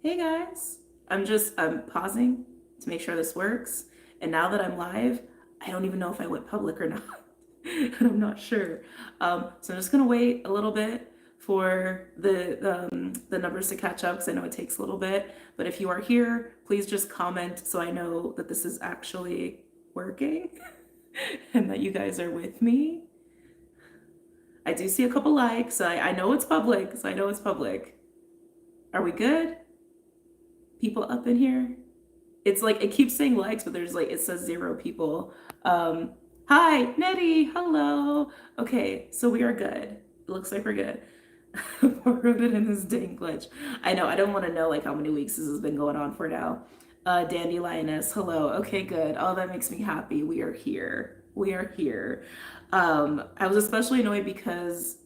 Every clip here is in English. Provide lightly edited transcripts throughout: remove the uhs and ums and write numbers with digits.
Hey guys, I'm pausing to make sure this works. And now that I'm live, I don't even know if I went public or not. And I'm not sure. So I'm just gonna wait a little bit for the numbers to catch up because I know it takes a little bit. But if you are here, please just comment so I know that this is actually working and that you guys are with me. I do see a couple likes. I know it's public, so I know it's public. Are we good? People up in here? It's like it keeps saying likes, but there's like it says 0 people. Hi, Nettie. Hello. Okay, so we are good. It looks like we're good. I wrote it in this dang glitch. I know. I don't want to know like how many weeks this has been going on for now. Dandy Lioness. Hello. Okay, good. Oh, that makes me happy. We are here. We are here. I was especially annoyed because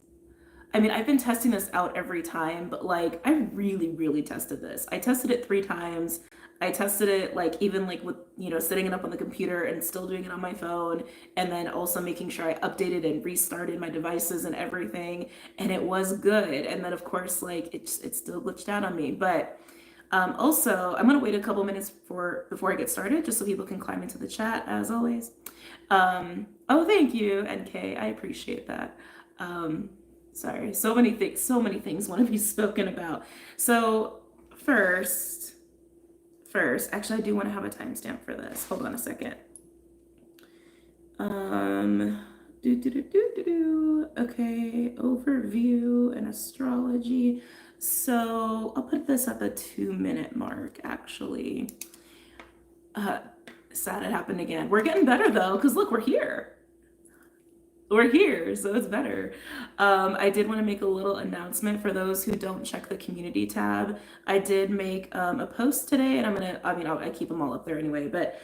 I mean, I've been testing this out every time, but like I really, really tested this. I tested it 3 times. I tested it like even like with, setting it up on the computer and still doing it on my phone, and then also making sure I updated and restarted my devices and everything, and it was good. And then of course, like it still glitched out on me. But also, I'm gonna wait a couple minutes before I get started, just so people can climb into the chat as always. Oh, thank you, NK. I appreciate that. Sorry, so many things want to be spoken about. So first, actually, I do want to have a timestamp for this. Hold on a second. Okay, overview and astrology. So I'll put this at the 2-minute mark, actually. Sad it happened again. We're getting better though, because look, we're here. We're here, so it's better. I did want to make a little announcement for those who don't check the community tab. I did make a post today, and I keep them all up there anyway, but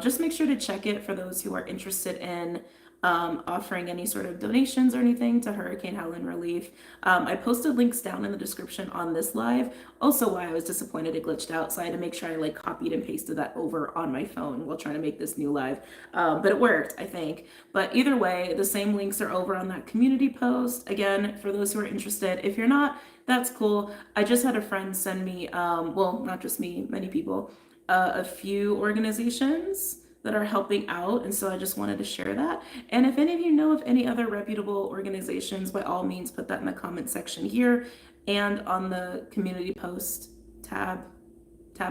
just make sure to check it for those who are interested in offering any sort of donations or anything to Hurricane Helen relief. I posted links down in the description on this live. Also, why I was disappointed it glitched out, so I had to make sure I like copied and pasted that over on my phone while trying to make this new live. But it worked, I think. But either way, the same links are over on that community post. Again, for those who are interested. If you're not, that's cool. I just had a friend send me, well, not just me, many people, a few organizations that are helping out, and so I just wanted to share that. And if any of you know of any other reputable organizations, by all means put that in the comment section here and on the community post tab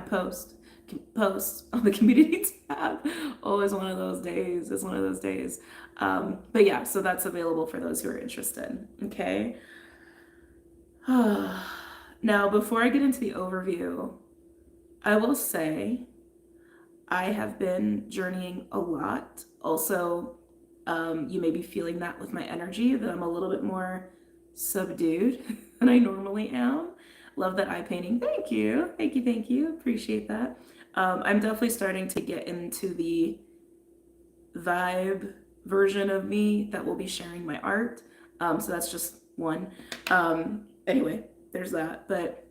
post on the community tab. Always one of those days. It's one of those days. But yeah, so that's available for those who are interested. Okay. Now, before I get into the overview, I will say I have been journeying a lot. Also, you may be feeling that with my energy, that I'm a little bit more subdued than I normally am. Love that eye painting. Thank you. Thank you. Thank you. Appreciate that. I'm definitely starting to get into the vibe version of me that will be sharing my art. So that's just one. Anyway, there's that. But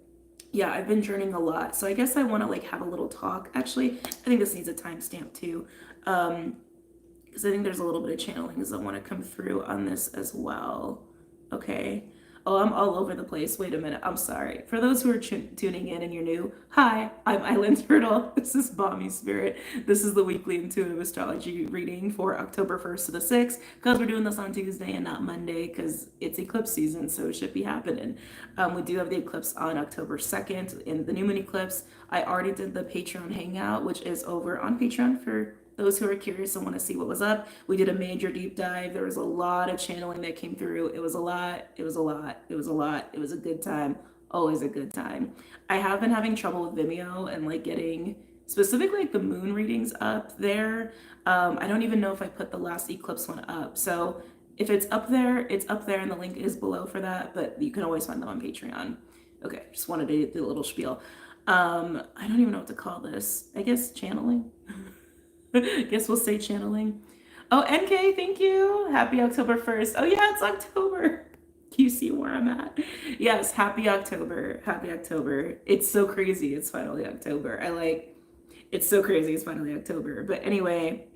yeah, I've been journeying a lot. So I guess I want to like have a little talk. Actually, I think this needs a timestamp too. Because I think there's a little bit of channelings that want to come through on this as well. Okay. Oh, I'm all over the place. Wait a minute. I'm sorry. For those who are tuning in and you're new, hi, I'm Island Turtle. This is BOMISpirit. This is the weekly intuitive astrology reading for October 1st to the 6th, because we're doing this on Tuesday and not Monday because it's eclipse season, so it should be happening. We do have the eclipse on October 2nd in the new moon eclipse. I already did the Patreon hangout, which is over on Patreon for those who are curious and want to see what was up. We did a major deep dive. There was a lot of channeling that came through. It was a lot. It was a lot. It was a lot. It was a good time. Always a good time. I have been having trouble with Vimeo and like getting specifically like the moon readings up there. I don't even know if I put the last eclipse one up. So if it's up there, and the link is below for that, but you can always find them on Patreon. Okay, just wanted to do a little spiel. I don't even know what to call this. I guess channeling. Guess we'll say channeling. Oh, NK, thank you. Happy October 1st. Oh yeah, it's October. You see where I'm at? Yes, happy October. Happy October. It's so crazy. It's finally October. It's so crazy. It's finally October. But anyway,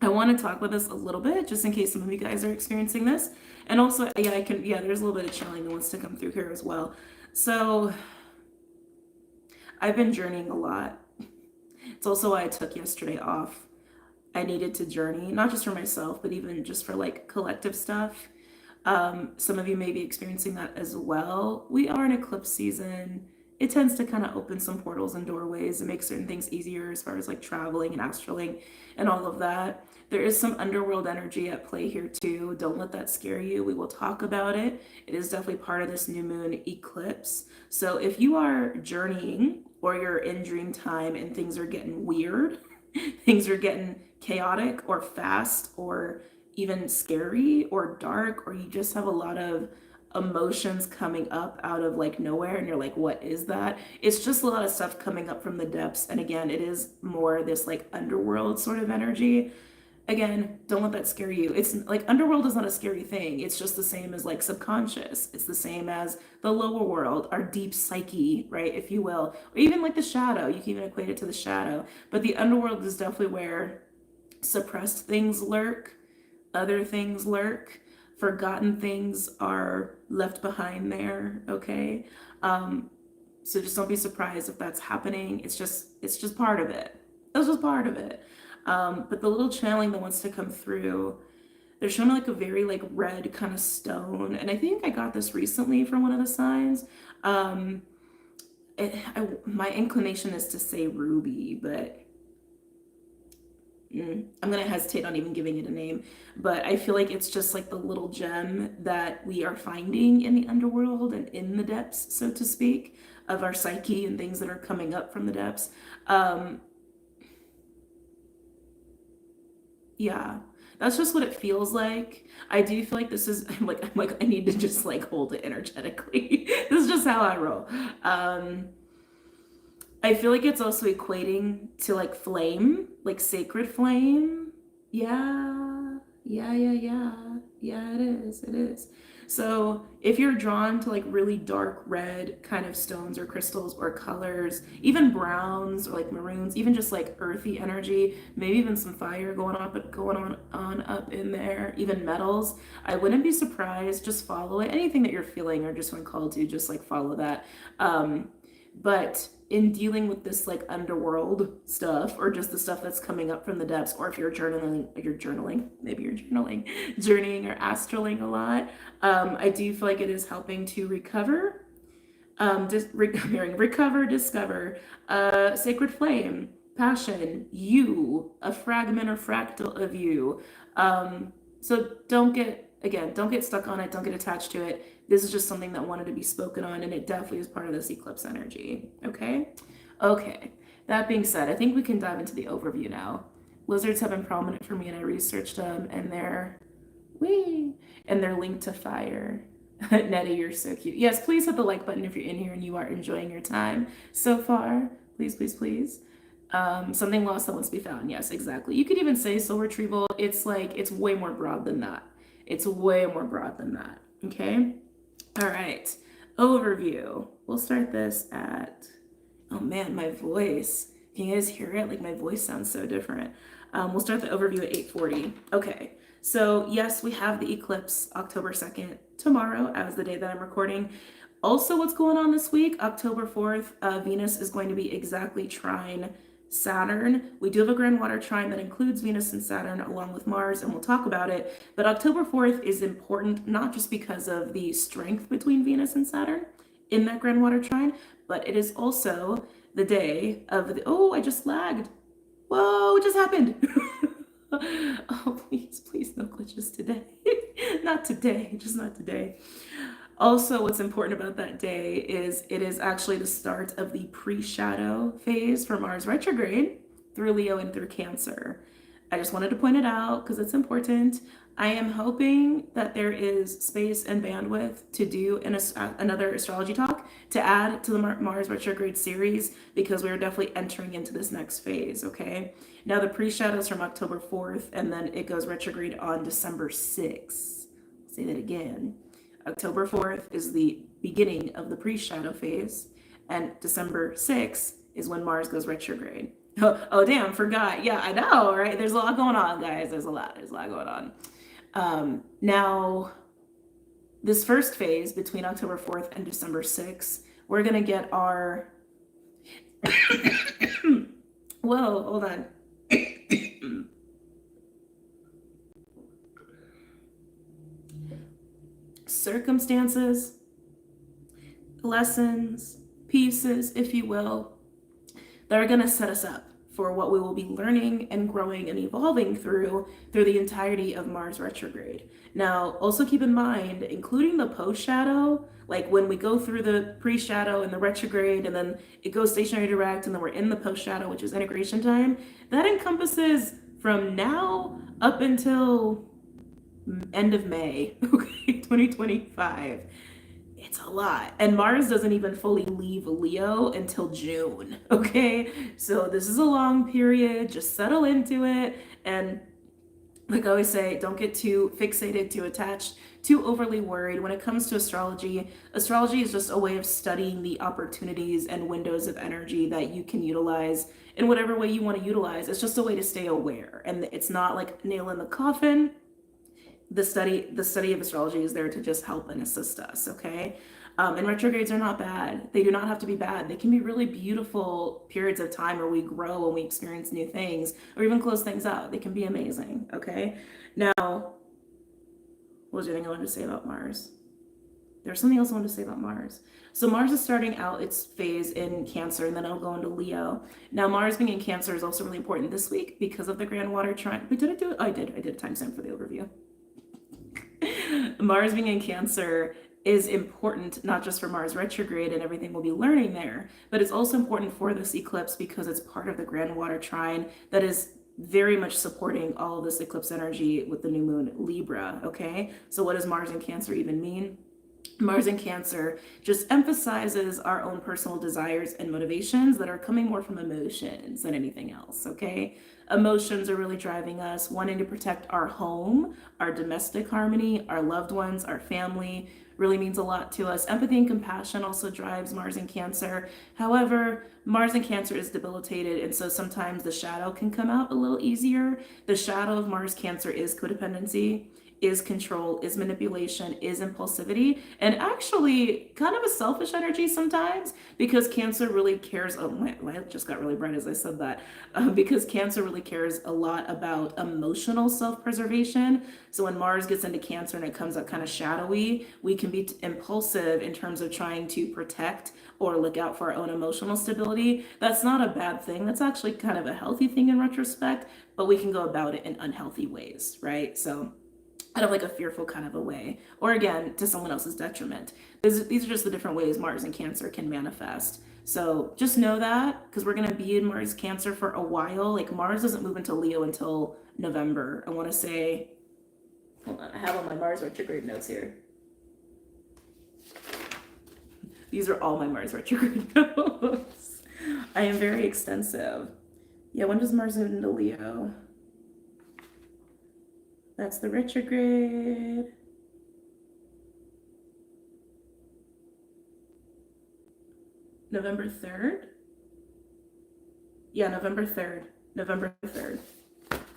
I want to talk about this a little bit, just in case some of you guys are experiencing this. And also, there's a little bit of channeling that wants to come through here as well. So I've been journeying a lot. It's also why I took yesterday off. I needed to journey, not just for myself, but even just for like collective stuff. Some of you may be experiencing that as well. We are in eclipse season. It tends to kind of open some portals and doorways and make certain things easier as far as like traveling and astraling and all of that. There is some underworld energy at play here too. Don't let that scare you. We will talk about it. It is definitely part of this new moon eclipse. So if you are journeying or you're in dream time and things are getting weird, things are getting chaotic or fast or even scary or dark, or you just have a lot of emotions coming up out of like nowhere and you're like, what is that? It's just a lot of stuff coming up from the depths. And again, it is more this like underworld sort of energy. Again, don't let that scare you. It's like underworld is not a scary thing. It's just the same as like subconscious. It's the same as the lower world, our deep psyche, right? If you will, or even like the shadow. You can even equate it to the shadow. But the underworld is definitely where suppressed things lurk, other things lurk, forgotten things are left behind there. Okay. So just don't be surprised if that's happening. It's just part of it. It's just part of it. But the little channeling that wants to come through, they're showing like a very like red kind of stone, and I think I got this recently from one of the signs. Um, my inclination is to say ruby, but I'm gonna hesitate on even giving it a name. But I feel like it's just like the little gem that we are finding in the underworld and in the depths, so to speak, of our psyche and things that are coming up from the depths. Um, yeah, that's just what it feels like. I do feel like this is I'm like I need to just like hold it energetically. This is just how I roll. Um, I feel like it's also equating to like flame, like sacred flame. Yeah, yeah, it is. It is. So if you're drawn to like really dark red kind of stones or crystals or colors, even browns or like maroons, even just like earthy energy, maybe even some fire going on up in there, even metals, I wouldn't be surprised. Just follow it. Anything that you're feeling or just when called to, just like follow that. But in dealing with this like underworld stuff or just the stuff that's coming up from the depths, or if maybe you're journaling, journeying or astraling a lot, I do feel like it is helping to recover, recover, discover, sacred flame, passion, you, a fragment or fractal of you. So don't get stuck on it, don't get attached to it. This is just something that wanted to be spoken on, and it definitely is part of this eclipse energy. Okay? Okay. That being said, I think we can dive into the overview now. Lizards have been prominent for me, and I researched them, and wee, they're linked to fire. Nettie, you're so cute. Yes, please hit the like button if you're in here and you are enjoying your time so far. Please, please, please. Something lost that wants to be found. Yes, exactly. You could even say soul retrieval. It's like, it's way more broad than that. It's way more broad than that. Okay? All right. Overview. We'll start this at, oh man, my voice. Can you guys hear it? Like my voice sounds so different. We'll start the overview at 8:40. Okay. So yes, we have the eclipse October 2nd tomorrow as the day that I'm recording. Also, what's going on this week? October 4th, Venus is going to be exactly trine Saturn. We do have a grand water trine that includes Venus and Saturn along with Mars, and we'll talk about it. But October 4th is important not just because of the strength between Venus and Saturn in that grand water trine, but it is also the day of the, oh, I just lagged. Whoa, what just happened? Oh, please, please, no glitches today. Not today, just not today. Also, what's important about that day is it is actually the start of the pre-shadow phase for Mars retrograde through Leo and through Cancer. I just wanted to point it out because it's important. I am hoping that there is space and bandwidth to do another astrology talk to add to the Mars retrograde series, because we're definitely entering into this next phase, okay? Now the pre-shadows from October 4th, and then it goes retrograde on December 6th. I'll say that again. October 4th is the beginning of the pre-shadow phase, and December 6th is when Mars goes retrograde. Oh damn, forgot. Yeah, I know, right? There's a lot going on, guys. There's a lot going on. Now, this first phase between October 4th and December 6th, we're going to get Whoa, hold on. Circumstances, lessons, pieces, if you will, that are going to set us up for what we will be learning and growing and evolving through the entirety of Mars retrograde. Now, also keep in mind, including the post shadow, like when we go through the pre shadow and the retrograde, and then it goes stationary direct, and then we're in the post shadow, which is integration time, that encompasses from now up until end of May, okay, 2025. It's a lot. And Mars doesn't even fully leave Leo until June, okay? So this is a long period. Just settle into it. And like I always say, don't get too fixated, too attached, too overly worried. When it comes to astrology, astrology is just a way of studying the opportunities and windows of energy that you can utilize in whatever way you want to utilize. It's just a way to stay aware. And it's not like nail in the coffin. The study of astrology is there to just help and assist us, okay? And retrogrades are not bad. They do not have to be bad. They can be really beautiful periods of time where we grow and we experience new things or even close things out. They can be amazing, okay? Now, what was the other thing I wanted to say about Mars? There's something else I wanted to say about Mars. So Mars is starting out its phase in Cancer, and then it'll go into Leo. Now, Mars being in Cancer is also really important this week because of the Grand Water Trine. But did I do it? Oh, I did a timestamp for the overview. Mars being in Cancer is important not just for Mars retrograde and everything we'll be learning there, but it's also important for this eclipse because it's part of the Grand Water Trine that is very much supporting all of this eclipse energy with the new moon Libra, okay? So what does Mars in Cancer even mean? Mars in Cancer just emphasizes our own personal desires and motivations that are coming more from emotions than anything else, okay? Emotions are really driving us, wanting to protect our home, our domestic harmony, our loved ones, our family, really means a lot to us. Empathy and compassion also drives Mars in Cancer. However, Mars in Cancer is debilitated, and so sometimes the shadow can come out a little easier. The shadow of Mars Cancer is codependency, is control, is manipulation, is impulsivity, and actually kind of a selfish energy sometimes because Cancer really cares. Oh, my light just got really bright as I said that. Because Cancer really cares a lot about emotional self-preservation. So when Mars gets into Cancer and it comes out kind of shadowy, we can be impulsive in terms of trying to protect or look out for our own emotional stability. That's not a bad thing. That's actually kind of a healthy thing in retrospect, but we can go about it in unhealthy ways, right? So out of like a fearful kind of a way, or again, to someone else's detriment. These are just the different ways Mars and Cancer can manifest. So just know that because we're going to be in Mars Cancer for a while. Like Mars doesn't move into Leo until November. I want to say, hold on, I have all my Mars retrograde notes here. These are all my Mars retrograde notes. I am very extensive. Yeah, when does Mars move into Leo? That's the retrograde. November 3rd? Yeah, November 3rd. November 3rd.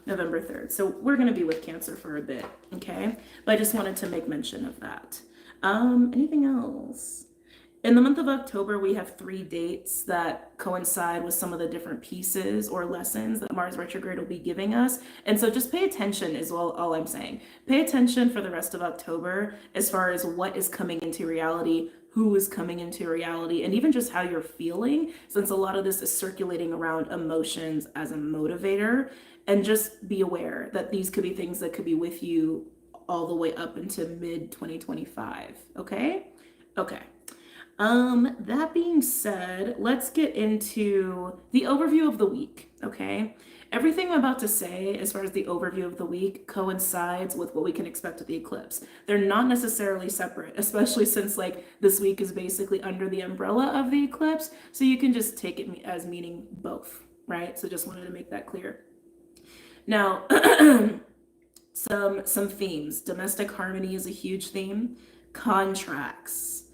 November 3rd. So we're going to be with Cancer for a bit, okay? But I just wanted to make mention of that. Anything else? In the month of October, we have 3 dates that coincide with some of the different pieces or lessons that Mars retrograde will be giving us. And so just pay attention is all I'm saying. Pay attention for the rest of October as far as what is coming into reality, who is coming into reality, and even just how you're feeling, since a lot of this is circulating around emotions as a motivator. And just be aware that these could be things that could be with you all the way up into mid 2025. Okay? Okay. That being said, let's get into the overview of the week, okay? Everything I'm about to say, as far as the overview of the week, coincides with what we can expect with the eclipse. They're not necessarily separate, especially since like this week is basically under the umbrella of the eclipse, so you can just take it as meaning both, right? So just wanted to make that clear. Now, some themes. Domestic harmony is a huge theme. Contracts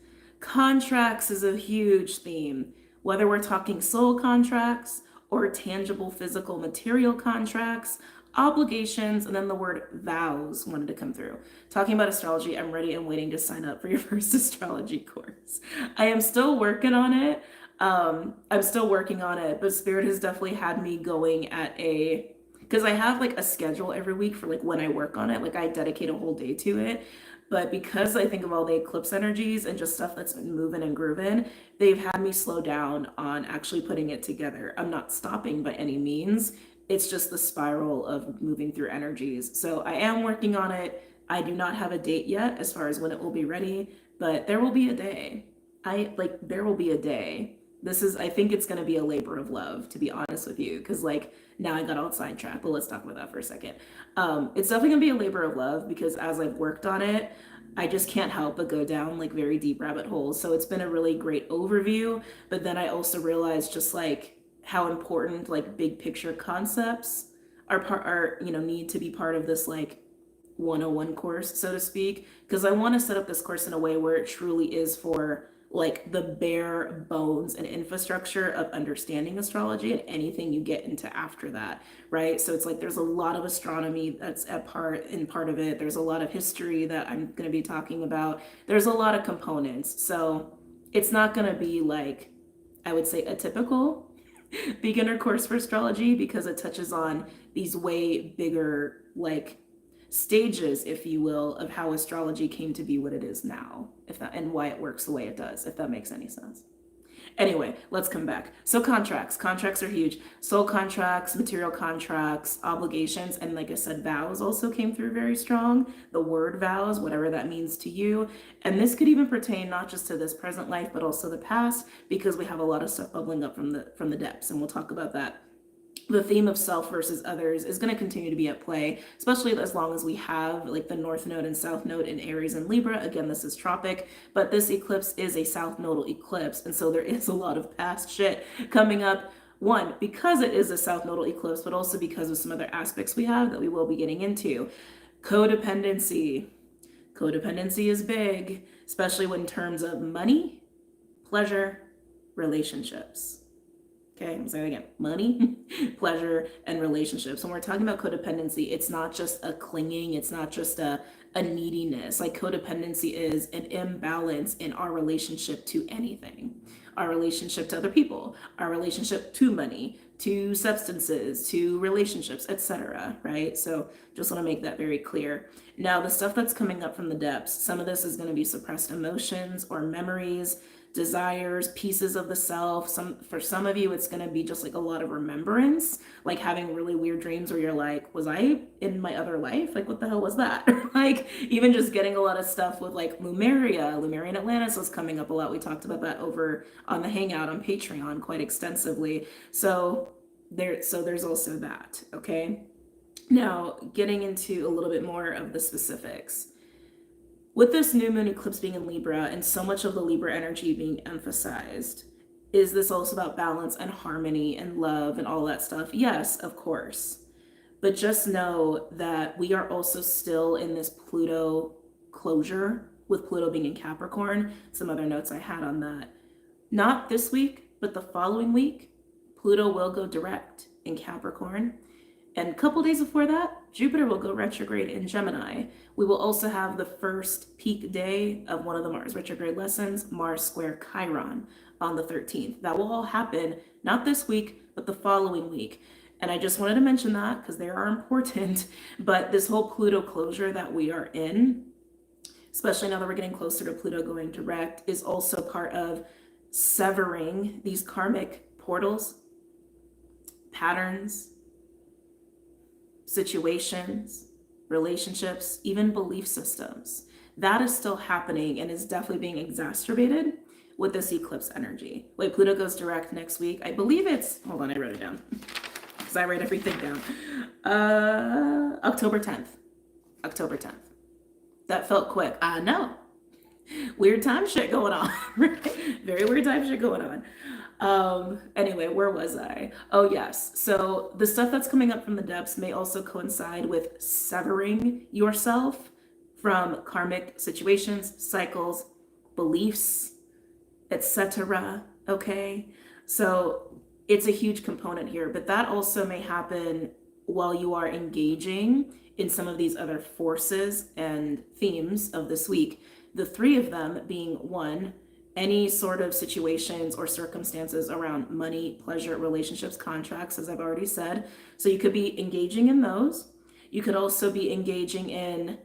is a huge theme, whether we're talking soul contracts or tangible physical material contracts, obligations, and then the word vows wanted to come through. Talking about astrology, I'm ready and waiting to sign up for your first astrology course. I am still working on it. I'm still working on it, but Spirit has definitely had me going at a, because I have like a schedule every week for like when I work on it. Like I dedicate a whole day to it. But because I think of all the eclipse energies and just stuff that's been moving and grooving, they've had me slow down on actually putting it together. I'm not stopping by any means. It's just the spiral of moving through energies. So I am working on it. I do not have a date yet as far as when it will be ready, but there will be a day. There will be a day. This is, I think it's going to be a labor of love, to be honest with you, because like now I got all sidetracked, but let's talk about that for a second. It's definitely going to be a labor of love because as I've worked on it, I just can't help but go down like very deep rabbit holes. So it's been a really great overview, but then I also realized just like how important like big picture concepts are need to be part of this like 101 course, so to speak, because I want to set up this course in a way where it truly is for like the bare bones and infrastructure of understanding astrology and anything you get into after that, right? So it's like there's a lot of astronomy that's part of it. There's a lot of history that I'm going to be talking about. There's a lot of components. So it's not going to be like, I would say, a typical beginner course for astrology because it touches on these way bigger like stages, if you will, of how astrology came to be what it is now, if that, and why it works the way it does, if that makes any sense. Anyway, let's come back. So contracts are huge. Soul contracts, material contracts, obligations, and like I said, vows also came through very strong. The word vows, whatever that means to you. And this could even pertain not just to this present life, but also the past, because we have a lot of stuff bubbling up from the depths, and we'll talk about that. The theme of self versus others is going to continue to be at play, especially as long as we have like the North Node and South Node in Aries and Libra. Again, this is tropic, but this eclipse is a South Nodal eclipse. And so there is a lot of past shit coming up. One, because it is a South Nodal eclipse, but also because of some other aspects we have that we will be getting into. Codependency. Codependency is big, especially in terms of money, pleasure, relationships. Okay, I'm saying it again. Money, pleasure, and relationships. When we're talking about codependency, it's not just a clinging, it's not just a neediness. Like codependency is an imbalance in our relationship to anything. Our relationship to other people, our relationship to money, to substances, to relationships, etc. Right? So just want to make that very clear. Now, the stuff that's coming up from the depths, some of this is going to be suppressed emotions or memories, desires, pieces of the self. For some of you, it's going to be just like a lot of remembrance, like having really weird dreams where you're like, was I in my other life? Like, what the hell was that? Like, even just getting a lot of stuff with like Lemurian Atlantis was coming up a lot. We talked about that over on the Hangout on Patreon quite extensively. So there's also that. Okay. Now, getting into a little bit more of the specifics. With this new moon eclipse being in Libra and so much of the Libra energy being emphasized, is this also about balance and harmony and love and all that stuff? Yes, of course. But just know that we are also still in this Pluto closure, with Pluto being in Capricorn. Some other notes I had on that. Not this week, but the following week, Pluto will go direct in Capricorn. And a couple days before that, Jupiter will go retrograde in Gemini. We will also have the first peak day of one of the Mars retrograde lessons, Mars square Chiron, on the 13th. That will all happen, not this week, but the following week. And I just wanted to mention that because they are important. But this whole Pluto closure that we are in, especially now that we're getting closer to Pluto going direct, is also part of severing these karmic portals, patterns, situations, relationships, even belief systems. That is still happening and is definitely being exacerbated with this eclipse energy. Wait, Pluto goes direct next week. I believe it's, hold on, I wrote it down because I write everything down. October 10th. October 10th. That felt quick. I know. Weird time shit going on. Very weird time shit going on. Anyway, where was I? Oh, yes. So the stuff that's coming up from the depths may also coincide with severing yourself from karmic situations, cycles, beliefs, etc. Okay. So it's a huge component here, but that also may happen while you are engaging in some of these other forces and themes of this week. The three of them being one, any sort of situations or circumstances around money, pleasure, relationships, contracts, as I've already said. So you could be engaging in those. You could also be engaging in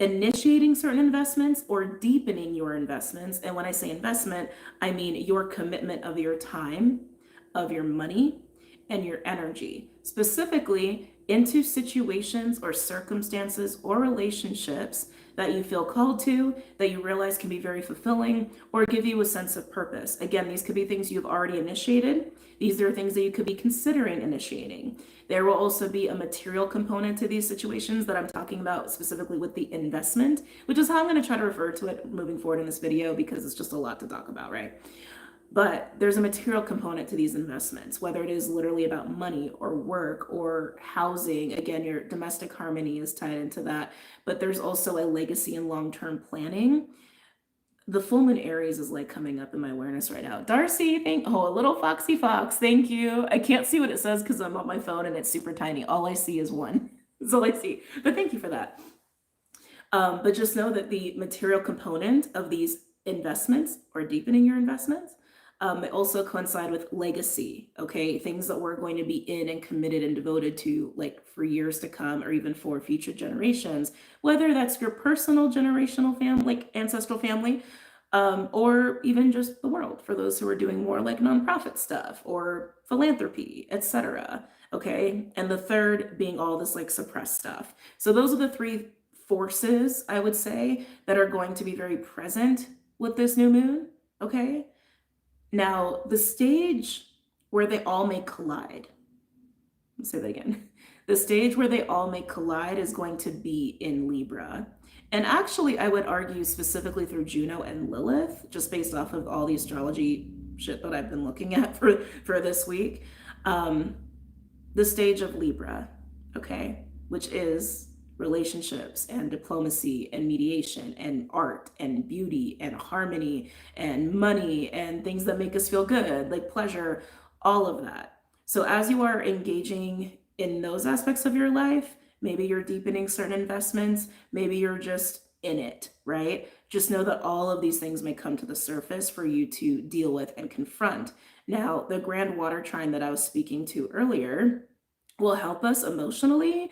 initiating certain investments or deepening your investments. And when I say investment, I mean your commitment of your time, of your money, and your energy, specifically into situations or circumstances or relationships that you feel called to, that you realize can be very fulfilling or give you a sense of purpose. Again, these could be things you've already initiated. These are things that you could be considering initiating. There will also be a material component to these situations that I'm talking about specifically with the investment, which is how I'm going to try to refer to it moving forward in this video because it's just a lot to talk about, right? But there's a material component to these investments, whether it is literally about money or work or housing. Again, your domestic harmony is tied into that. But there's also a legacy and long-term planning. The full moon Aries is like coming up in my awareness right now. Darcy, a little foxy fox. Thank you. I can't see what it says because I'm on my phone and it's super tiny. All I see is one. That's all I see. But thank you for that. But just know that the material component of these investments or deepening your investments may also coincide with legacy, okay? Things that we're going to be in and committed and devoted to like for years to come or even for future generations, whether that's your personal generational family, like ancestral family, or even just the world for those who are doing more like nonprofit stuff or philanthropy, etc. Okay, and the third being all this like suppressed stuff. So those are the three forces, I would say, that are going to be very present with this new moon. Okay, now the stage where they all may collide, let's say that again. The stage where they all may collide is going to be in Libra. And actually, I would argue specifically through Juno and Lilith, just based off of all the astrology shit that I've been looking at for this week. The stage of Libra, okay, which is relationships and diplomacy and mediation and art and beauty and harmony and money and things that make us feel good, like pleasure, all of that. So as you are engaging in those aspects of your life, maybe you're deepening certain investments, maybe you're just in it, right? Just know that all of these things may come to the surface for you to deal with and confront. Now, the grand water trine that I was speaking to earlier will help us emotionally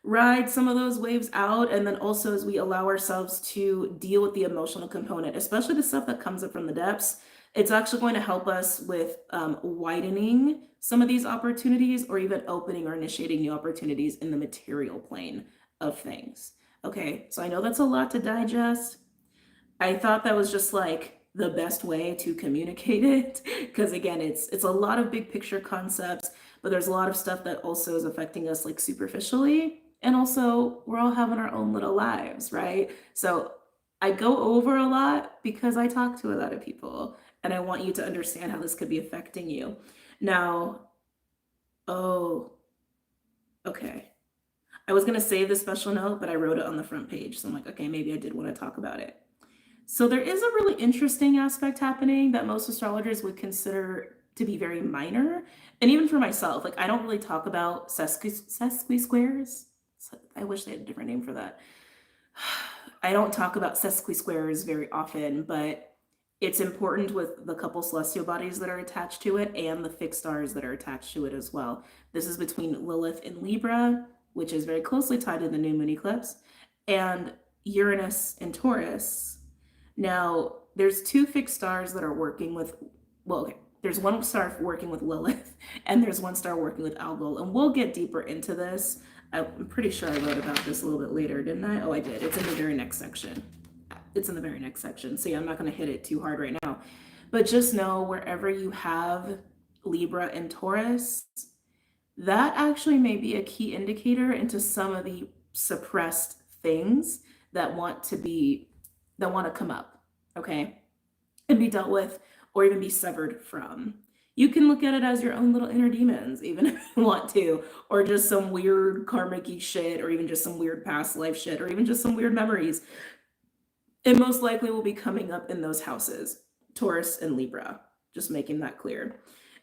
ride some of those waves out. And then also as we allow ourselves to deal with the emotional component, especially the stuff that comes up from the depths, it's actually going to help us with widening some of these opportunities or even opening or initiating new opportunities in the material plane of things. Okay, so I know that's a lot to digest. I thought that was just like the best way to communicate it because again, it's a lot of big picture concepts, but there's a lot of stuff that also is affecting us like superficially. And also we're all having our own little lives, right? So I go over a lot because I talk to a lot of people and I want you to understand how this could be affecting you. Now, okay. I was going to save the special note, but I wrote it on the front page. So I'm like, okay, maybe I did want to talk about it. So there is a really interesting aspect happening that most astrologers would consider to be very minor. And even for myself, like I don't really talk about sesqui-squares. I wish they had a different name for that. I don't talk about sesqui-squares very often, but it's important with the couple celestial bodies that are attached to it and the fixed stars that are attached to it as well. This is between Lilith and Libra, which is very closely tied to the new moon eclipse, and Uranus and Taurus. Now, there's two fixed stars that are working with, there's one star working with Lilith, and there's one star working with Algol, and we'll get deeper into this. I'm pretty sure I wrote about this a little bit later, didn't I? Oh, I did. It's in the very next section. So yeah, I'm not going to hit it too hard right now. But just know wherever you have Libra and Taurus, that actually may be a key indicator into some of the suppressed things that want to come up, okay, and be dealt with or even be severed from. You can look at it as your own little inner demons, even if you want to, or just some weird karmic-y shit, or even just some weird past life shit, or even just some weird memories. It most likely will be coming up in those houses, Taurus and Libra, just making that clear.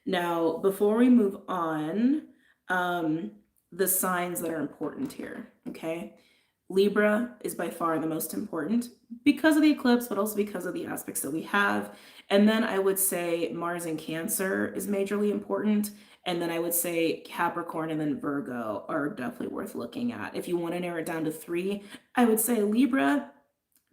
Now, before we move on, the signs that are important here, okay? Libra is by far the most important because of the eclipse, but also because of the aspects that we have. And then I would say Mars in Cancer is majorly important. And then I would say Capricorn and then Virgo are definitely worth looking at. If you want to narrow it down to three, I would say Libra,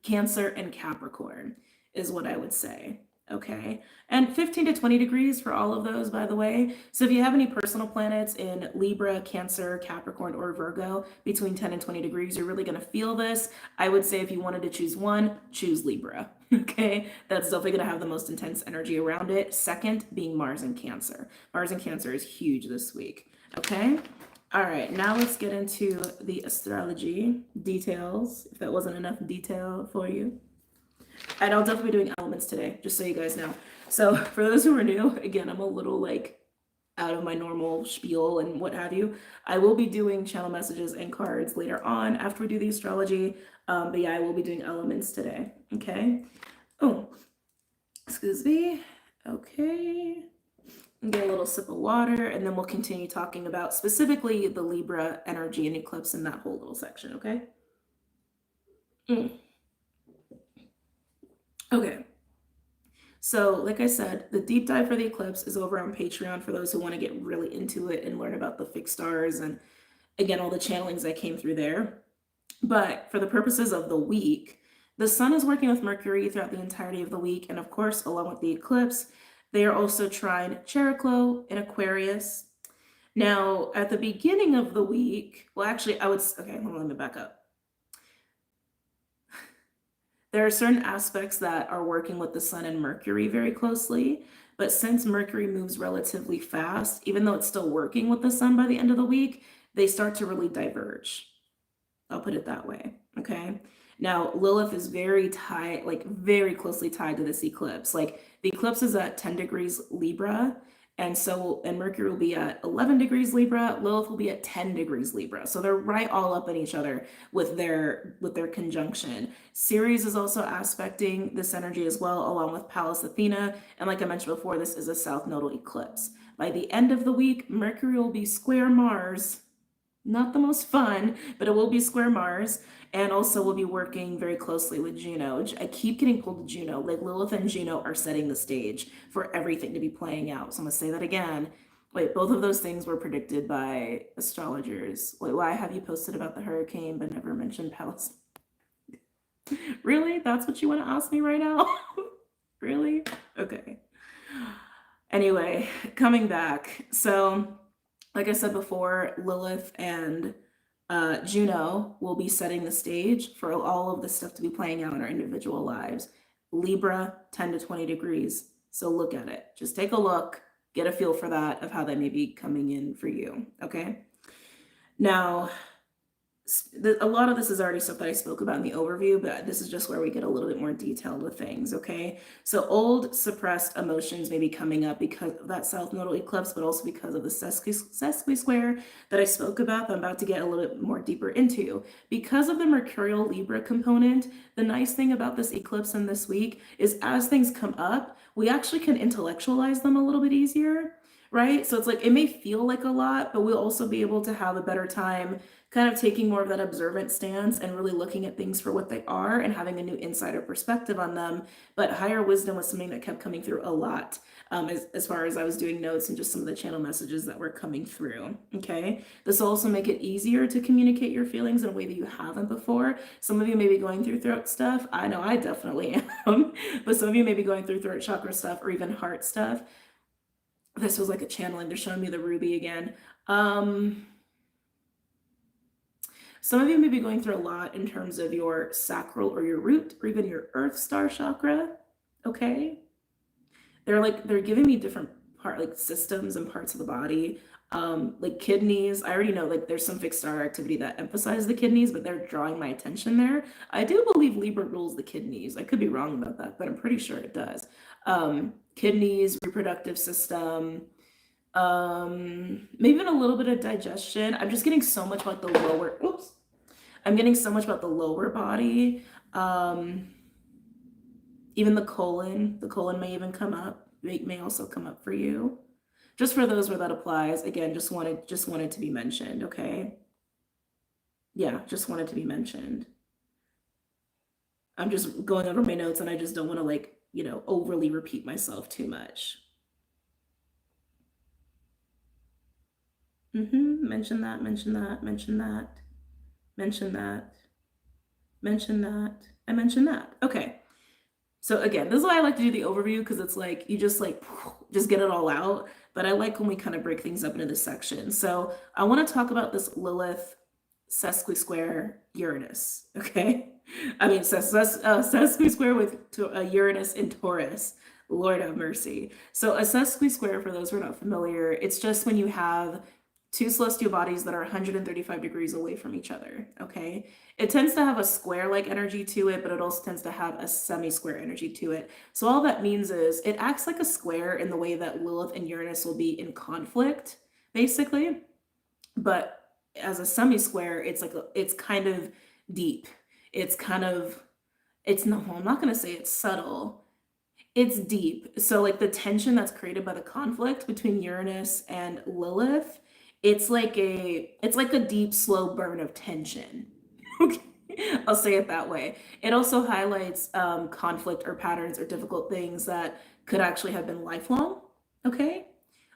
Cancer, and Capricorn is what I would say. Okay. And 15 to 20 degrees for all of those, by the way. So if you have any personal planets in Libra, Cancer, Capricorn, or Virgo between 10 and 20 degrees, you're really going to feel this. I would say if you wanted to choose one, choose Libra. Okay. That's definitely going to have the most intense energy around it. Second being Mars in Cancer. Mars in Cancer is huge this week. Okay. All right. Now let's get into the astrology details, if that wasn't enough detail for you. And I'll definitely be doing elements today, just so you guys know. So for those who are new, again, I'm a little like out of my normal spiel and what have you. I will be doing channel messages and cards later on after we do the astrology. But yeah, I will be doing elements today. Okay. Oh, excuse me. Okay. Get a little sip of water, and then we'll continue talking about specifically the Libra energy and eclipse in that whole little section. Okay. Okay. So, like I said, the deep dive for the eclipse is over on Patreon for those who want to get really into it and learn about the fixed stars and, again, all the channelings that came through there. But for the purposes of the week, the sun is working with Mercury throughout the entirety of the week. And of course, along with the eclipse, they are also trine Chiron in Aquarius. Now, at the beginning of the week, well, actually, okay, let me back up. There are certain aspects that are working with the sun and Mercury very closely, but since Mercury moves relatively fast, even though it's still working with the sun by the end of the week, they start to really diverge. I'll put it that way, okay? Now, Lilith is very tied, like very closely tied to this eclipse. Like the eclipse is at 10 degrees Libra, and Mercury will be at 11 degrees Libra, Lilith will be at 10 degrees Libra. So they're right all up in each other with their conjunction. Ceres is also aspecting this energy as well, along with Pallas Athena. And like I mentioned before, this is a south nodal eclipse. By the end of the week, Mercury will be square Mars. Not the most fun, but it will be square Mars. And also we'll be working very closely with Juno. I keep getting pulled to Juno. Like Lilith and Juno are setting the stage for everything to be playing out. So I'm going to say that again. Wait, both of those things were predicted by astrologers. Wait, why have you posted about the hurricane but never mentioned Palestine? Really? That's what you want to ask me right now? Really? Okay. Anyway, coming back. So, like I said before, Lilith and Juno will be setting the stage for all of this stuff to be playing out in our individual lives. Libra, 10 to 20 degrees. So look at it. Just take a look, get a feel for that, of how that may be coming in for you. Okay. Now, a lot of this is already stuff that I spoke about in the overview, but this is just where we get a little bit more detailed with things, okay? So old suppressed emotions may be coming up because of that south nodal eclipse, but also because of the sesqui square that I spoke about that I'm about to get a little bit more deeper into. Because of the Mercurial Libra component, the nice thing about this eclipse in this week is as things come up, we actually can intellectualize them a little bit easier, right? So it's like, it may feel like a lot, but we'll also be able to have a better time kind of taking more of that observant stance and really looking at things for what they are and having a new insider perspective on them. But higher wisdom was something that kept coming through a lot as far as I was doing notes and just some of the channel messages that were coming through, okay? This will also make it easier to communicate your feelings in a way that you haven't before. Some of you may be going through throat stuff. I know I definitely am, but some of you may be going through throat chakra stuff or even heart stuff. This was like a channeling. They're showing me the ruby again. Some of you may be going through a lot in terms of your sacral or your root or even your earth star chakra, okay? They're giving me different systems and parts of the body, like kidneys. I already know like there's some fixed star activity that emphasizes the kidneys, but they're drawing my attention there. I do believe Libra rules the kidneys. I could be wrong about that, but I'm pretty sure it does. Kidneys, reproductive system, maybe even a little bit of digestion. I'm just getting so much about the lower, I'm getting so much about the lower body. Even the colon may even come up, may also come up for you. Just for those where that applies, again, just wanted to be mentioned, okay? Yeah, just wanted to be mentioned. I'm just going over my notes and I just don't want to like, overly repeat myself too much. Mention that, mention that, mention that, mention that, mention that, and mention that. Okay. So again, this is why I like to do the overview, because it's like you just like just get it all out. But I like when we kind of break things up into this section. So I want to talk about this Lilith sesqui-square Uranus. Okay, I mean sesqui-square with Uranus in Taurus. Lord have mercy. So a sesqui-square, for those who are not familiar, it's just when you have two celestial bodies that are 135 degrees away from each other. Okay, it tends to have a square-like energy to it, but it also tends to have a semi-square energy to it. So all that means is it acts like a square in the way that Lilith and Uranus will be in conflict, basically. But as a semi-square, it's kind of deep. I'm not going to say it's subtle. It's deep. So like the tension that's created by the conflict between Uranus and Lilith, it's like a deep, slow burn of tension. Okay. I'll say it that way. It also highlights conflict or patterns or difficult things that could actually have been lifelong. Okay.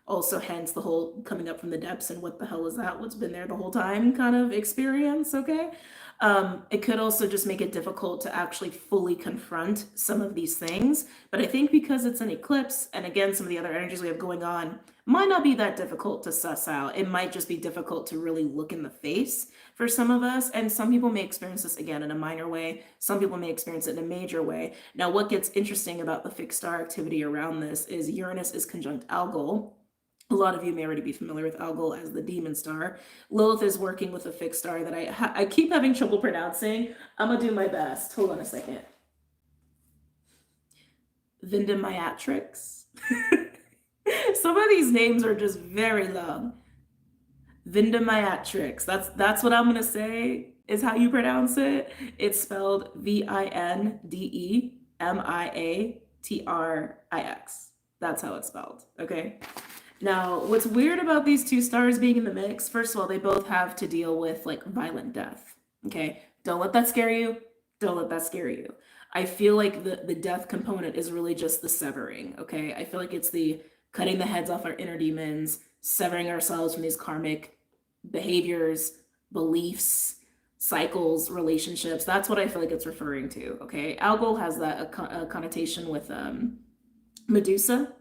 Also, hence the whole coming up from the depths and what the hell is that? What's been there the whole time kind of experience. Okay. It could also just make it difficult to actually fully confront some of these things. But I think because it's an eclipse, and again, some of the other energies we have going on, might not be that difficult to suss out. It might just be difficult to really look in the face for some of us. And some people may experience this again in a minor way. Some people may experience it in a major way. Now, what gets interesting about the fixed star activity around this is Uranus is conjunct Algol. A lot of you may already be familiar with Algol as the demon star. Lilith is working with a fixed star that I keep having trouble pronouncing. I'm gonna do my best. Hold on a second. Vindimayatrix. Some of these names are just very long. Vindimayatrix. That's what I'm gonna say is how you pronounce it. It's spelled Vindemiatrix. That's how it's spelled. Okay. Now, what's weird about these two stars being in the mix, first of all, they both have to deal with like violent death. Okay. Don't let that scare you. Don't let that scare you. I feel like the death component is really just the severing. Okay. I feel like it's the cutting the heads off our inner demons, severing ourselves from these karmic behaviors, beliefs, cycles, relationships. That's what I feel like it's referring to. Okay. Algol has that a connotation with Medusa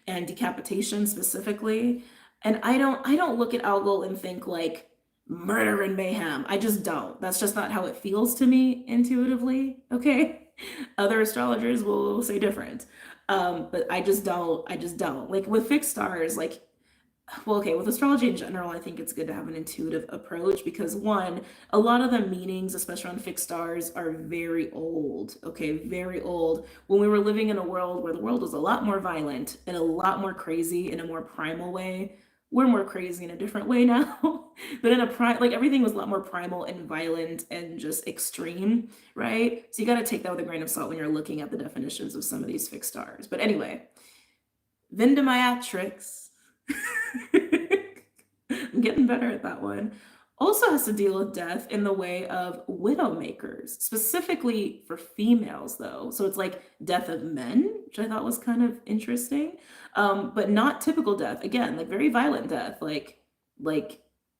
and decapitation specifically. And I don't look at Algol and think like murder and mayhem. I just don't. That's just not how it feels to me intuitively. Okay. Other astrologers will say different. But I just don't. Like with fixed stars, like, well, okay, with astrology in general, I think it's good to have an intuitive approach because one, a lot of the meanings, especially on fixed stars, are very old. Okay, very old. When we were living in a world where the world was a lot more violent and a lot more crazy in a more primal way, we're more crazy in a different way now. But in like everything was a lot more primal and violent and just extreme, right? So you got to take that with a grain of salt when you're looking at the definitions of some of these fixed stars. But anyway, Vindemiatrix. I'm getting better at that one. Also has to deal with death in the way of widow makers, specifically for females, though. So it's like death of men, which I thought was kind of interesting, but not typical death. Again, like very violent death, like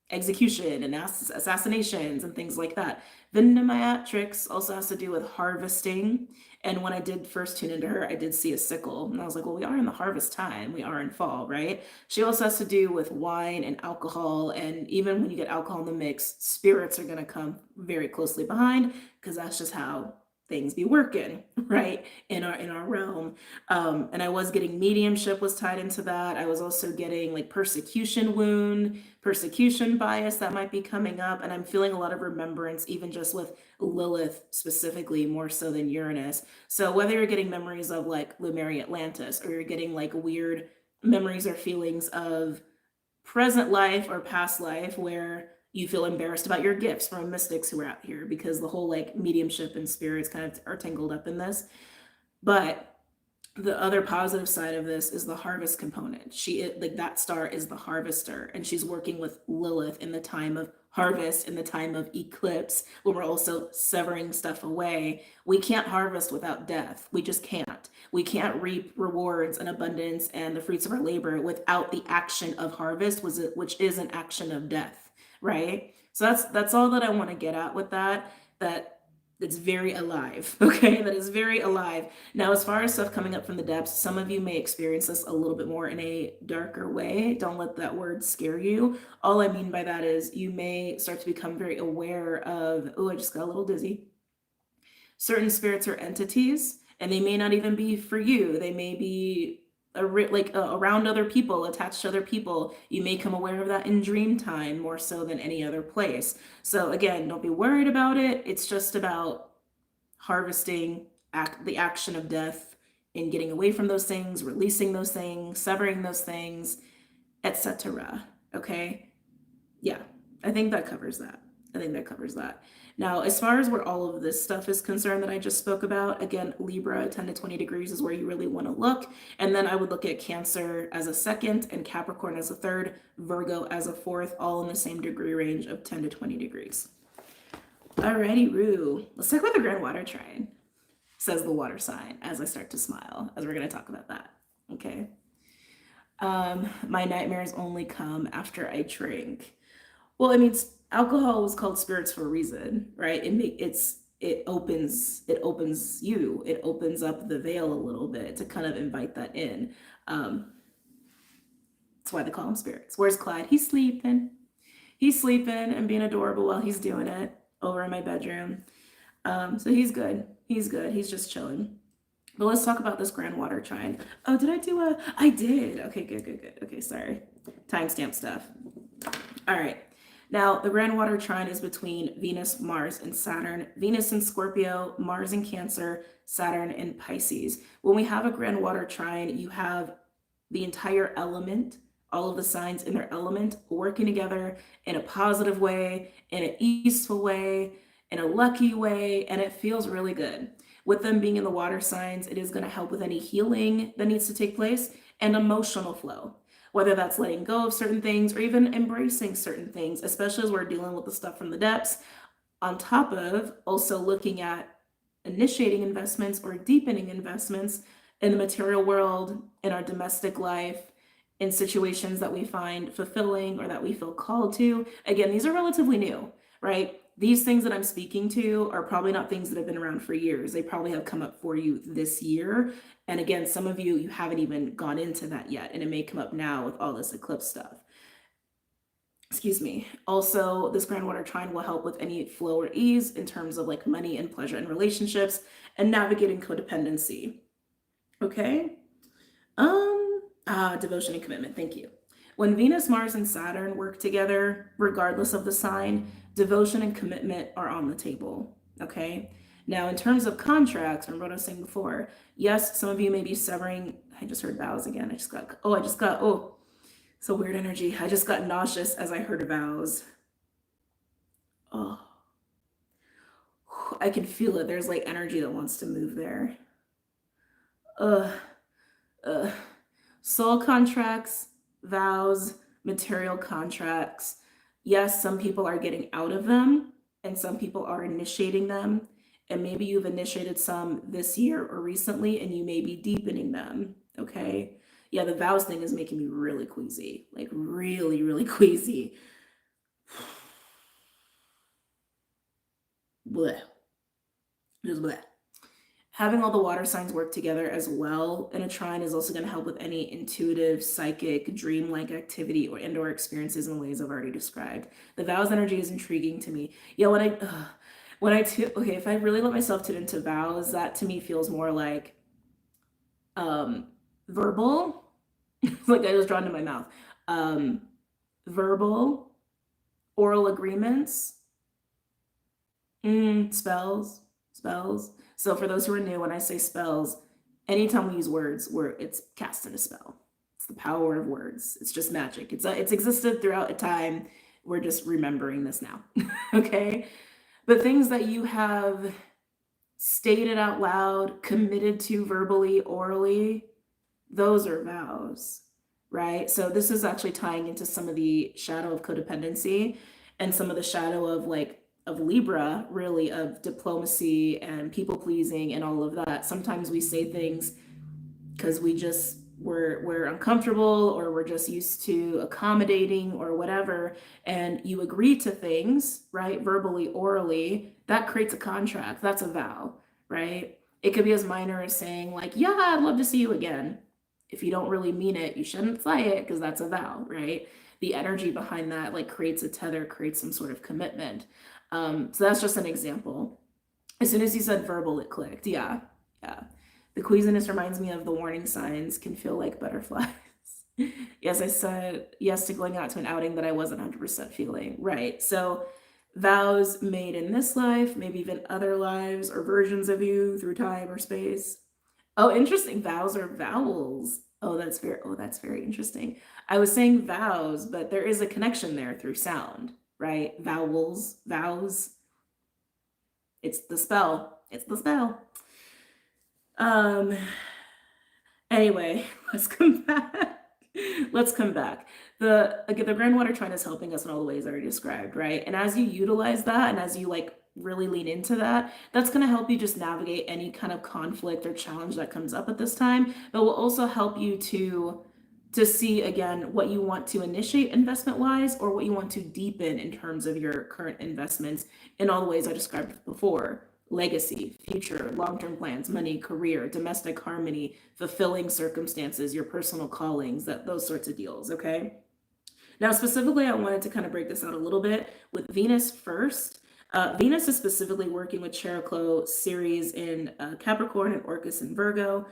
execution and assassinations and things like that. Vindemiatrix also has to do with harvesting. And when I did first tune into her, I did see a sickle. And I was like, well, we are in the harvest time. We are in fall, right? She also has to do with wine and alcohol. And even when you get alcohol in the mix, spirits are going to come very closely behind because that's just how things be working, right? In our realm. And I was getting mediumship was tied into that. I was also getting like persecution wound, persecution bias that might be coming up. And I'm feeling a lot of remembrance, even just with Lilith specifically, more so than Uranus. So whether you're getting memories of like Lemurian Atlantis, or you're getting like weird memories or feelings of present life or past life where you feel embarrassed about your gifts from mystics who are out here, because the whole like mediumship and spirits kind of are tangled up in this. But The other positive side of this is the harvest component. Like that star is the harvester, and she's working with Lilith in the time of harvest, in the time of eclipse, when we're also severing stuff away. We can't harvest without death. We just can't. We can't reap rewards and abundance and the fruits of our labor without the action of harvest, which is an action of death, right? So that's all that I want to get at with that. That's very alive, okay? That is very alive. Now, as far as stuff coming up from the depths, some of you may experience this a little bit more in a darker way. Don't let that word scare you. All I mean by that is you may start to become very aware of, oh, I just got a little dizzy. Certain spirits or entities, and they may not even be for you. They may be around other people, attached to other people. You may come aware of that in dream time more so than any other place. So again, don't be worried about it. It's just about harvesting the action of death and getting away from those things, releasing those things, severing those things, etc. Okay? Yeah, I think that covers that. Now, as far as where all of this stuff is concerned that I just spoke about, again, Libra 10 to 20 degrees is where you really want to look. And then I would look at Cancer as a second and Capricorn as a third, Virgo as a fourth, all in the same degree range of 10 to 20 degrees. Alrighty, Rue. Let's talk about the Grand Water Trine, says the water sign, as I start to smile, as we're going to talk about that. Okay. My nightmares only come after I drink. Well, I mean, alcohol was called spirits for a reason, right? It opens you. It opens up the veil a little bit to kind of invite that in. That's why they call them spirits. Where's Clyde? He's sleeping and being adorable while he's doing it over in my bedroom. So he's good. He's just chilling. But let's talk about this Grand Water Trine. Oh, did I do I did. Okay, good. Okay, sorry. Timestamp stuff. All right. Now, the Grand Water Trine is between Venus, Mars, and Saturn. Venus in Scorpio, Mars in Cancer, Saturn in Pisces. When we have a Grand Water Trine, you have the entire element, all of the signs in their element working together in a positive way, in an easeful way, in a lucky way, and it feels really good. With them being in the water signs, it is going to help with any healing that needs to take place and emotional flow, whether that's letting go of certain things or even embracing certain things, especially as we're dealing with the stuff from the depths, on top of also looking at initiating investments or deepening investments in the material world, in our domestic life, in situations that we find fulfilling or that we feel called to. Again, these are relatively new, right? These things that I'm speaking to are probably not things that have been around for years. They probably have come up for you this year. And again, some of you haven't even gone into that yet, and it may come up now with all this eclipse stuff. Excuse me. Also, this Grand Water Trine will help with any flow or ease in terms of like money and pleasure and relationships and navigating codependency. Okay? Devotion and commitment. Thank you. When Venus, Mars, and Saturn work together, regardless of the sign, devotion and commitment are on the table. Okay? Now, in terms of contracts, remember what I was saying before, yes, some of you may be severing. I just heard vows again. So weird energy. I just got nauseous as I heard vows. Oh, I can feel it. There's like energy that wants to move there. Soul contracts, vows, material contracts. Yes, some people are getting out of them and some people are initiating them. And maybe you've initiated some this year or recently and you may be deepening them. Okay. Yeah, the vows thing is making me really queasy, like really, really queasy. Bleh. Just bleh. Having all the water signs work together as well in a trine is also going to help with any intuitive, psychic, dreamlike activity or indoor experiences in ways I've already described. The vows energy is intriguing to me. Yeah, if I really let myself tune into vows, that to me feels more like verbal. Like I just drawn into my mouth. Verbal, oral agreements, spells. So for those who are new, when I say spells, anytime we use words, it's casting a spell. It's the power of words. It's just magic. It's existed throughout a time. We're just remembering this now. Okay? But things that you have stated out loud, committed to verbally, orally, those are vows, right? So this is actually tying into some of the shadow of codependency and some of the shadow of of Libra, really, of diplomacy and people pleasing and all of that. Sometimes we say things because we're uncomfortable, or we're just used to accommodating or whatever, and you agree to things, right, verbally, orally, that creates a contract. That's a vow, right? It could be as minor as saying like, yeah, I'd love to see you again. If you don't really mean it, you shouldn't say it, because that's a vow, right? The energy behind that like creates a tether, creates some sort of commitment. So that's just an example. As soon as you said verbal, it clicked. Yeah, yeah. The queasiness reminds me of the warning signs can feel like butterflies. Yes, I said yes to going out to an outing that I wasn't 100% feeling. Right. So, vows made in this life, maybe even other lives or versions of you through time or space. Oh, interesting. Vows are vowels. That's very interesting. I was saying vows, but there is a connection there through sound, right? Vowels, vows. It's the spell. It's the spell. Um, anyway, let's come back. Let's come back. The Grand Water Trine is helping us in all the ways I already described, right? And as you utilize that, and as you like really lean into that, that's going to help you just navigate any kind of conflict or challenge that comes up at this time, but will also help you to see again what you want to initiate investment wise, or what you want to deepen in terms of your current investments in all the ways I described before: legacy, future, long-term plans, money, career, domestic harmony, fulfilling circumstances, your personal callings, those sorts of deals. Okay. Now, specifically, I wanted to kind of break this out a little bit with Venus first. Venus is specifically working with Chiron series in Capricorn and Orcus in Virgo.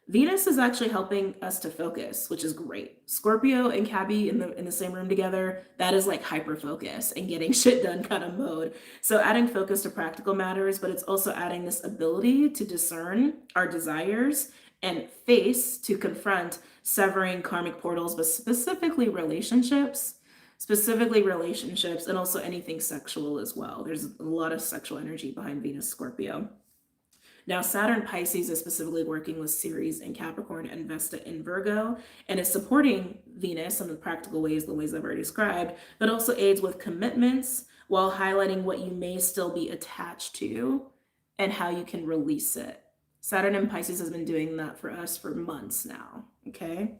Venus is actually helping us to focus, which is great. Scorpio and Cabby in the same room together, that is like hyper focus and getting shit done kind of mode. So adding focus to practical matters, but it's also adding this ability to discern our desires and face to confront severing karmic portals, but specifically relationships, and also anything sexual as well. There's a lot of sexual energy behind Venus Scorpio. Now, Saturn Pisces is specifically working with Ceres in Capricorn and Vesta in Virgo, and is supporting Venus in the practical ways, the ways I've already described, but also aids with commitments while highlighting what you may still be attached to and how you can release it. Saturn in Pisces has been doing that for us for months now, okay?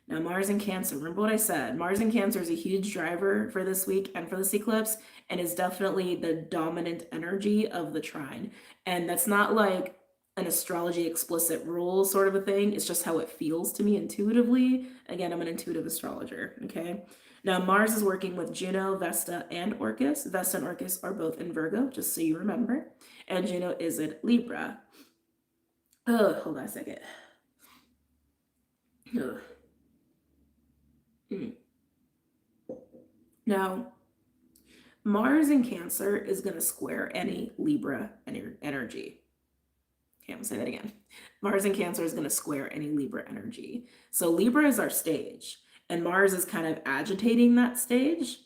Now, Mars in Cancer, remember what I said. Mars in Cancer is a huge driver for this week and for this eclipse, and is definitely the dominant energy of the trine. And that's not like an astrology explicit rule sort of a thing. It's just how it feels to me intuitively. Again, I'm an intuitive astrologer, okay? Now, Mars is working with Juno, Vesta, and Orcus. Vesta and Orcus are both in Virgo, just so you remember. And Juno is in Libra. Oh, hold on a second. Ugh. Now, Mars in Cancer is going to square any Libra energy. Okay, I'm going to say that again. Mars in Cancer is going to square any Libra energy. So Libra is our stage, and Mars is kind of agitating that stage.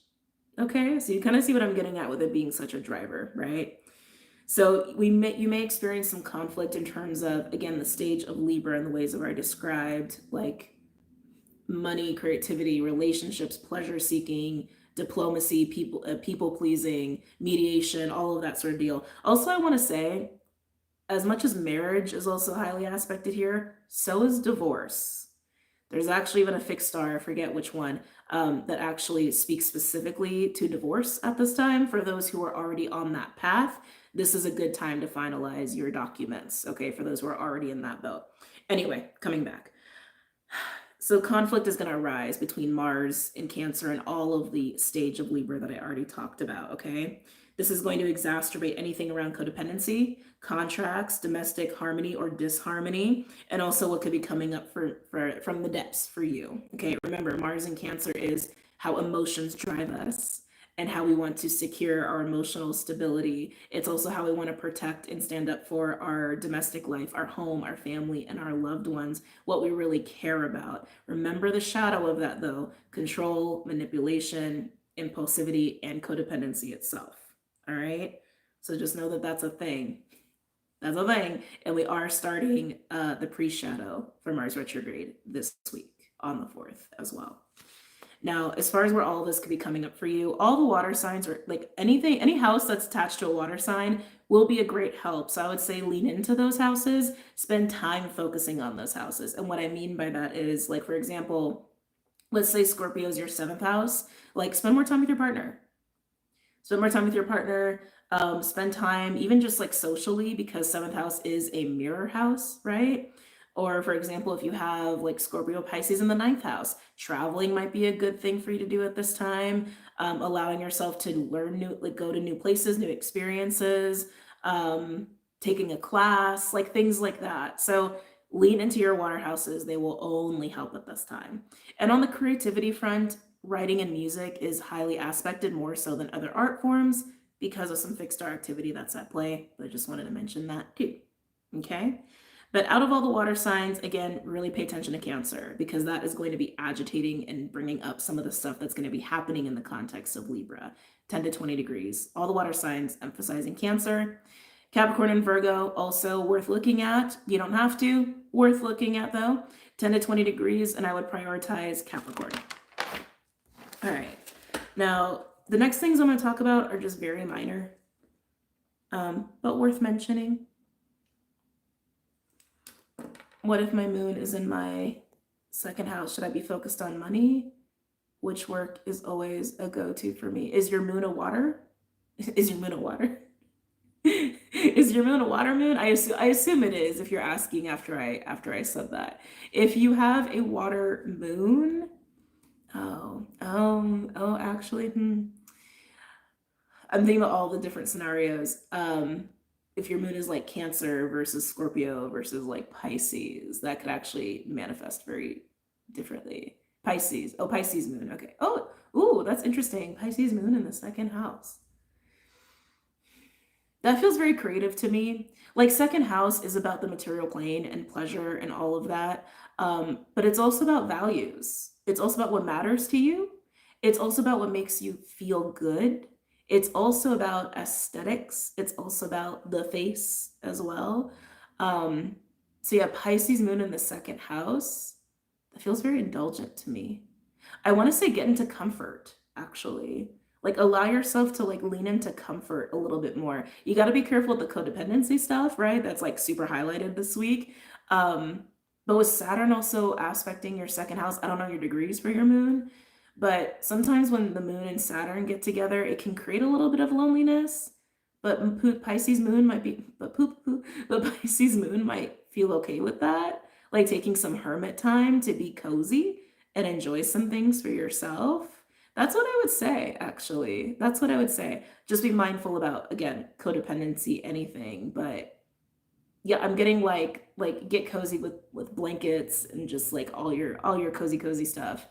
Okay, so you kind of see what I'm getting at with it being such a driver, right? So you may experience some conflict in terms of, again, the stage of Libra and the ways I've already described, like money, creativity, relationships, pleasure seeking, diplomacy, people pleasing, mediation, all of that sort of deal. Also, I want to say, as much as marriage is also highly aspected here, so is divorce. There's actually even a fixed star, I forget which one, that actually speaks specifically to divorce at this time. For those who are already on that path, this is a good time to finalize your documents, okay, for those who are already in that boat. Anyway, coming back. So conflict is going to arise between Mars and Cancer and all of the stage of Libra that I already talked about, okay? This is going to exacerbate anything around codependency, contracts, domestic harmony or disharmony, and also what could be coming up from the depths for you, okay? Remember, Mars and Cancer is how emotions drive us and how we want to secure our emotional stability. It's also how we want to protect and stand up for our domestic life, our home, our family, and our loved ones, what we really care about. Remember the shadow of that, though: control, manipulation, impulsivity, and codependency itself. All right? So just know that that's a thing. That's a thing. And we are starting the pre-shadow for Mars retrograde this week on the 4th as well. Now, as far as where all of this could be coming up for you, all the water signs or like anything, any house that's attached to a water sign will be a great help. So I would say lean into those houses, spend time focusing on those houses. And what I mean by that is, like, for example, let's say Scorpio is your 7th house, like spend more time with your partner. Spend more time with your partner. Spend time even just like socially, because 7th house is a mirror house, right? Or for example, if you have like Scorpio Pisces in the 9th house, traveling might be a good thing for you to do at this time. Allowing yourself to learn new, like go to new places, new experiences, taking a class, like things like that. So lean into your water houses. They will only help at this time. And on the creativity front, writing and music is highly aspected more so than other art forms because of some fixed star activity that's at play. But I just wanted to mention that too. Okay. But out of all the water signs, again, really pay attention to Cancer, because that is going to be agitating and bringing up some of the stuff that's going to be happening in the context of Libra, 10 to 20 degrees. All the water signs emphasizing Cancer. Capricorn and Virgo, also worth looking at. You don't have to. Worth looking at, though. 10 to 20 degrees, and I would prioritize Capricorn. All right. Now, the next things I'm going to talk about are just very minor, but worth mentioning. What if my moon is in my 2nd house? Should I be focused on money? Which work is always a go-to for me? Is your moon a water? Is your moon a water? Is your moon a water moon? I assume it is, if you're asking after I said that. If you have a water moon, actually, I'm thinking about all the different scenarios. If your moon is like Cancer versus Scorpio versus like Pisces, that could actually manifest very differently. Pisces. Oh, Pisces moon. Okay. Oh, ooh, that's interesting. Pisces moon in the 2nd house. That feels very creative to me. Like 2nd house is about the material plane and pleasure and all of that. But it's also about values. It's also about what matters to you. It's also about what makes you feel good. It's also about aesthetics. It's also about the face as well. So yeah, Pisces moon in the 2nd house, that feels very indulgent to me. I want to say get into comfort, actually. Like allow yourself to like lean into comfort a little bit more. You got to be careful with the codependency stuff, right? That's like super highlighted this week. But with Saturn also aspecting your 2nd house, I don't know your degrees for your moon, but sometimes when the moon and Saturn get together, it can create a little bit of loneliness. But Pisces moon might be, but Pisces moon might feel okay with that. Like taking some hermit time to be cozy and enjoy some things for yourself. That's what I would say, actually. That's what I would say. Just be mindful about, again, codependency, anything. But yeah, I'm getting like get cozy with blankets and just like all your cozy stuff,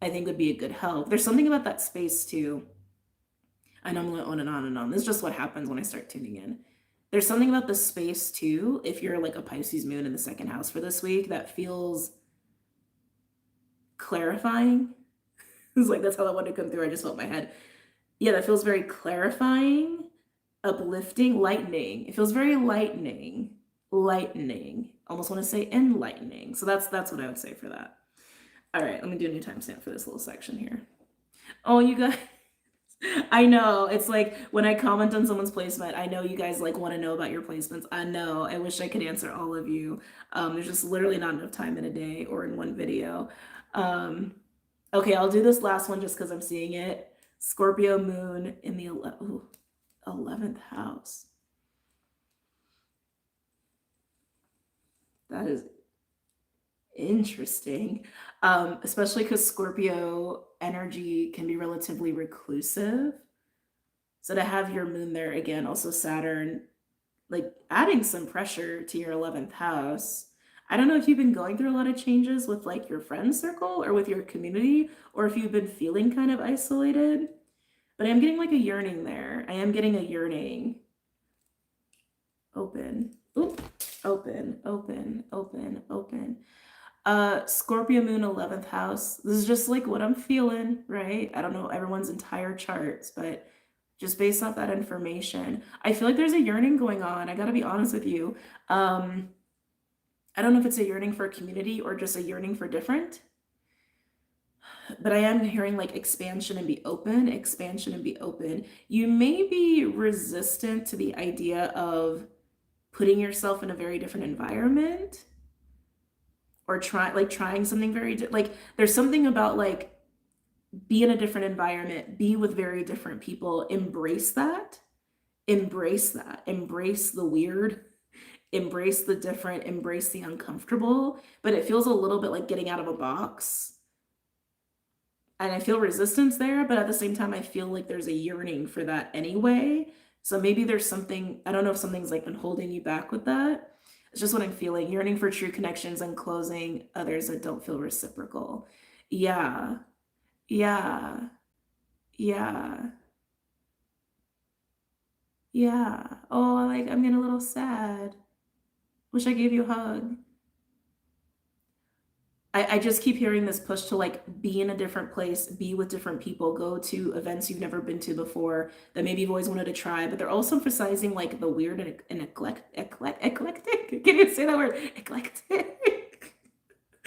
I think would be a good help. There's something about that space too. I know I'm going on and on and on. This is just what happens when I start tuning in. There's something about the space too, if you're like a Pisces moon in the 2nd house for this week, that feels clarifying. It's like that's how I wanted to come through. I just felt my head. Yeah, that feels very clarifying, uplifting, lightening. It feels very lightening. Almost want to say enlightening. So that's what I would say for that. All right, let me do a new timestamp for this little section here. Oh, you guys. I know. It's like when I comment on someone's placement, I know you guys like want to know about your placements. I know. I wish I could answer all of you. There's just literally not enough time in a day or in one video. Okay, I'll do this last one just because I'm seeing it. Scorpio moon in the 11th house. That is interesting, especially because Scorpio energy can be relatively reclusive. So to have your moon there again, also Saturn, like adding some pressure to your 11th house. I don't know if you've been going through a lot of changes with like your friend circle or with your community, or if you've been feeling kind of isolated, but I'm getting like a yearning there. I am getting a yearning. Open. Oop. Open. Scorpio moon 11th house. This is just like what I'm feeling, right? I don't know everyone's entire charts, but just based off that information. I feel like there's a yearning going on. I gotta be honest with you. I don't know if it's a yearning for a community or just a yearning for different, but I am hearing like expansion and be open, expansion and be open. You may be resistant to the idea of putting yourself in a very different environment or trying something like there's something about like be in a different environment, be with very different people, embrace that, embrace the weird, embrace the different, embrace the uncomfortable, but it feels a little bit like getting out of a box. And I feel resistance there, but at the same time, I feel like there's a yearning for that anyway. So maybe there's something, I don't know if something's like been holding you back with that. It's just what I'm feeling, yearning for true connections and closing others that don't feel reciprocal. Yeah, yeah, yeah, yeah. Oh, like I'm getting a little sad. Wish I gave you a hug. I just keep hearing this push to like be in a different place, be with different people, go to events you've never been to before that maybe you've always wanted to try, but they're also emphasizing like the weird and eclectic. Can you say that word? Eclectic.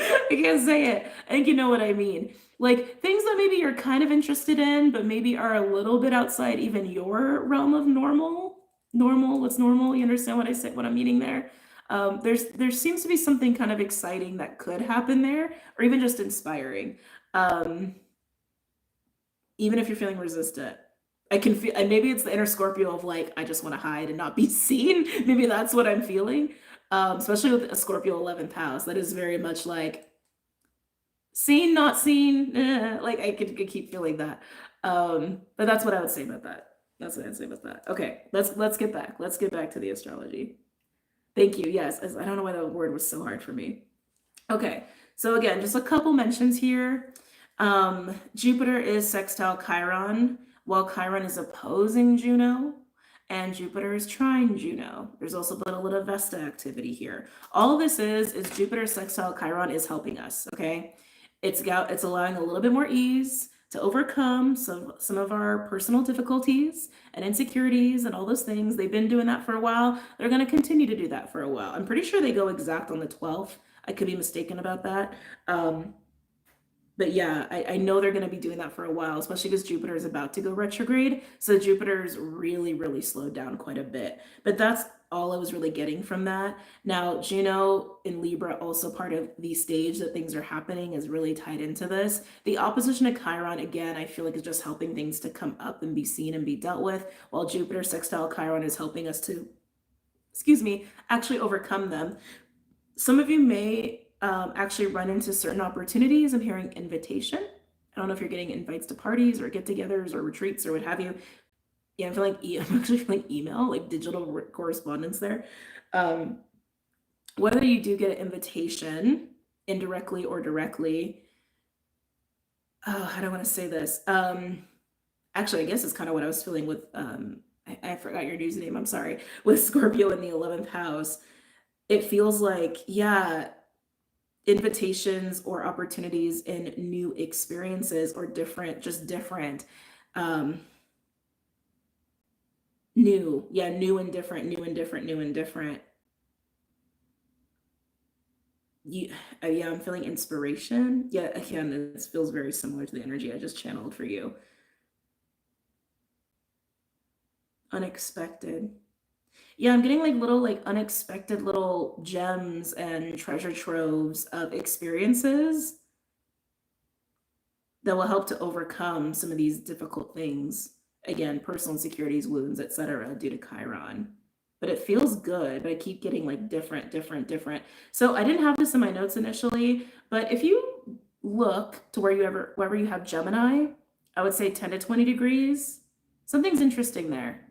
I can't say it. I think you know what I mean. Like things that maybe you're kind of interested in, but maybe are a little bit outside even your realm of normal. Normal, what's normal? You understand what I said, what I'm meaning there? There seems to be something kind of exciting that could happen there, or even just inspiring. Um, Even if you're feeling resistant. I can feel, and maybe it's the inner Scorpio of like, I just want to hide and not be seen. Maybe that's what I'm feeling. Especially with a Scorpio 11th house. That is very much like seen, not seen. Like I could keep feeling that. But that's what I would say about that. That's what I'd say about that. Okay, let's get back. Let's get back to the astrology. Thank you. Yes, I don't know why that word was so hard for me. Okay, so again, just a couple mentions here. Jupiter is sextile Chiron, while Chiron is opposing Juno, and Jupiter is trine Juno. There's also been a little Vesta activity here. All this is Jupiter sextile Chiron is helping us, okay? It's allowing a little bit more ease to overcome some of our personal difficulties and insecurities and all those things. They've been doing that for a while. They're going to continue to do that for a while. I'm pretty sure they go exact on the 12th. I could be mistaken about that. But yeah, I know they're going to be doing that for a while, especially because Jupiter is about to go retrograde. So Jupiter's really, really slowed down quite a bit. But that's all I was really getting from that. Now, Juno in Libra, also part of the stage that things are happening, is really tied into this. The opposition to Chiron, again, I feel like is just helping things to come up and be seen and be dealt with, while Jupiter sextile Chiron is helping us to, actually overcome them. Some of you may actually run into certain opportunities. I'm hearing invitation. I don't know if you're getting invites to parties or get-togethers or retreats or what have you. Yeah, I'm actually feeling email, like digital correspondence there. Whether you do get an invitation, indirectly or directly, how do I want to say this? Actually, I guess it's kind of what I was feeling with, I forgot your username, I'm sorry, with Scorpio in the 11th house. It feels like, yeah, invitations or opportunities in new experiences or different, new and different. Yeah, I'm feeling inspiration. Yeah, again, this feels very similar to the energy I just channeled for you. Unexpected. Yeah, I'm getting like little, like unexpected little gems and treasure troves of experiences that will help to overcome some of these difficult things. Again, personal insecurities, wounds, etc., due to Chiron. But it feels good, but I keep getting like different. So I didn't have this in my notes initially, but if you look to wherever you have Gemini, I would say 10 to 20 degrees. Something's interesting there.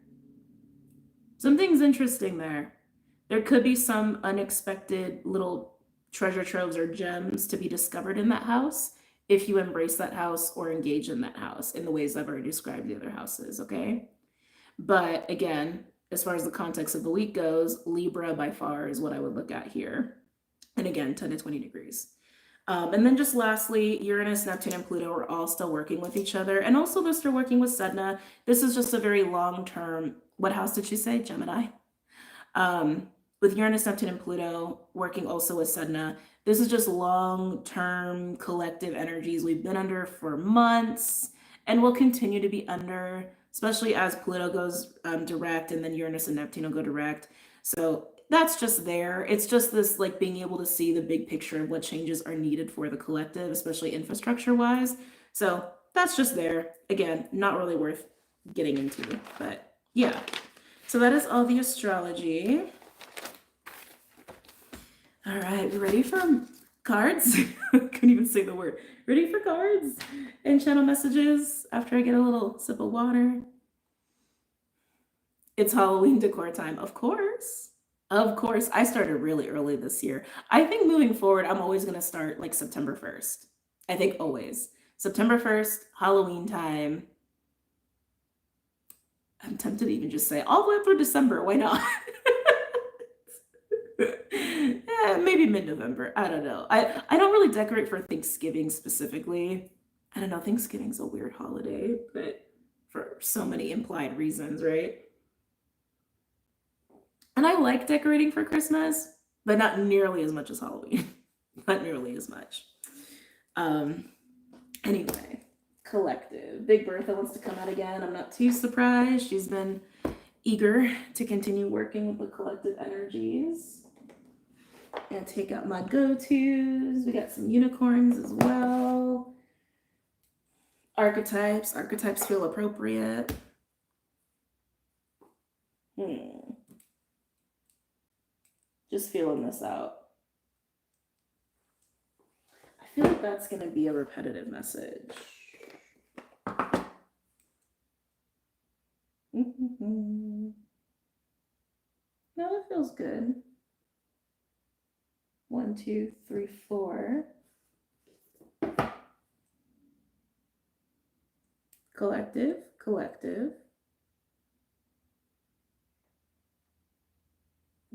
There could be some unexpected little treasure troves or gems to be discovered in that house if you embrace that house or engage in that house in the ways I've already described the other houses, okay? But again, as far as the context of the week goes, Libra by far is what I would look at here. And again, 10 to 20 degrees. And then just lastly, Uranus, Neptune, and Pluto are all still working with each other. And also they're still working with Sedna. This is just a very long-term, what house did she say? Gemini? With Uranus, Neptune, and Pluto working also with Sedna, this is just long-term collective energies we've been under for months and will continue to be under, especially as Pluto goes direct and then Uranus and Neptune will go direct. So that's just there. It's just this like being able to see the big picture of what changes are needed for the collective, especially infrastructure-wise. So that's just there. Again, not really worth getting into, but yeah. So that is all the astrology. All right, we ready for cards? Couldn't even say the word. Ready for cards and channel messages after I get a little sip of water? It's Halloween decor time, of course. Of course, I started really early this year. I think moving forward, I'm always going to start like September 1st. I think always. September 1st, Halloween time. I'm tempted to even just say all the way through December. Why not? Maybe mid-November. I don't know. I don't really decorate for Thanksgiving specifically. I don't know. Thanksgiving's a weird holiday, but for so many implied reasons, right? And I like decorating for Christmas, but not nearly as much as Halloween. Not nearly as much. Anyway, collective. Big Bertha wants to come out again. I'm not too surprised. She's been eager to continue working with the collective energies. And take out my go-tos. We got some unicorns as well. Archetypes. Archetypes feel appropriate. Just feeling this out. I feel like that's going to be a repetitive message. No, that feels good. 1, 2, 3, 4. Collective, collective.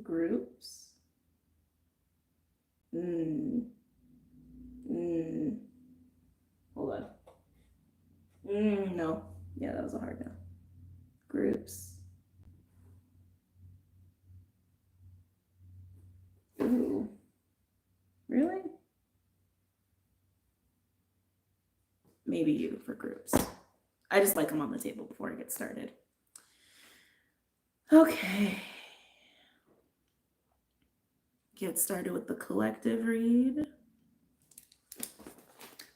Groups. Hold on. No. Yeah, that was a hard no. Groups. Ooh. Really? Maybe you for groups. I just like them on the table before I get started. Okay. Get started with the collective read.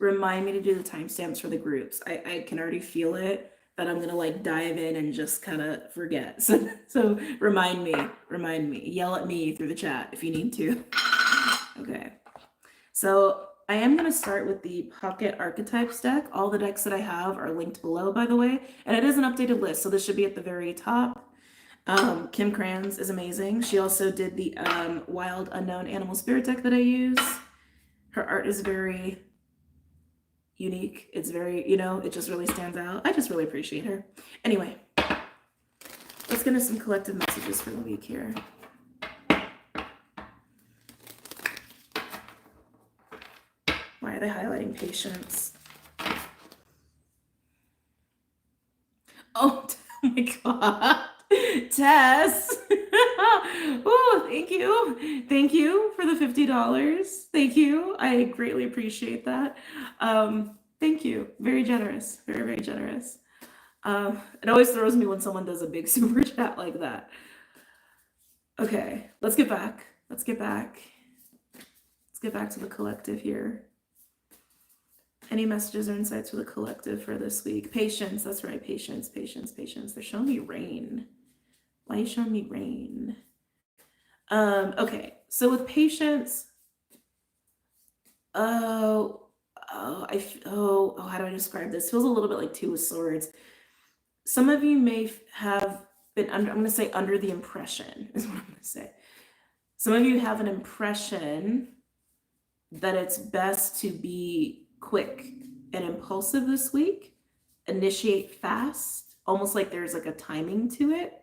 Remind me to do the timestamps for the groups. I can already feel it that I'm gonna like dive in and just kind of forget. So remind me. Yell at me through the chat if you need to. Okay. So I am going to start with the Pocket Archetypes deck. All the decks that I have are linked below, by the way, and it is an updated list, so this should be at the very top. Kim Kranz is amazing. She also did the Wild Unknown Animal Spirit deck that I use. Her art is very unique. It's very, it just really stands out. I just really appreciate her. Anyway, let's get into some collective messages for the week here. Why are they highlighting patience? Oh my God. Tess. Oh, thank you. Thank you for the $50. Thank you. I greatly appreciate that. Thank you. Very generous. Very, very generous. It always throws me when someone does a big super chat like that. Okay, let's get back. Let's get back to the collective here. Any messages or insights for the collective for this week? Patience, that's right, patience. They're showing me rain. Why are you showing me rain? Okay, so with patience, how do I describe this? Feels a little bit like Two of Swords. Some of you may have been I'm going to say under the impression, is what I'm going to say. Some of you have an impression that it's best to be quick and impulsive this week, initiate fast, almost like there's like a timing to it.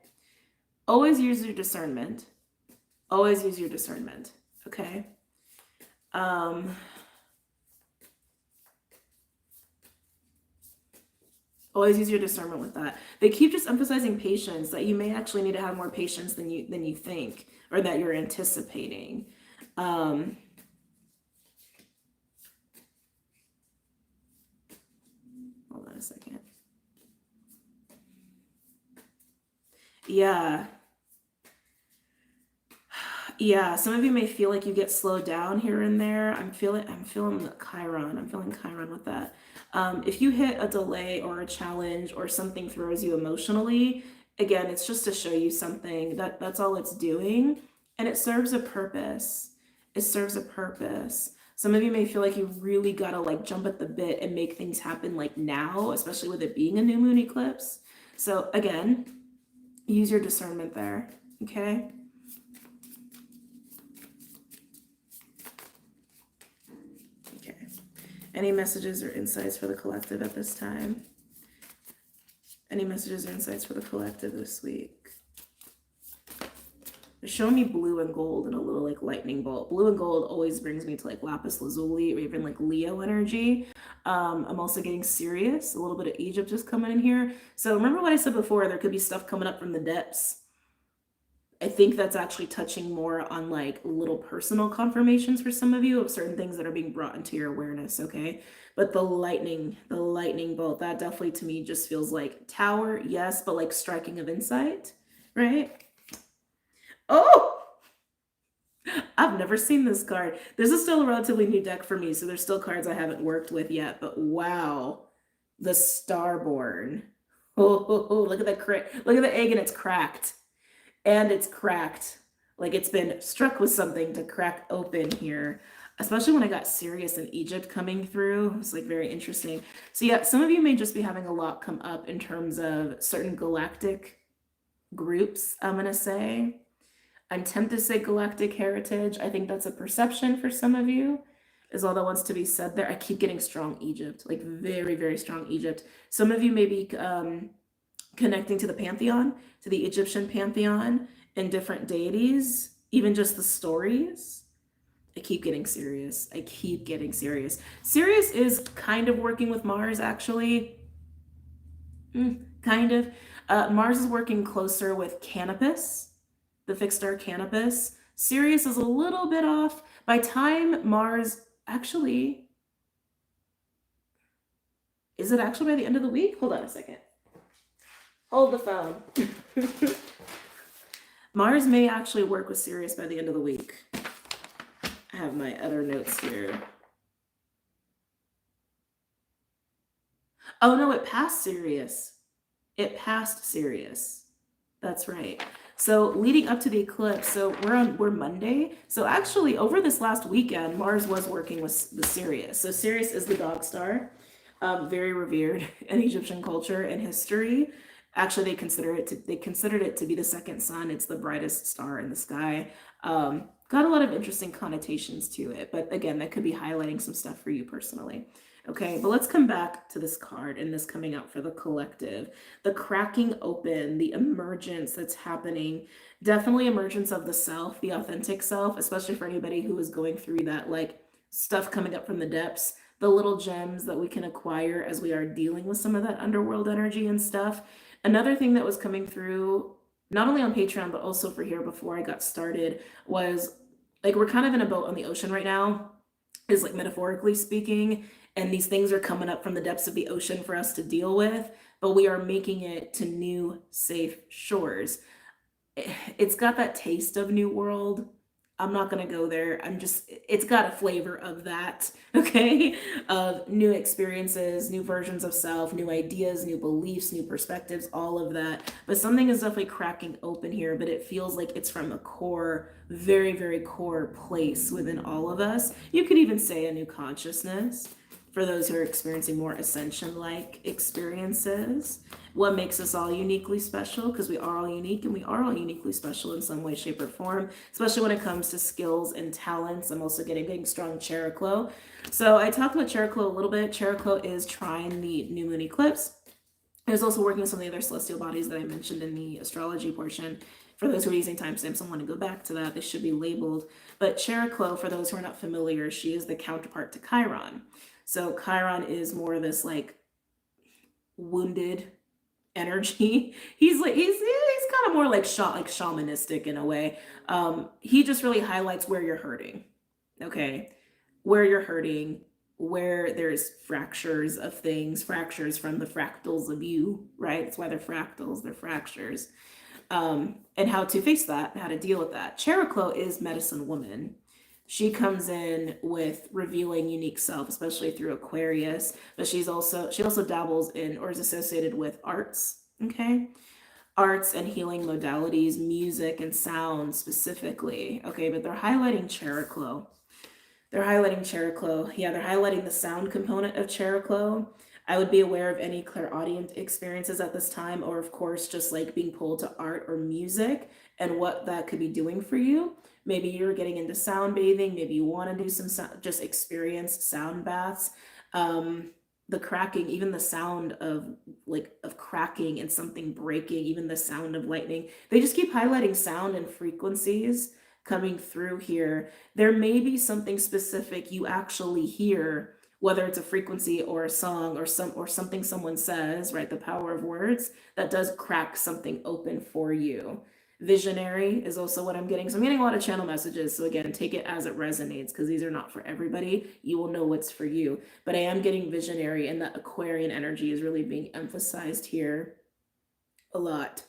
Always use your discernment. Okay. Always use your discernment with that. They keep just emphasizing patience, that you may actually need to have more patience than you think, or that you're anticipating. Hold on a second. Yeah. Yeah, some of you may feel like you get slowed down here and there. I'm feeling the Chiron. I'm feeling Chiron with that. If you hit a delay or a challenge or something throws you emotionally, again, it's just to show you something. That's all it's doing, and it serves a purpose. It serves a purpose. Some of you may feel like you really gotta like jump at the bit and make things happen like now, especially with it being a new moon eclipse. So again, use your discernment there. Okay. Okay. Any messages or insights for the collective at this time? Any messages or insights for the collective this week? They're showing me blue and gold and a little like lightning bolt. Blue and gold always brings me to like lapis lazuli or even like Leo energy. I'm also getting Sirius, a little bit of Egypt just coming in here. So remember what I said before, there could be stuff coming up from the depths. I think that's actually touching more on like little personal confirmations for some of you of certain things that are being brought into your awareness, okay? But the lightning bolt, that definitely to me just feels like tower, yes, but like striking of insight, right? Oh, I've never seen this card. This is still a relatively new deck for me, so there's still cards I haven't worked with yet, but wow, the Starborn. Oh, look at that look at the egg and it's cracked. And it's cracked. Like it's been struck with something to crack open here. Especially when I got Sirius in Egypt coming through. It's like very interesting. So yeah, some of you may just be having a lot come up in terms of certain galactic groups, I'm gonna say. I'm tempted to say galactic heritage. I think that's a perception for some of you, is all that wants to be said there. I keep getting strong Egypt, like very, very strong Egypt. Some of you may be connecting to the pantheon, to the Egyptian pantheon and different deities, even just the stories. I keep getting Sirius. I keep getting Sirius. Sirius is kind of working with Mars, actually. Kind of. Mars is working closer with Canopus, the fixed star Canopus. Sirius is a little bit off. By time Mars actually, is it actually by the end of the week? Hold on a second. Hold the phone. Mars may actually work with Sirius by the end of the week. I have my other notes here. Oh no, it passed Sirius. It passed Sirius. That's right. So leading up to the eclipse, so we're Monday. So actually over this last weekend, Mars was working with the Sirius. So Sirius is the dog star, very revered in Egyptian culture and history. Actually, they considered it to be the second sun. It's the brightest star in the sky. Got a lot of interesting connotations to it, but again, that could be highlighting some stuff for you personally. Okay, but let's come back to this card and this coming out for the collective. The cracking open, the emergence that's happening, definitely emergence of the self, the authentic self, especially for anybody who is going through that like stuff coming up from the depths, the little gems that we can acquire as we are dealing with some of that underworld energy and stuff. Another thing that was coming through, not only on Patreon, but also for here before I got started, was like we're kind of in a boat on the ocean right now, is like metaphorically speaking, and these things are coming up from the depths of the ocean for us to deal with, but we are making it to new safe shores. It's got that taste of New World. I'm not going to go there. It's got a flavor of that, okay? Of new experiences, new versions of self, new ideas, new beliefs, new perspectives, all of that. But something is definitely cracking open here, but it feels like it's from a core, very, very core place within all of us. You could even say a new consciousness for those who are experiencing more ascension-like experiences. What makes us all uniquely special, because we are all unique and we are all uniquely special in some way, shape, or form, especially when it comes to skills and talents. I'm also getting strong Cheroklo. So I talked about Cheroklo a little bit. Cheroklo is Trine, the new moon eclipse. I was also working with some of the other celestial bodies that I mentioned in the astrology portion. For those who are using timestamps and want to go back to that, they should be labeled. But Cheroklo, for those who are not familiar, she is the counterpart to Chiron. So Chiron is more of this like wounded energy. He's kind of more like shamanistic in a way. He just really highlights where you're hurting. Okay, where you're hurting, where there's fractures of things, fractures from the fractals of you, right? That's why they're fractals, they're fractures. And how to face that, how to deal with that. Cheroklo is medicine woman. She comes in with revealing unique self, especially through Aquarius, but she also dabbles in or is associated with arts, okay? Arts and healing modalities, music and sound specifically, okay? But they're highlighting Cheroklo. They're highlighting Cheroklo. Yeah, they're highlighting the sound component of Cheroklo. I would be aware of any clairaudient experiences at this time, or of course, just like being pulled to art or music and what that could be doing for you. Maybe you're getting into sound bathing. Maybe you want to do some just experience sound baths. The cracking, even the sound of cracking and something breaking, even the sound of lightning. They just keep highlighting sound and frequencies coming through here. There may be something specific you actually hear, whether it's a frequency or a song or something someone says, right? The power of words that does crack something open for you. Visionary is also what I'm getting. So I'm getting a lot of channel messages. So again, take it as it resonates because these are not for everybody. You will know what's for you. But I am getting visionary, and that Aquarian energy is really being emphasized here a lot.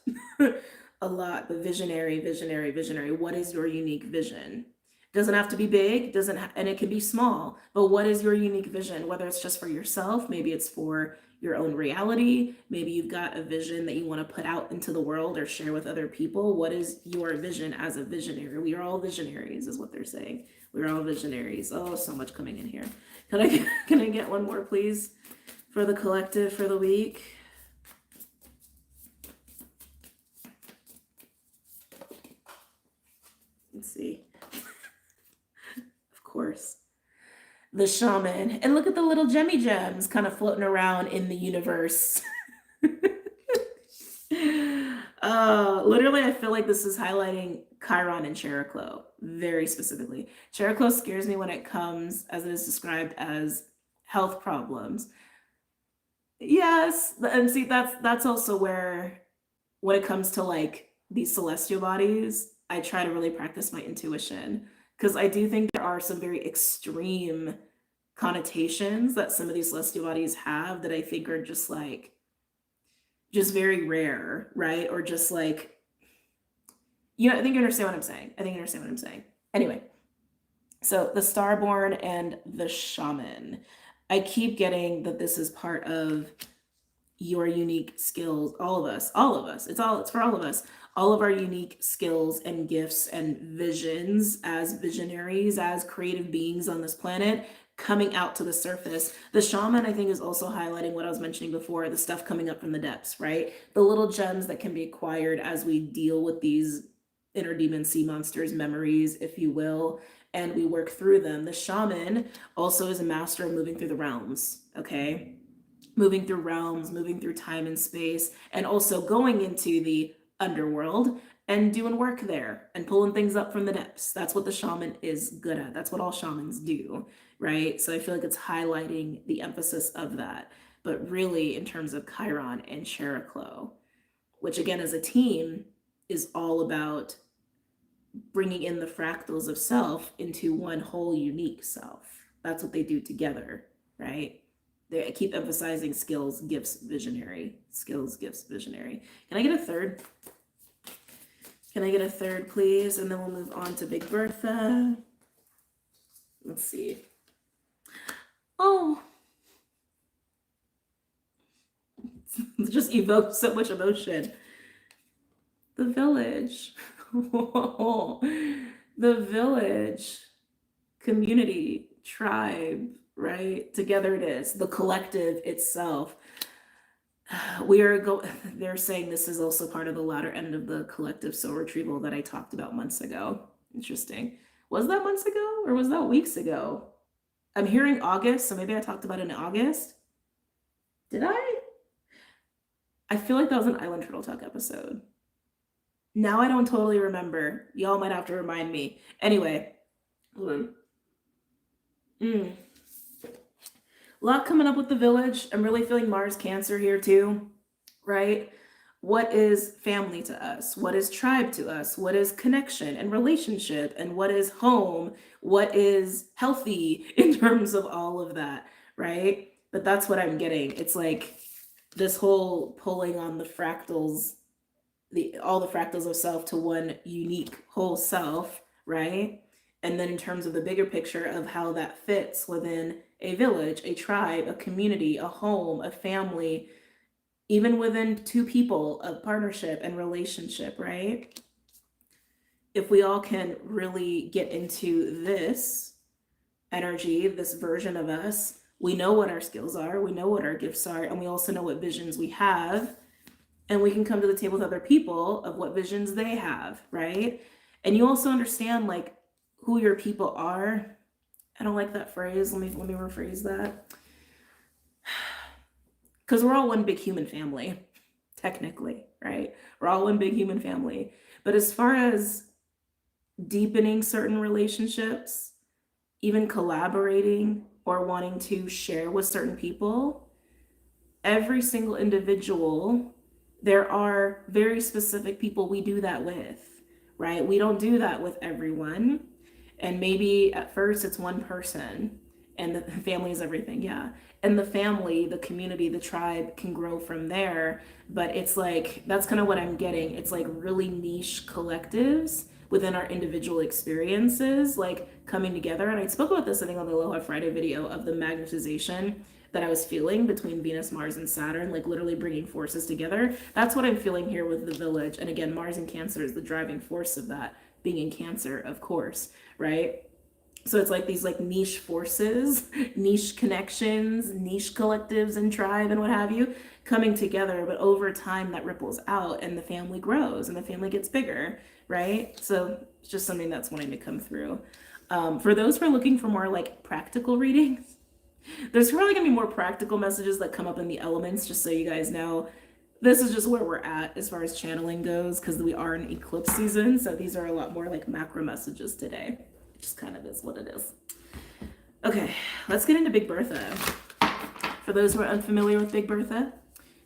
A lot. But visionary, visionary, visionary. What is your unique vision? Doesn't have to be big, and it can be small, but what is your unique vision? Whether it's just for yourself, maybe it's for your own reality, maybe you've got a vision that you want to put out into the world or share with other people. What is your vision as a visionary? We are all visionaries, is what they're saying. We're all visionaries. Oh, so much coming in here. Can I get one more, please, for the collective for the week? Let's see. Course, the shaman. And look at the little gemmy gems kind of floating around in the universe. Literally, I feel like this is highlighting Chiron and Cheroklo very specifically. Cheroklo scares me when it comes, as it is described, as health problems. Yes, and see, that's also where, when it comes to like these celestial bodies, I try to really practice my intuition, because I do think there are some very extreme connotations that some of these celestial bodies have that I think are just very rare, right? Or just like, I think you understand what I'm saying. Anyway, so the Starborn and the Shaman. I keep getting that this is part of your unique skills. All of us. It's for all of us. All of our unique skills and gifts and visions as visionaries, as creative beings on this planet, coming out to the surface. The shaman, I think, is also highlighting what I was mentioning before, the stuff coming up from the depths, right? The little gems that can be acquired as we deal with these inner demon sea monsters, memories, if you will, and we work through them. The shaman also is a master of moving through the realms, okay? Moving through realms, moving through time and space, and also going into the underworld and doing work there and pulling things up from the depths. That's what the shaman is good at. That's what all shamans do, right? So I feel like it's highlighting the emphasis of that. But really, in terms of Chiron and Cheroklo, which again, as a team, is all about bringing in the fractals of self into one whole unique self. That's what they do together, right? They keep emphasizing skills, gifts, visionary. Skills, gifts, visionary. Can I get a third? Can I get a third, please? And then we'll move on to Big Bertha. Let's see. Oh. It just evokes so much emotion. The village. The village. Community. Tribe. Right? Together it is. The collective itself. They're saying this is also part of the latter end of the collective soul retrieval that I talked about months ago. Interesting. Was that months ago or was that weeks ago? I'm hearing August, so maybe I talked about it in August. Did I? I feel like that was an Island Turtle Talk episode. Now I don't totally remember. Y'all might have to remind me. Anyway, hold on. A lot coming up with the village. I'm really feeling Mars Cancer here too, right? What is family to us? What is tribe to us? What is connection and relationship? And what is home? What is healthy in terms of all of that, right? But that's what I'm getting. It's like this whole pulling on the fractals, all the fractals of self to one unique whole self, right? And then in terms of the bigger picture of how that fits within a village, a tribe, a community, a home, a family, even within two people, a partnership and relationship, right? If we all can really get into this energy, this version of us, we know what our skills are, we know what our gifts are, and we also know what visions we have. And we can come to the table with other people of what visions they have, right? And you also understand like who your people are. I don't like that phrase. Let me rephrase that. Because we're all one big human family, technically, right? We're all one big human family. But as far as deepening certain relationships, even collaborating or wanting to share with certain people, every single individual, there are very specific people we do that with, right? We don't do that with everyone. And maybe at first it's one person and the family is everything, yeah. And the family, the community, the tribe can grow from there. But it's like, that's kind of what I'm getting. It's like really niche collectives within our individual experiences, like coming together. And I spoke about this, I think, on the Aloha Friday video of the magnetization that I was feeling between Venus, Mars, and Saturn, like literally bringing forces together. That's what I'm feeling here with the village. And again, Mars in Cancer is the driving force of that, being in Cancer, of course, right? So it's like these like niche forces, niche connections, niche collectives and tribe and what have you coming together. But over time that ripples out and the family grows and the family gets bigger, right? So it's just something that's wanting to come through. For those who are looking for more like practical readings, there's probably gonna be more practical messages that come up in the elements, just so you guys know. This is just where we're at as far as channeling goes, because we are in eclipse season. So these are a lot more like macro messages today. Just kind of is what it is. Okay, let's get into Big Bertha. For those who are unfamiliar with Big Bertha,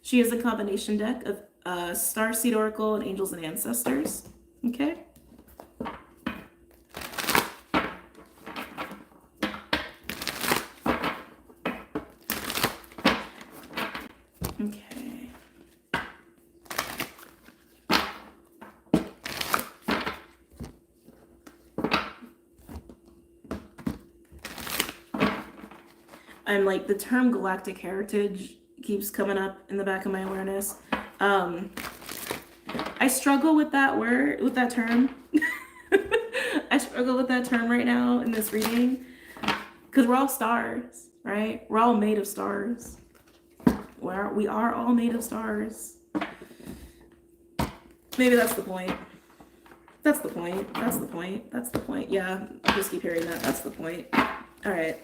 she is a combination deck of Starseed Oracle and Angels and Ancestors. Okay. Okay. I'm like, the term galactic heritage keeps coming up in the back of my awareness. I struggle with that word, with that term. I struggle with that term right now in this reading because we're all stars, right? We're all made of stars. We are all made of stars. Maybe that's the point. That's the point. That's the point. That's the point. Yeah, I just keep hearing that. That's the point. All right.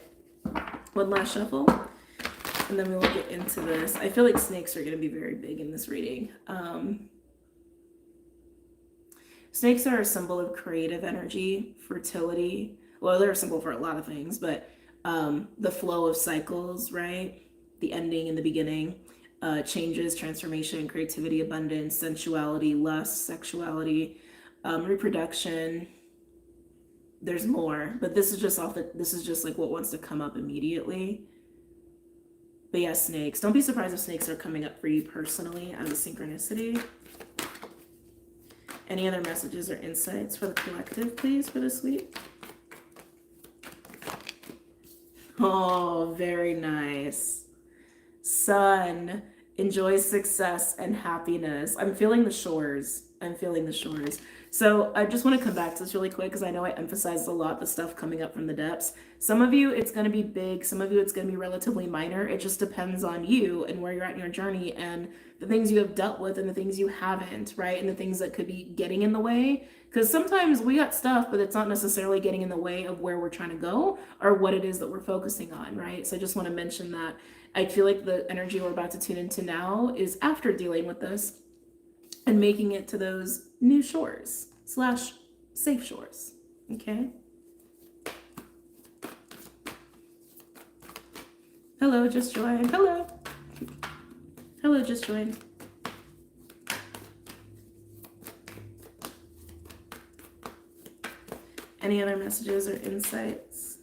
One last shuffle, and then we will get into this. I feel like snakes are going to be very big in this reading. Snakes are a symbol of creative energy, fertility. Well, they're a symbol for a lot of things, but the flow of cycles, right? The ending and the beginning, changes, transformation, creativity, abundance, sensuality, lust, sexuality, reproduction. There's more, but this is just this is just like what wants to come up immediately. But yeah, snakes. Don't be surprised if snakes are coming up for you personally as a synchronicity. Any other messages or insights for the collective, please, for this week? Oh, very nice. Sun, enjoy success and happiness. I'm feeling the shores. I'm feeling the shores. So I just want to come back to this really quick because I know I emphasized a lot the stuff coming up from the depths. Some of you, it's going to be big. Some of you, it's going to be relatively minor. It just depends on you and where you're at in your journey and the things you have dealt with and the things you haven't, right? And the things that could be getting in the way. Because sometimes we got stuff, but it's not necessarily getting in the way of where we're trying to go or what it is that we're focusing on, right? So I just want to mention that. I feel like the energy we're about to tune into now is after dealing with this and making it to those new shores / safe shores. Okay. Hello, just joined. Hello. Hello, just joined. Any other messages or insights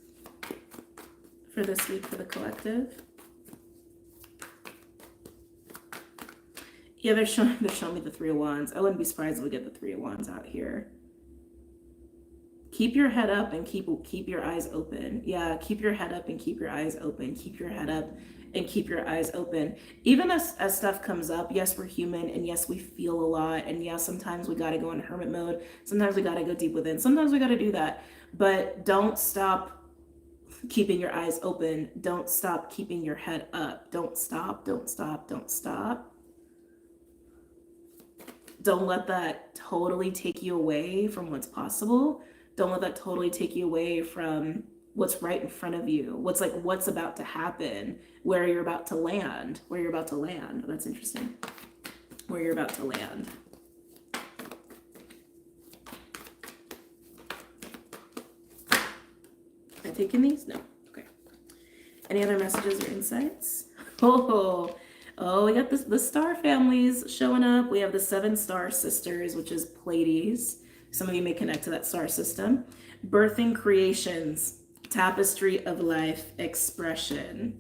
for this week for the collective? Yeah, they're showing me the Three of Wands. I wouldn't be surprised if we get the Three of Wands out here. Keep your head up and keep your eyes open. Yeah, keep your head up and keep your eyes open. Keep your head up and keep your eyes open. Even as stuff comes up, yes, we're human, and yes, we feel a lot, and yes, sometimes we got to go in hermit mode. Sometimes we got to go deep within. Sometimes we got to do that. But don't stop keeping your eyes open. Don't stop keeping your head up. Don't stop, don't stop, don't stop. Don't let that totally take you away from what's possible. Don't let that totally take you away from what's right in front of you. What's about to happen, where you're about to land, That's interesting. Where you're about to land. Am I taking these? No. Okay. Any other messages or insights? Oh, we got the star families showing up. We have the 7 star sisters, which is Pleiades. Some of you may connect to that star system. Birthing creations, tapestry of life, expression.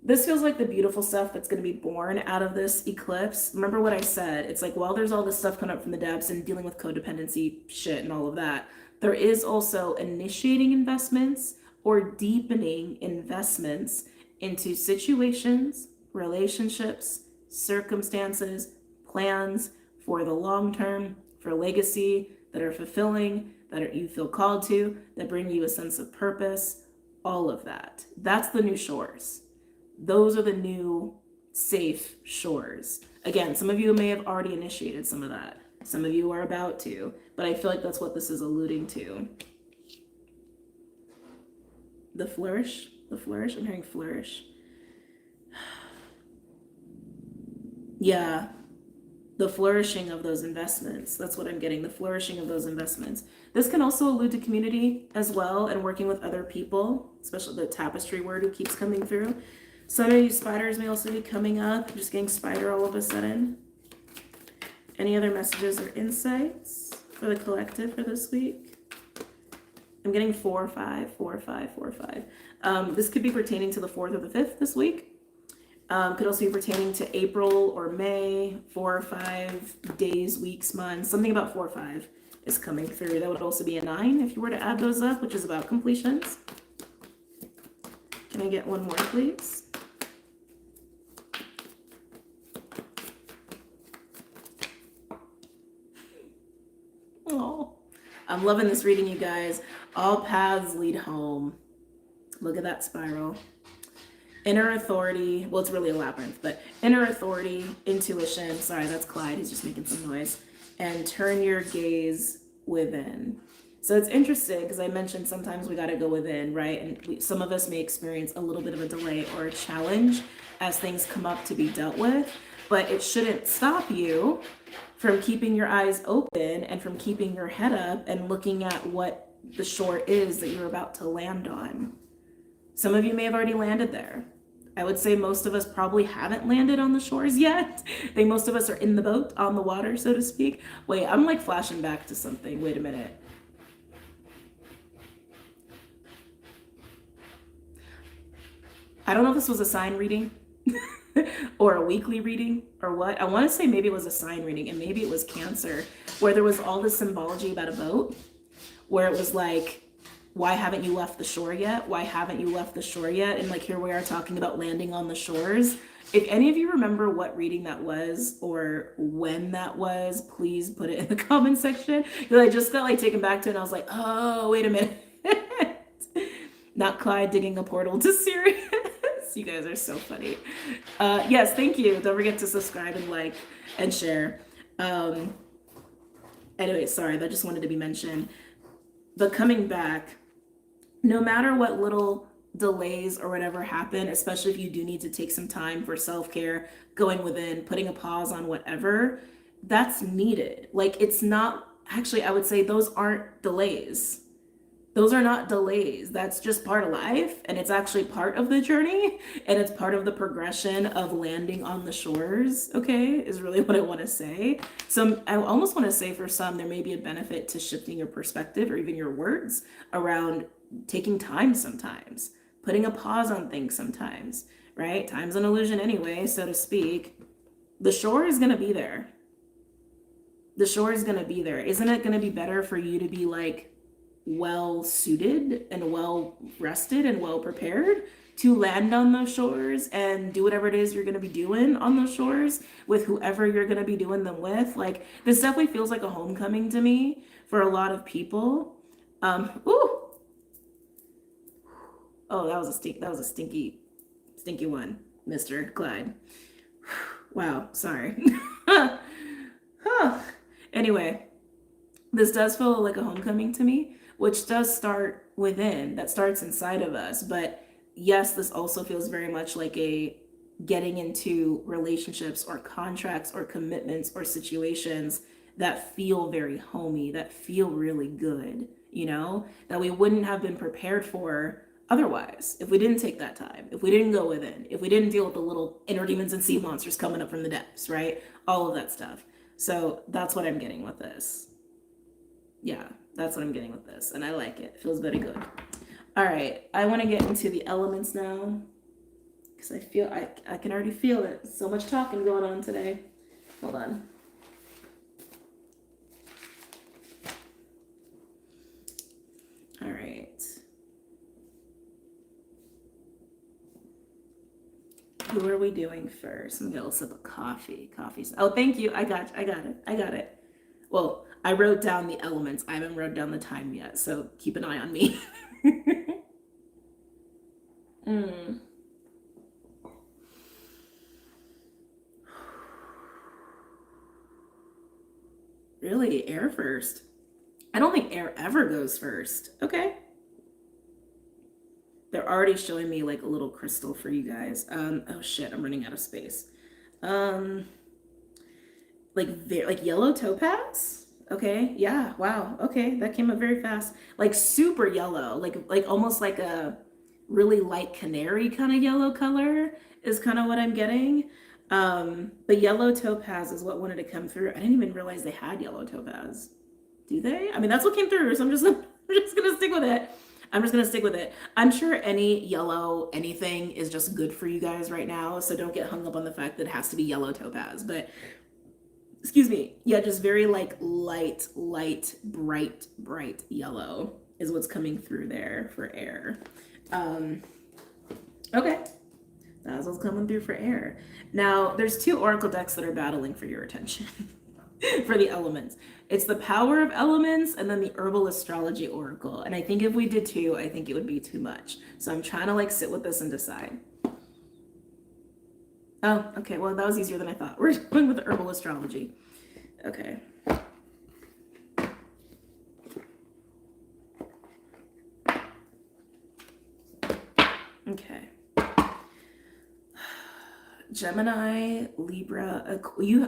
This feels like the beautiful stuff that's going to be born out of this eclipse. Remember what I said. It's like, while there's all this stuff coming up from the depths and dealing with codependency shit and all of that, there is also initiating investments or deepening investments into situations, relationships, circumstances, plans for the long term, for legacy, that are fulfilling, that you feel called to, that bring you a sense of purpose, all of that. That's the new shores. Those are the new safe shores. Again, some of you may have already initiated some of that. Some of you are about to, but I feel like that's what this is alluding to. The flourish, I'm hearing flourish. Yeah, the flourishing of those investments. That's what I'm getting, the flourishing of those investments. This can also allude to community as well, and working with other people, especially the tapestry word who keeps coming through. Some of you spiders may also be coming up. I'm just getting spider all of a sudden. Any other messages or insights for the collective for this week? I'm getting 4, 5, 4, 5, 4, 5. This could be pertaining to the 4th or the 5th this week. Could also be pertaining to April or May, 4 or 5 days, weeks, months. Something about 4 or 5 is coming through. That would also be a 9 if you were to add those up, which is about completions. Can I get one more, please? Oh, I'm loving this reading, you guys. All paths lead home. Look at that spiral. Inner authority, well, it's really a labyrinth, but inner authority, intuition, sorry, that's Clyde, he's just making some noise, and turn your gaze within. So it's interesting because I mentioned sometimes we got to go within, right? And some of us may experience a little bit of a delay or a challenge as things come up to be dealt with, but it shouldn't stop you from keeping your eyes open and from keeping your head up and looking at what the shore is that you're about to land on. Some of you may have already landed there. I would say most of us probably haven't landed on the shores yet. Most of us are in the boat, on the water, so to speak. Wait, I'm like flashing back to something. Wait a minute. I don't know if this was a sign reading or a weekly reading or what. I want to say maybe it was a sign reading, and maybe it was Cancer, where there was all this symbology about a boat, where it was like, why haven't you left the shore yet? Why haven't you left the shore yet? And like, here we are talking about landing on the shores. If any of you remember what reading that was or when that was, please put it in the comment section. Because I just got like taken back to it and I was like, oh, wait a minute. Not Clyde digging a portal to Sirius. You guys are so funny. Yes, thank you. Don't forget to subscribe and like and share. Anyway, sorry, that just wanted to be mentioned. But coming back, no matter what little delays or whatever happen, especially if you do need to take some time for self-care, going within, putting a pause on whatever, that's needed. Like, it's not, actually, I would say those aren't delays. Those are not delays. That's just part of life. And it's actually part of the journey. And it's part of the progression of landing on the shores, okay, is really what I want to say. So I almost want to say for some, there may be a benefit to shifting your perspective or even your words around taking time sometimes, putting a pause on things sometimes, right? Time's an illusion anyway, so to speak. The shore is going to be there. The shore is going to be there. Isn't it going to be better for you to be like, well suited and well rested and well prepared to land on those shores and do whatever it is you're going to be doing on those shores with whoever you're going to be doing them with? Like, this definitely feels like a homecoming to me for a lot of people. Ooh. Oh, that was a stinky one, Mr. Clyde. Wow, sorry. Anyway, this does feel like a homecoming to me, which does start within, that starts inside of us. But yes, this also feels very much like a getting into relationships or contracts or commitments or situations that feel very homey, that feel really good, you know, that we wouldn't have been prepared for otherwise if we didn't take that time, if we didn't go within, if we didn't deal with the little inner demons and sea monsters coming up from the depths, right? All of that stuff. So that's what I'm getting with this. Yeah, that's what I'm getting with this. And I like it. It feels very good. All right. I want to get into the elements now because I feel I can already feel it. So much talking going on today. Hold on. All right. Who are we doing first? I'm gonna get a little sip of coffee. Oh, thank you. I got it. Well, I wrote down the elements. I haven't wrote down the time yet, so keep an eye on me. Really? Air first? I don't think air ever goes first. Okay. They're already showing me like a little crystal for you guys. Oh shit, I'm running out of space. Like yellow topaz? Okay, yeah, wow. Okay, that came up very fast. Like super yellow, like almost like a really light canary kind of yellow color is kind of what I'm getting. But yellow topaz is what wanted to come through. I didn't even realize they had yellow topaz. Do they? I mean, that's what came through, so I'm just gonna stick with it. I'm sure any yellow anything is just good for you guys right now, so don't get hung up on the fact that it has to be yellow topaz. But excuse me, yeah, just very like light, bright yellow is what's coming through there for air. Okay, that's what's coming through for air. Now, there's two oracle decks that are battling for your attention. For the elements. It's the Power of Elements and then the Herbal Astrology Oracle. And I think if we did two, I think it would be too much. So I'm trying to like sit with this and decide. Oh, okay. Well, that was easier than I thought. We're going with the Herbal Astrology. Okay. Okay. Gemini, Libra,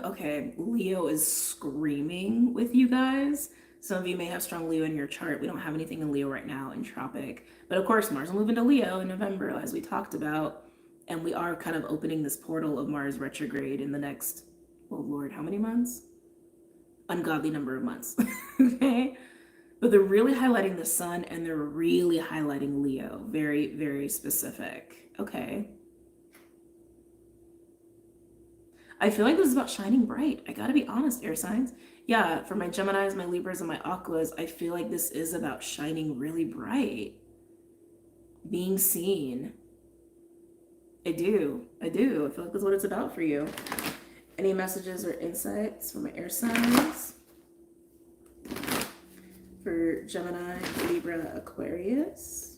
okay, Leo is screaming with you guys. Some of you may have strong Leo in your chart. We don't have anything in Leo right now in Tropic. But of course, Mars will move into Leo in November, as we talked about. And we are kind of opening this portal of Mars retrograde in the next, oh Lord, how many months? Ungodly number of months, okay? But they're really highlighting the sun and they're really highlighting Leo. Very, very specific, okay? I feel like this is about shining bright. I gotta be honest, air signs. Yeah, for my Geminis, my Libras, and my Aquas, I feel like this is about shining really bright. Being seen. I do. I feel like that's what it's about for you. Any messages or insights for my air signs? For Gemini, Libra, Aquarius.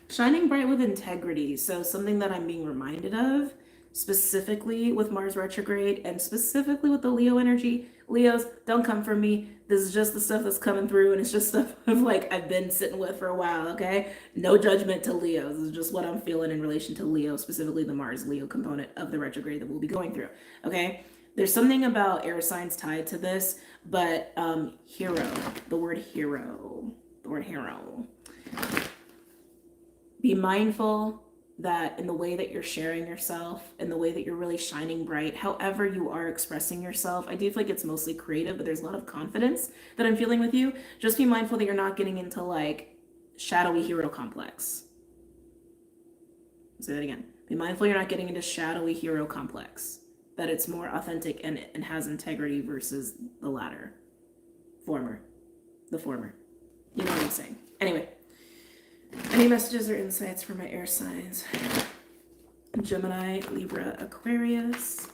Shining bright with integrity. So something that I'm being reminded of, specifically with Mars retrograde and specifically with the Leo energy. Leos, don't come for me. This is just the stuff that's coming through, and it's just stuff of like I've been sitting with for a while, okay? No judgment to Leos. This is just what I'm feeling in relation to Leo, specifically the Mars Leo component of the retrograde that we'll be going through, okay? There's something about air signs tied to this, but hero, the word hero, the word hero. Be mindful that in the way that you're sharing yourself, in the way that you're really shining bright, however you are expressing yourself, I do feel like it's mostly creative, but there's a lot of confidence that I'm feeling with you. Just be mindful that you're not getting into like shadowy hero complex. I'll say that again. Be mindful you're not getting into shadowy hero complex. That it's more authentic and has integrity versus the latter. The former. You know what I'm saying. Anyway. Any messages or insights for my air signs? Gemini, Libra, Aquarius.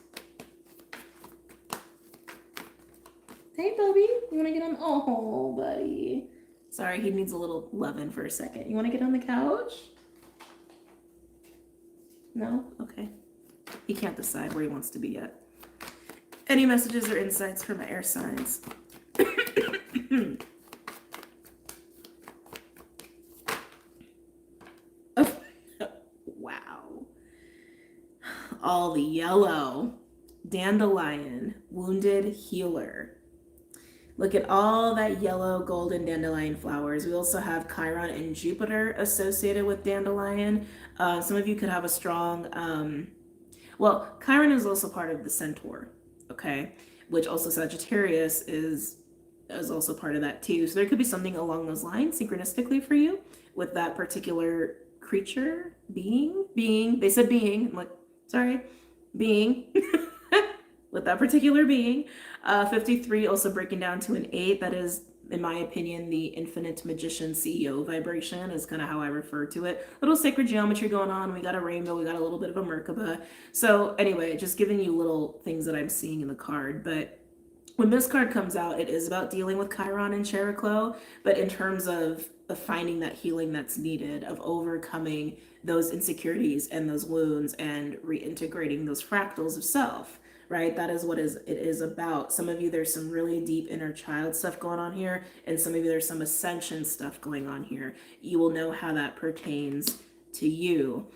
Hey, Bubby. You want to get on? Oh, buddy. Sorry, he needs a little loving for a second. You want to get on the couch? No? Okay. He can't decide where he wants to be yet. Any messages or insights for my air signs? Wow. All the yellow. Dandelion, wounded healer. Look at all that yellow, golden dandelion flowers. We also have Chiron and Jupiter associated with dandelion. Some of you could have a strong, well, Chiron is also part of the centaur, okay? Which also Sagittarius is also part of that too. So there could be something along those lines synchronistically for you with that particular creature, being. They said being. I'm like, sorry, being. With that particular being. 53 also breaking down to an 8. That is, in my opinion, the infinite magician CEO vibration is kind of how I refer to it. Little sacred geometry going on. We got a rainbow. We got a little bit of a Merkaba. So anyway, just giving you little things that I'm seeing in the card. But when this card comes out, it is about dealing with Chiron and Cheroklo. But in terms of finding that healing that's needed, of overcoming those insecurities and those wounds and reintegrating those fractals of self. Right? That is what it is about. Some of you, there's some really deep inner child stuff going on here, and some of you, there's some ascension stuff going on here. You will know how that pertains to you.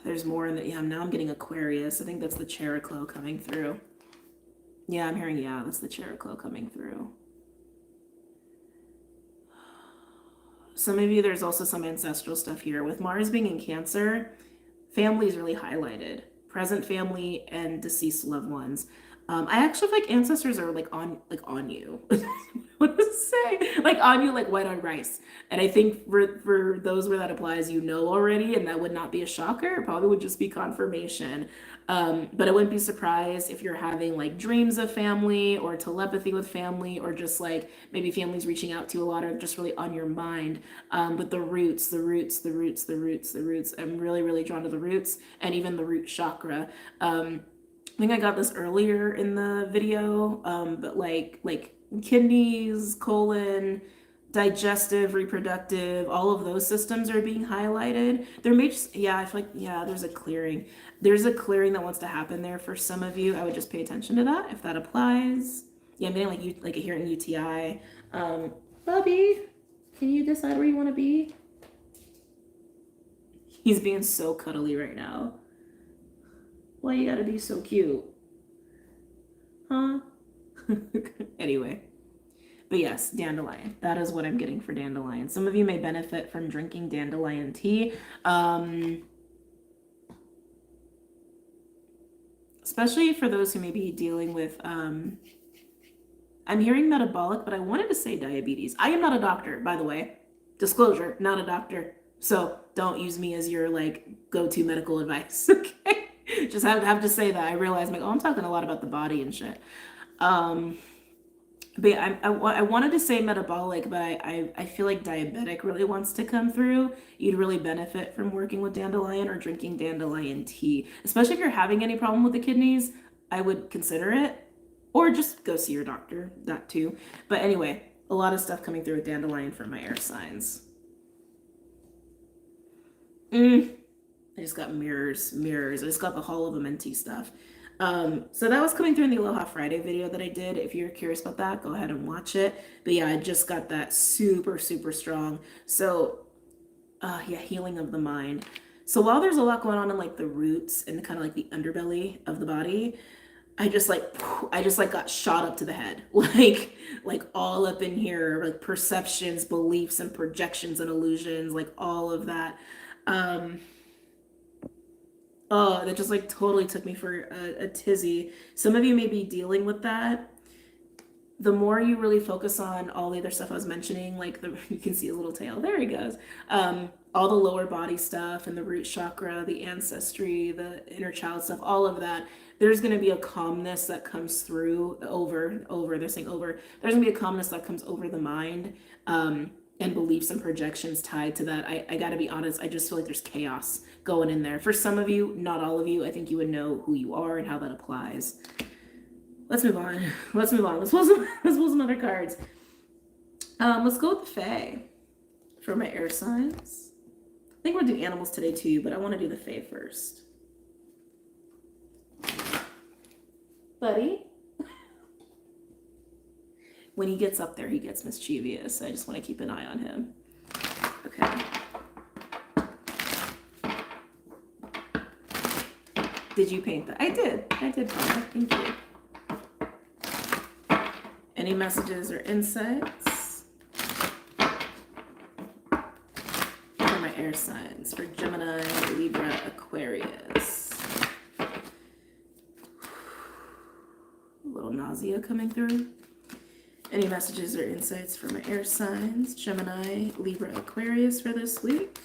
There's more in the, yeah, now I'm getting Aquarius. I think that's the Cheroklo coming through. Yeah, I'm hearing, yeah, that's the Cheroklo coming through. Some of you, there's also some ancestral stuff here. With Mars being in Cancer, family is really highlighted. Present family and deceased loved ones. I actually feel like ancestors are like on you. What to say? Like on you, like white on rice. And I think for those where that applies, you know already, and that would not be a shocker. It probably would just be confirmation. But I wouldn't be surprised if you're having like dreams of family or telepathy with family, or just like maybe families reaching out to you a lot, or just really on your mind. But the roots. I'm really, really drawn to the roots and even the root chakra. I think I got this earlier in the video, but like kidneys, colon, digestive, reproductive, all of those systems are being highlighted. There may just, yeah, I feel like, yeah, there's a clearing. There's a clearing that wants to happen there for some of you. I would just pay attention to that if that applies. Yeah, I'm getting like a hearing UTI. Bubby, can you decide where you want to be? He's being so cuddly right now. Why you gotta be so cute? Huh? Anyway. But yes, dandelion. That is what I'm getting for dandelion. Some of you may benefit from drinking dandelion tea. Especially for those who may be dealing with, I'm hearing metabolic, but I wanted to say diabetes. I am not a doctor, by the way. Disclosure, not a doctor. So don't use me as your like go-to medical advice, okay? Just have to say that. I realize I'm like, oh, I'm talking a lot about the body and shit. But yeah, I wanted to say metabolic, but I feel like diabetic really wants to come through. You'd really benefit from working with dandelion or drinking dandelion tea. Especially if you're having any problem with the kidneys, I would consider it. Or just go see your doctor, that too. But anyway, a lot of stuff coming through with dandelion for my air signs. I just got mirrors. I just got the Hall of Amenti stuff. So that was coming through in the Aloha Friday video that I did. If you're curious about that, go ahead and watch it. But yeah, I just got that super, super strong. So, yeah, healing of the mind. So while there's a lot going on in like the roots and kind of like the underbelly of the body, I just like got shot up to the head, like all up in here, like perceptions, beliefs, and projections and illusions, like all of that. Um, oh, that just like totally took me for a tizzy. Some of you may be dealing with that. The more you really focus on all the other stuff I was mentioning, like you can see his little tail, there he goes. All the lower body stuff and the root chakra, the ancestry, the inner child stuff, all of that. There's going to be a calmness that comes through they're saying over. There's going to be a calmness that comes over the mind, and beliefs and projections tied to that. I got to be honest, I just feel like there's chaos going in there. For some of you, not all of you, I think you would know who you are and how that applies. Let's move on. Let's pull some other cards. Let's go with the Fae for my air signs. I think we'll do animals today too, but I want to do the Fae first. Buddy. When he gets up there, he gets mischievous. I just want to keep an eye on him. Okay. Did you paint that? I did, Paula. Thank you. Any messages or insights for my air signs, for Gemini, Libra, Aquarius? A little nausea coming through. Any messages or insights for my air signs, Gemini, Libra, Aquarius for this week?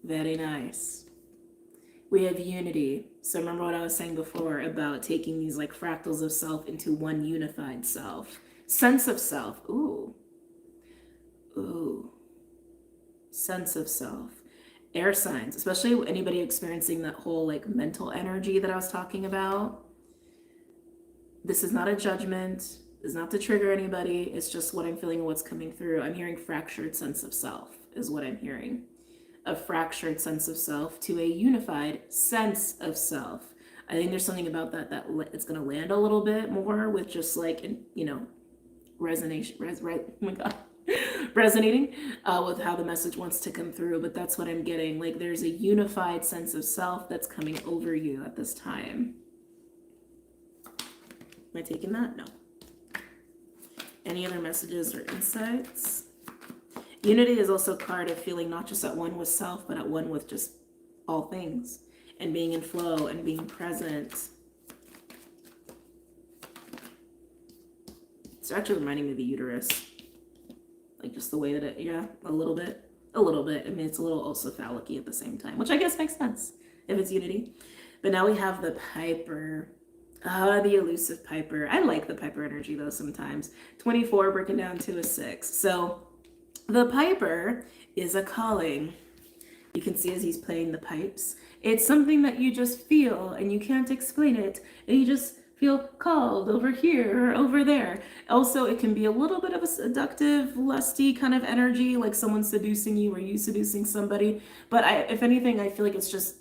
Very nice. We have unity. So remember what I was saying before about taking these like fractals of self into one unified self. Sense of self. Ooh. Sense of self. Air signs, especially anybody experiencing that whole like mental energy that I was talking about. This is not a judgment. It's not to trigger anybody. It's just what I'm feeling and what's coming through. I'm hearing fractured sense of self is what I'm hearing. A fractured sense of self to a unified sense of self. I think there's something about that it's going to land a little bit more with just like, resonating with how the message wants to come through. But that's what I'm getting. Like there's a unified sense of self that's coming over you at this time. Am I taking that? No. Any other messages or insights? Unity is also a card of feeling not just at one with self, but at one with just all things and being in flow and being present. It's actually reminding me of the uterus. Like just the way that it, yeah, a little bit. I mean, it's a little also phallic-y at the same time, which I guess makes sense if it's unity. But now we have the Piper. The elusive Piper. I like the Piper energy though sometimes. 24 breaking down to a 6. So the Piper is a calling. You can see as he's playing the pipes. It's something that you just feel and you can't explain it. And you just feel called over here or over there. Also, it can be a little bit of a seductive, lusty kind of energy, like someone seducing you or you seducing somebody. But if anything, I feel like it's just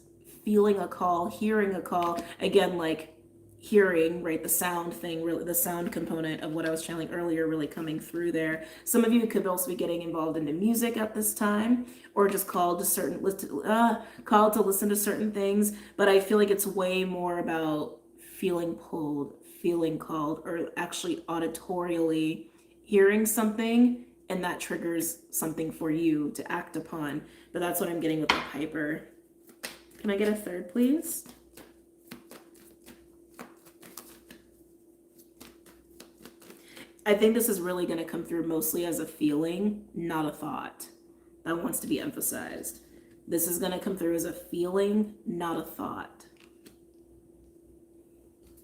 feeling a call, hearing a call. Again, like hearing, right, the sound thing, really the sound component of what I was channeling earlier really coming through there. Some of you could also be getting involved into music at this time, or just called to listen to certain things. But I feel like it's way more about feeling pulled, feeling called, or actually auditorially hearing something, and that triggers something for you to act upon. But that's what I'm getting with the Piper. Can I get a third, please? I think this is really going to come through mostly as a feeling, not a thought. That wants to be emphasized. This is going to come through as a feeling, not a thought.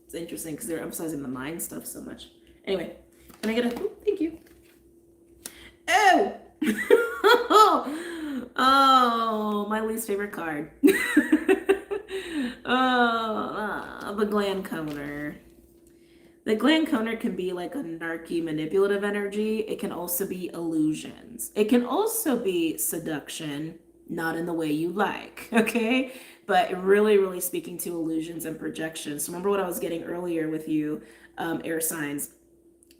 It's interesting because they're emphasizing the mind stuff so much. Anyway, can I get a, thank you. Oh! Oh, my least favorite card. The gland coner. The gland coner can be like a narky manipulative energy. It can also be illusions. It can also be seduction, not in the way you like, okay? But really, really speaking to illusions and projections. So remember what I was getting earlier with you, air signs.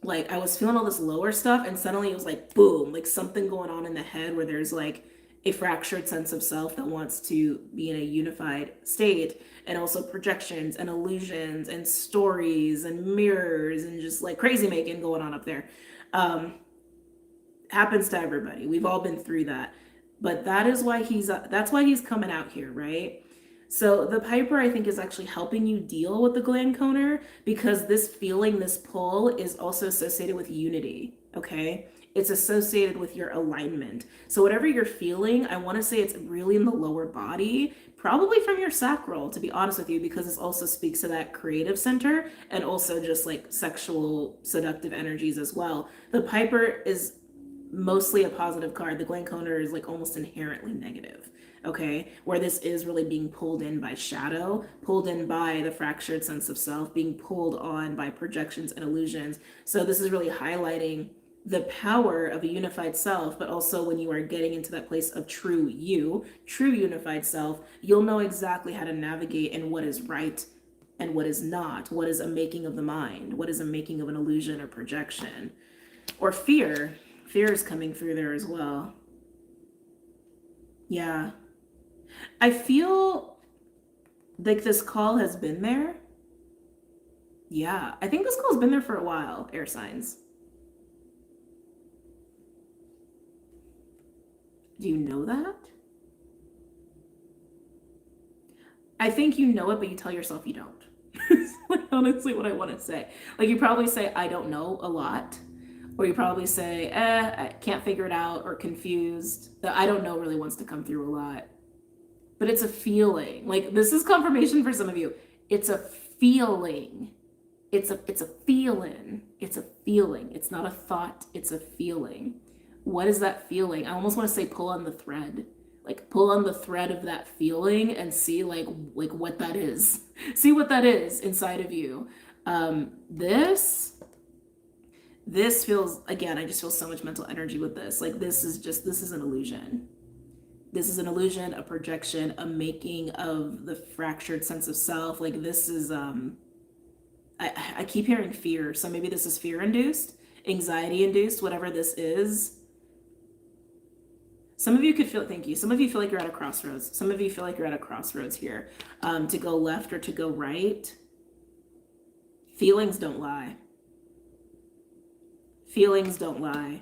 like I was feeling all this lower stuff, and suddenly it was like boom, like something going on in the head where there's like a fractured sense of self that wants to be in a unified state, and also projections and illusions and stories and mirrors and just like crazy making going on up there. um Happens to everybody. We've all been through that. But that's why he's coming out here, right? So the Piper, I think, is actually helping you deal with the gland coner, because this feeling, this pull, is also associated with unity. Okay, it's associated with your alignment. So whatever you're feeling, I want to say it's really in the lower body, probably from your sacral, to be honest with you, because this also speaks to that creative center, and also just like sexual seductive energies as well. The Piper is mostly a positive card. The gland coner is like almost inherently negative. Okay, where this is really being pulled in by shadow, pulled in by the fractured sense of self, being pulled on by projections and illusions. So this is really highlighting the power of a unified self, but also when you are getting into that place of true you, true unified self, you'll know exactly how to navigate and what is right and what is not, what is a making of the mind, what is a making of an illusion or projection, or fear. Fear is coming through there as well. Yeah. I feel like this call has been there. Yeah. I think this call's been there for a while, air signs. Do you know that? I think you know it, but you tell yourself you don't. It's like honestly what I want to say. Like you probably say, I don't know a lot. Or you probably say, I can't figure it out, or confused. The I don't know really wants to come through a lot. But it's a feeling. Like this is confirmation for some of you. It's a feeling. It's a feeling. It's a feeling. It's not a thought, it's a feeling. What is that feeling? I almost want to say pull on the thread. Like pull on the thread of that feeling and see like what that is. See what that is inside of you. This feels, again, I just feel so much mental energy with this. Like this is an illusion. This is an illusion, a projection, a making of the fractured sense of self. Like this is I keep hearing fear. So maybe this is fear induced, anxiety induced, whatever this is. Some of you could feel, thank you. Some of you feel like you're at a crossroads. Some of you feel like you're at a crossroads here, to go left or to go right. Feelings don't lie. Feelings don't lie.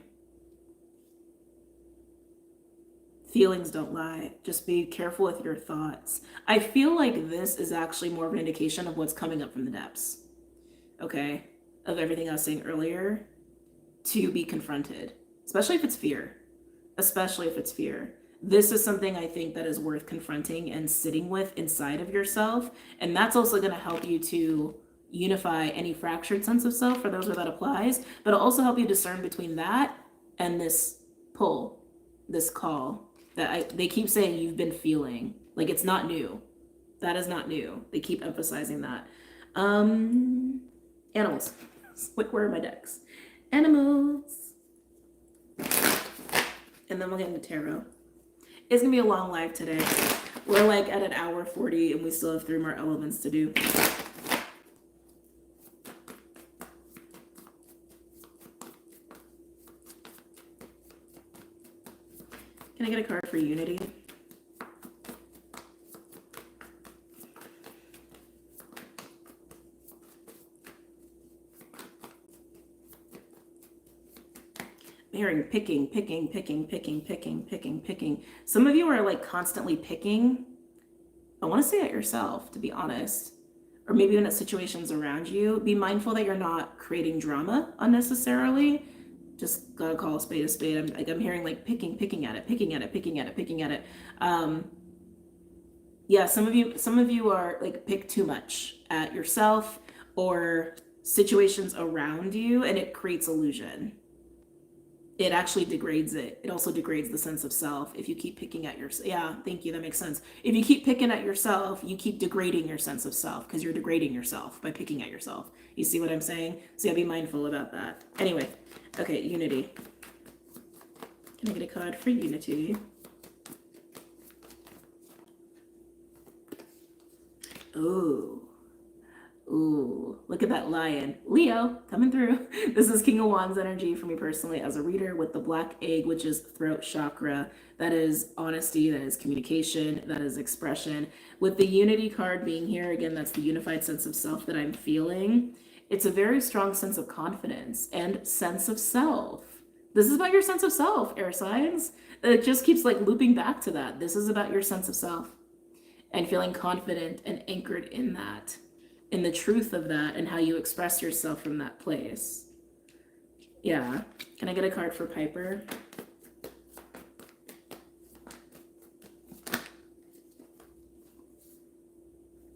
Feelings don't lie. Just be careful with your thoughts. I feel like this is actually more of an indication of what's coming up from the depths. Okay? Of everything I was saying earlier, to be confronted, especially if it's fear. Especially if it's fear. This is something I think that is worth confronting and sitting with inside of yourself. And that's also going to help you to unify any fractured sense of self for those where that applies, but it'll also help you discern between that and this pull, this call that they keep saying you've been feeling. Like it's not new. That is not new. They keep emphasizing that. Animals. Like where are my decks? Animals. And then we'll get into tarot. It's gonna be a long live today. We're like at an hour 40 and we still have 3 more elements to do. Can I get a card for unity? I'm hearing picking. Some of you are like constantly picking. I want to say it yourself, to be honest. Or maybe even at situations around you. Be mindful that you're not creating drama unnecessarily. Just gotta call a spade a spade. I'm hearing like picking at it. Yeah, some of you are like pick too much at yourself or situations around you, and it creates illusion. It actually degrades it. It also degrades the sense of self if you keep picking at yourself. Yeah, thank you. That makes sense. If you keep picking at yourself, you keep degrading your sense of self because you're degrading yourself by picking at yourself. You see what I'm saying? So yeah, be mindful about that. Anyway, okay, unity. Can I get a card for unity? Oh, Ooh, look at that lion. Leo, coming through. This is King of Wands energy for me personally as a reader with the black egg, which is throat chakra. That is honesty, that is communication, that is expression. With the unity card being here, again, that's the unified sense of self that I'm feeling. It's a very strong sense of confidence and sense of self. This is about your sense of self, air signs. It just keeps like looping back to that. This is about your sense of self and feeling confident and anchored in that, in the truth of that, and how you express yourself from that place. Yeah. Can I get a card for Piper?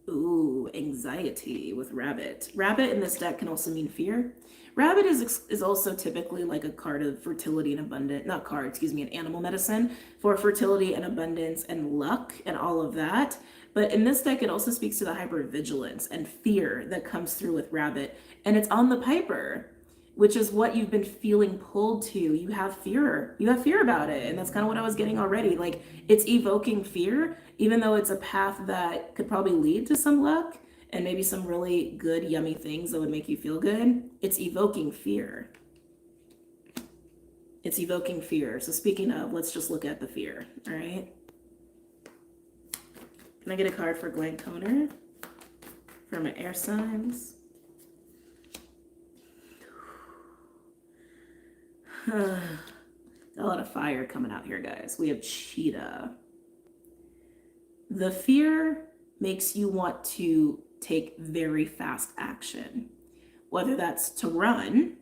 Ooh, anxiety with rabbit. Rabbit in this deck can also mean fear. Rabbit is also typically like a card of fertility and abundance, not card, excuse me, an animal medicine for fertility and abundance and luck and all of that. But in this deck, it also speaks to the hypervigilance and fear that comes through with rabbit. And it's on the Piper, which is what you've been feeling pulled to. You have fear. You have fear about it. And that's kind of what I was getting already. Like, it's evoking fear, even though it's a path that could probably lead to some luck and maybe some really good, yummy things that would make you feel good. It's evoking fear. It's evoking fear. So speaking of, let's just look at the fear, all right? Can I get a card for Glenn Conner for my air signs? A lot of fire coming out here, guys. We have cheetah. The fear makes you want to take very fast action, whether that's to run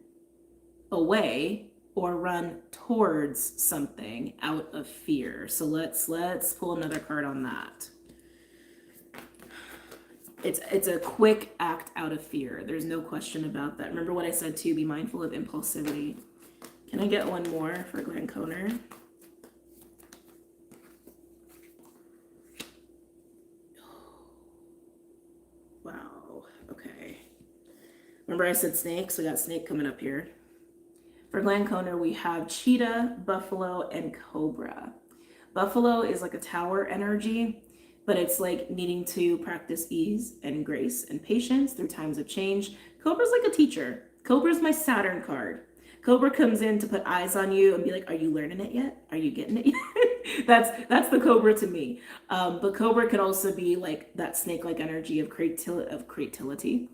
away or run towards something out of fear. So let's pull another card on that. It's a quick act out of fear. There's no question about that. Remember what I said too, be mindful of impulsivity. Can I get one more for Glenn Conner? Wow, okay. Remember I said snakes? We got snake coming up here. For Glenn Conner, we have cheetah, buffalo, and cobra. Buffalo is like a tower energy, but it's like needing to practice ease and grace and patience through times of change. Cobra's like a teacher. Cobra's my Saturn card. Cobra comes in to put eyes on you and be like, are you learning it yet? Are you getting it yet? That's the Cobra to me. But Cobra could also be like that snake-like energy of creativity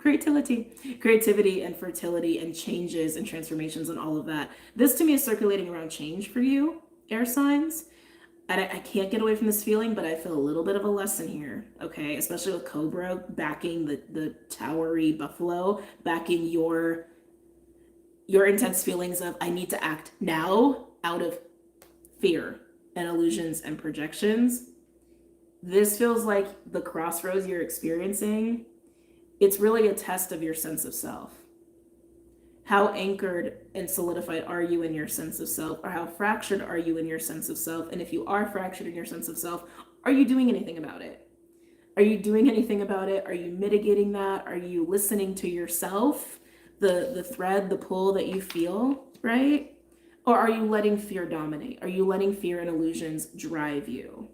and fertility and changes and transformations and all of that. This to me is circulating around change for you, air signs. And I can't get away from this feeling, but I feel a little bit of a lesson here, okay? Especially with Cobra backing the towery buffalo, backing your intense feelings of I need to act now out of fear and illusions and projections. This feels like the crossroads you're experiencing. It's really a test of your sense of self. How anchored and solidified are you in your sense of self, or how fractured are you in your sense of self? And if you are fractured in your sense of self, are you doing anything about it? Are you doing anything about it? Are you mitigating that? Are you listening to yourself? The thread, the pull that you feel, right? Or are you letting fear dominate? Are you letting fear and illusions drive you?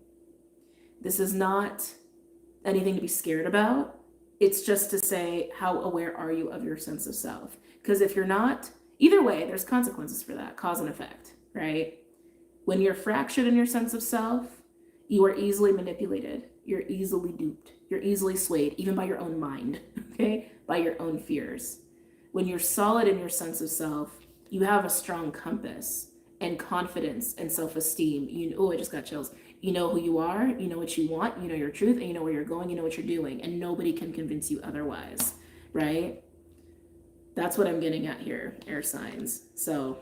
This is not anything to be scared about. It's just to say, how aware are you of your sense of self? Because if you're not, either way, there's consequences for that, cause and effect, right? When you're fractured in your sense of self, you are easily manipulated. You're easily duped. You're easily swayed, even by your own mind, okay? By your own fears. When you're solid in your sense of self, you have a strong compass and confidence and self-esteem. Oh, I just got chills. You know who you are, you know what you want, you know your truth, and you know where you're going, you know what you're doing, and nobody can convince you otherwise, right? That's what I'm getting at here, air signs. So,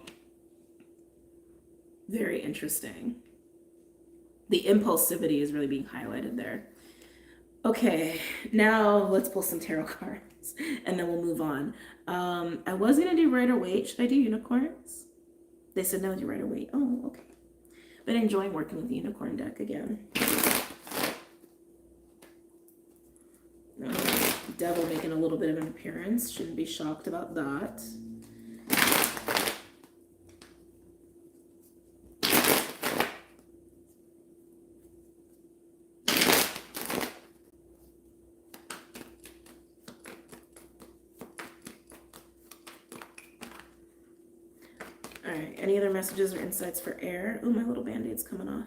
very interesting. The impulsivity is really being highlighted there. Okay, now let's pull some tarot cards and then we'll move on. I was gonna do Rider-Waite. Should I do unicorns? They said no, do Rider-Waite. Oh, okay. Been enjoying working with the unicorn deck again. Devil making a little bit of an appearance. Shouldn't be shocked about that. All right, any other messages or insights for air? Ooh, my little band-aid's coming off.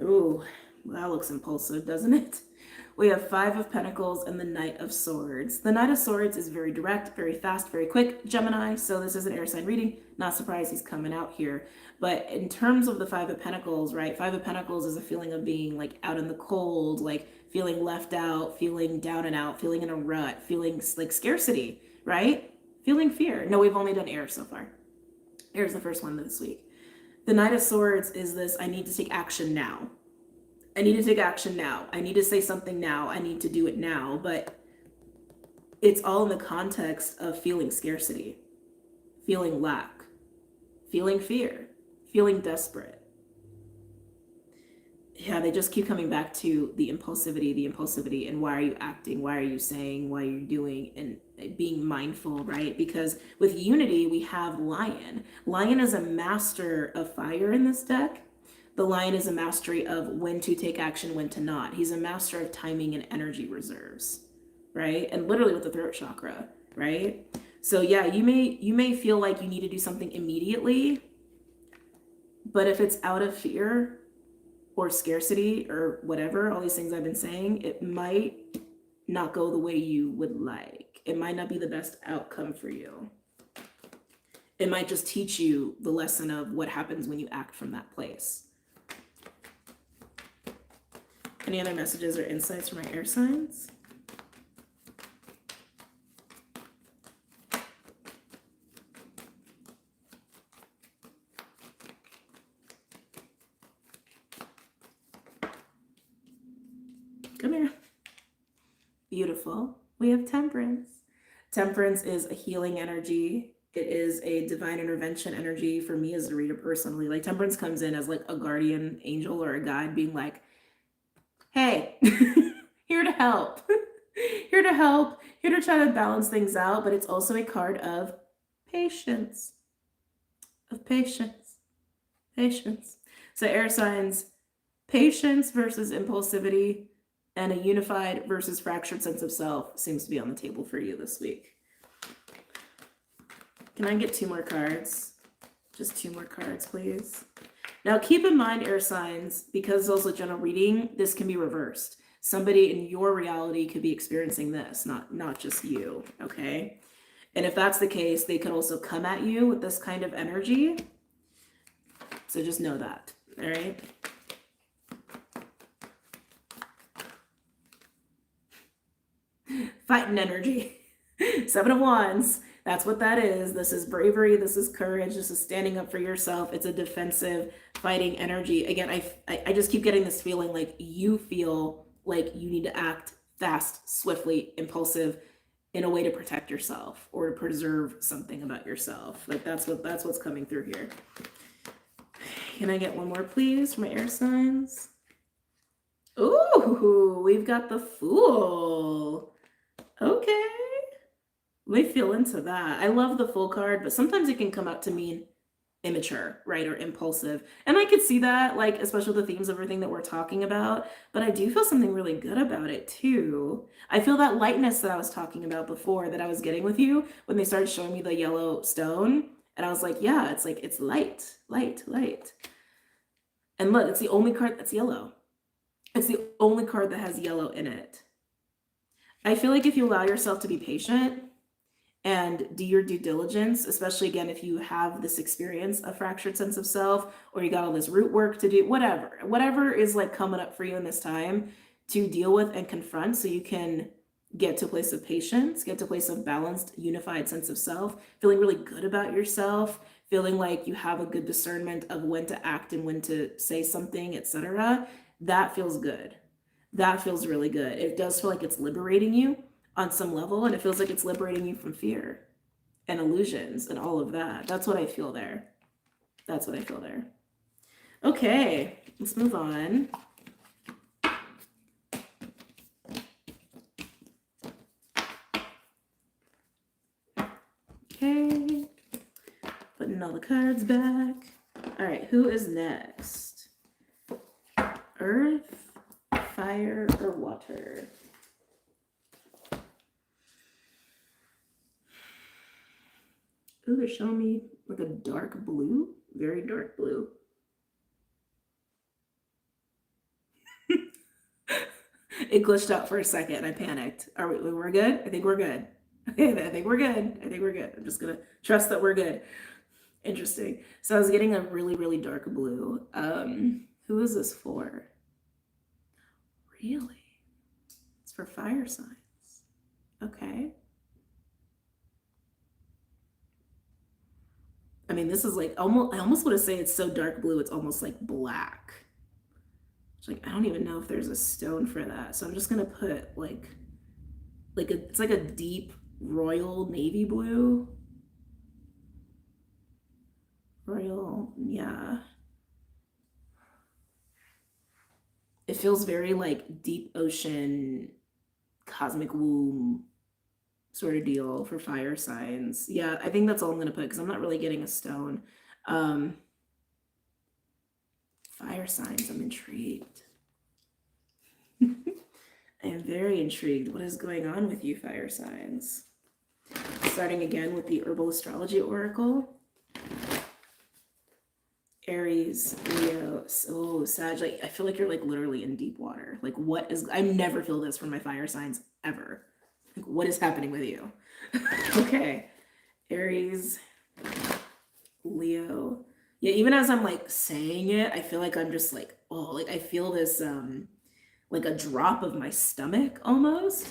Ooh, well, that looks impulsive, doesn't it? We have Five of Pentacles and the Knight of Swords. The Knight of Swords is very direct, very fast, very quick, Gemini, so this is an air sign reading. Not surprised he's coming out here. But in terms of the Five of Pentacles, right, Five of Pentacles is a feeling of being like out in the cold, like feeling left out, feeling down and out, feeling in a rut, feeling like scarcity, right? Feeling fear. No, we've only done air so far. Air is the first one this week. The Knight of Swords is this, I need to take action now. I need to take action now. I need to say something now. I need to do it now. But it's all in the context of feeling scarcity, feeling lack, feeling fear, feeling desperate. Yeah, they just keep coming back to the impulsivity, and why are you acting? Why are you saying? Why are you doing? And being mindful, right? Because with unity, we have Lion. Lion is a master of fire in this deck. The Lion is a mastery of when to take action, when to not. He's a master of timing and energy reserves, right? And literally with the throat chakra, right? So yeah, you may feel like you need to do something immediately, but if it's out of fear or scarcity or whatever, all these things I've been saying, it might not go the way you would like. It might not be the best outcome for you. It might just teach you the lesson of what happens when you act from that place. Any other messages or insights for my air signs? Come here. Beautiful. We have Temperance. Temperance is a healing energy. It is a divine intervention energy for me as a reader personally. Like Temperance comes in as like a guardian angel or a guide being like, hey, here to help, here to help, here to try to balance things out. But it's also a card of patience, patience. So air signs, patience versus impulsivity, and a unified versus fractured sense of self seems to be on the table for you this week. Can I get 2 more cards? Just 2 more cards, please. Now, keep in mind, air signs, because it's also a general reading, this can be reversed. Somebody in your reality could be experiencing this, not just you, okay? And if that's the case, they could also come at you with this kind of energy. So just know that, all right? Fighting energy. 7 of Wands. That's what that is. This is bravery. This is courage. This is standing up for yourself. It's a defensive, fighting energy. Again, I just keep getting this feeling like you feel like you need to act fast, swiftly, impulsive in a way to protect yourself or to preserve something about yourself. Like that's what's coming through here. Can I get 1 more, please, for my air signs? Ooh, we've got the Fool. Okay. We feel into that. I love the Fool card, but sometimes it can come out to mean immature, right? Or impulsive. And I could see that, like, especially the themes of everything that we're talking about, but I do feel something really good about it too. I feel that lightness that I was talking about before that I was getting with you when they started showing me the yellow stone. And I was like, yeah, it's like, it's light. And look, it's the only card that's yellow. It's the only card that has yellow in it. I feel like if you allow yourself to be patient and do your due diligence, especially again, if you have this experience, a fractured sense of self, or you got all this root work to do, whatever is like coming up for you in this time to deal with and confront so you can get to a place of patience, get to a place of balanced, unified sense of self, feeling really good about yourself, feeling like you have a good discernment of when to act and when to say something, etc. That feels good. That feels really good. It does feel like it's liberating you on some level, and it feels like it's liberating you from fear and illusions and all of that. That's what I feel there. Okay, let's move on. Okay, putting all the cards back. All right, who is next? Earth, fire or water? Ooh, they're showing me like a dark blue, very dark blue. It glitched out for a second. I panicked. Are we're good? I think we're good. I think we're good. I think we're good. I'm just gonna trust that we're good. Interesting. So I was getting a really, really dark blue. Who is this for? Really? It's for fire signs. Okay. I mean, this is like almost, I almost want to say it's so dark blue, it's almost like black. It's like, I don't even know if there's a stone for that. So I'm just going to put like it's like a deep royal navy blue. Royal, yeah. It feels very like deep ocean, cosmic womb sort of deal for fire signs. Yeah, I think that's all I'm going to put because I'm not really getting a stone. Fire signs, I'm intrigued. I am very intrigued. What is going on with you, fire signs? Starting again with the Herbal Astrology Oracle. Aries, Leo, oh, Sag, like, I feel like you're like literally in deep water. Like, what is, I never feel this from my fire signs ever. Like, what is happening with you? Okay, Aries, Leo. Yeah, even as I'm like saying it, I feel like I'm just like, oh, like I feel this, like a drop of my stomach almost.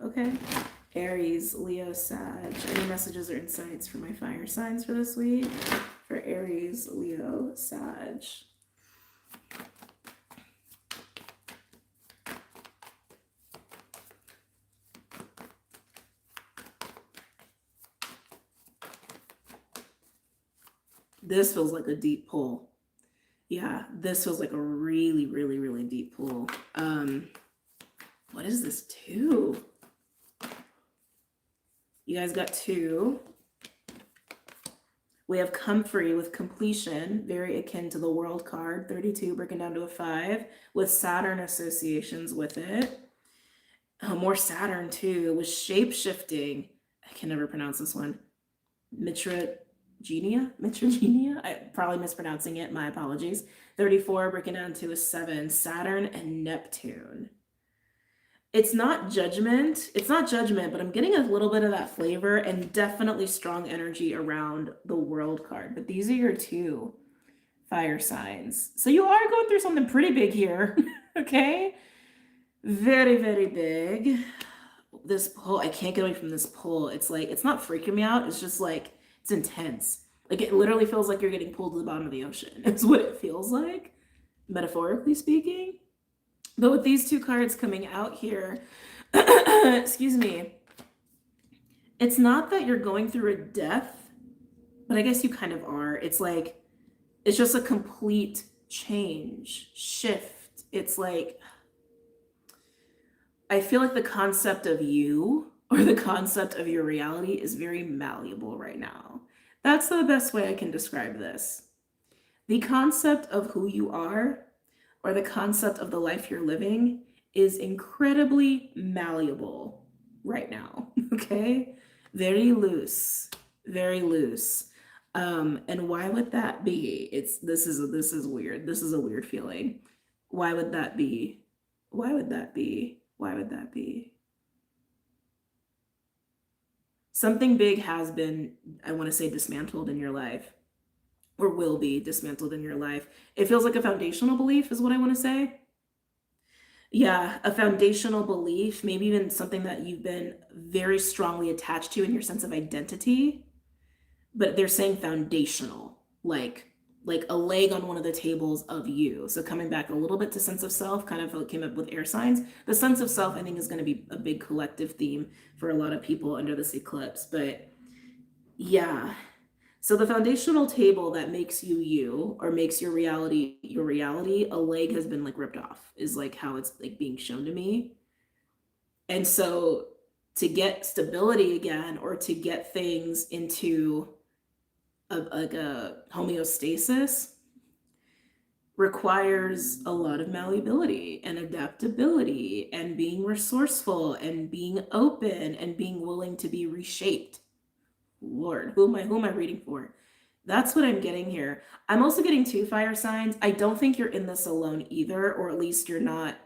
Okay. Aries, Leo, Sag. Any messages or insights for my fire signs for this week? For Aries, Leo, Sag. This feels like a deep pull. Yeah, this feels like a really, really, really deep pull. What is this, 2? You guys got 2. We have comfrey with completion, very akin to the world card, 32 breaking down to a 5, with Saturn associations with it. More Saturn too, with shape-shifting. I can never pronounce this one. Mitragenia? I'm probably mispronouncing it, my apologies. 34 breaking down to a 7, Saturn and Neptune. It's not judgment, but I'm getting a little bit of that flavor and definitely strong energy around the world card. But these are your 2 fire signs. So you are going through something pretty big here, okay? Very, very big. This pull, I can't get away from this pull. It's like, it's not freaking me out. It's just like, it's intense. Like it literally feels like you're getting pulled to the bottom of the ocean. It's what it feels like, metaphorically speaking. But with these 2 cards coming out here, excuse me, it's not that you're going through a death, but I guess you kind of are. It's like, it's just a complete change, shift. It's like, I feel like the concept of you or the concept of your reality is very malleable right now. That's the best way I can describe this. The concept of who you are or the concept of the life you're living is incredibly malleable right now, okay? Very loose, very loose. And why would that be? This is weird. This is a weird feeling. Why would that be? Why would that be? Why would that be? Something big has been, I want to say, dismantled in your life, or will be dismantled in your life. It feels like a foundational belief is what I want to say. Yeah, a foundational belief, maybe even something that you've been very strongly attached to in your sense of identity, but they're saying foundational, like a leg on one of the tables of you. So coming back a little bit to sense of self, kind of came up with air signs. The sense of self, I think, is going to be a big collective theme for a lot of people under this eclipse. But yeah, so the foundational table that makes you you, or makes your reality, a leg has been like ripped off, is like how it's like being shown to me. And so to get stability again, or to get things into like a homeostasis, requires a lot of malleability and adaptability and being resourceful and being open and being willing to be reshaped. Lord, who am I reading for? That's what I'm getting here. I'm also getting 2 fire signs. I don't think you're in this alone either, or at least you're not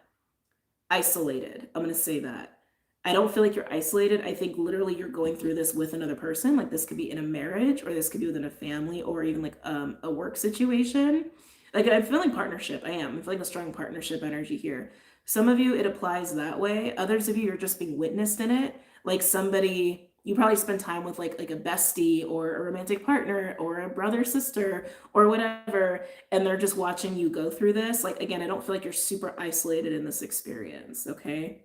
isolated. I'm going to say that. I don't feel like you're isolated. I think literally you're going through this with another person. Like this could be in a marriage, or this could be within a family, or even like a work situation. Like I'm feeling partnership. I'm feeling a strong partnership energy here. Some of you, it applies that way. Others of you, you're just being witnessed in it. Like somebody, you probably spend time with like a bestie or a romantic partner or a brother, sister, or whatever, and they're just watching you go through this. Like, again, I don't feel like you're super isolated in this experience, okay?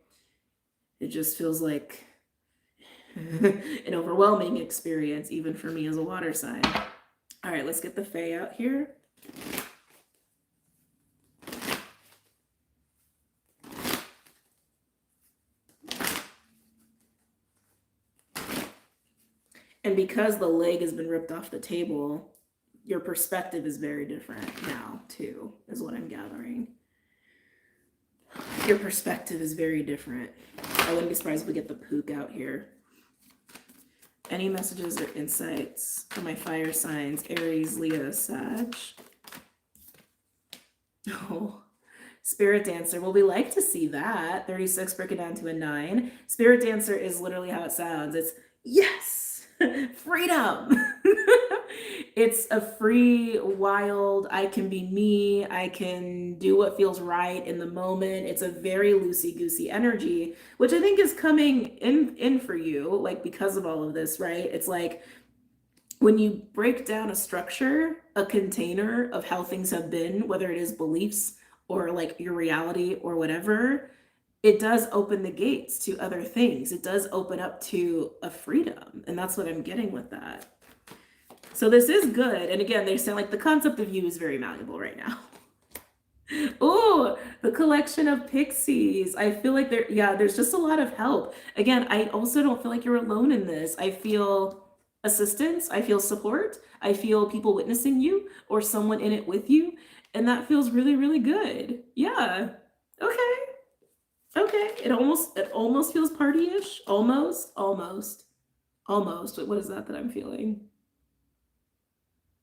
It just feels like an overwhelming experience, even for me as a water sign. All right, let's get the Fae out here. And because the leg has been ripped off the table, your perspective is very different now, too, is what I'm gathering. Your perspective is very different. I wouldn't be surprised if we get the Pook out here. Any messages or insights for my fire signs? Aries, Leo, Sag. Oh, Spirit Dancer. Well, we like to see that. 36, break it down to a 9. Spirit Dancer is literally how it sounds. It's yes, freedom. It's a free, wild, I can be me. I can do what feels right in the moment. It's a very loosey-goosey energy, which I think is coming in for you, like because of all of this, right? It's like when you break down a structure, a container of how things have been, whether it is beliefs or like your reality or whatever, it does open the gates to other things. It does open up to a freedom. And that's what I'm getting with that. So this is good. And again, they sound like the concept of you is very malleable right now. Oh, the collection of pixies. I feel like there's just a lot of help. Again, I also don't feel like you're alone in this. I feel assistance. I feel support. I feel people witnessing you or someone in it with you. And that feels really, really good. Yeah. Okay. Okay. It almost feels party-ish. Almost. Wait, what is that I'm feeling?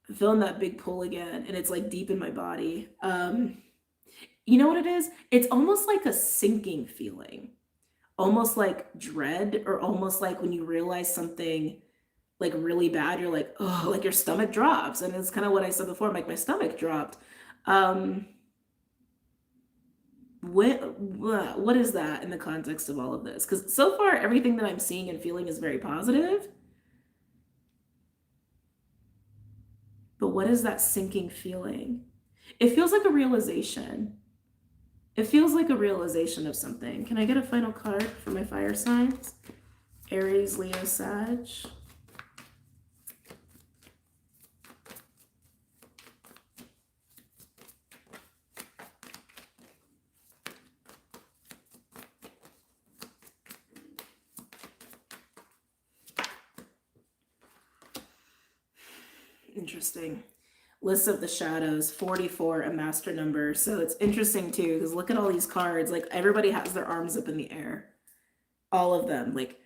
I'm feeling that big pull again, and it's like deep in my body. You know what it is? It's almost like a sinking feeling, almost like dread, or almost like when you realize something like really bad, you're like, oh, like your stomach drops. And it's kind of what I said before, like my stomach dropped. What is that in the context of all of this? Because so far, everything that I'm seeing and feeling is very positive. But what is that sinking feeling? It feels like a realization. It feels like a realization of something. Can I get a final card for my fire signs? Aries, Leo, Sag. Interesting. List of the Shadows, 44, a master number. So it's interesting too, because look at all these cards. Like everybody has their arms up in the air. All of them. Like,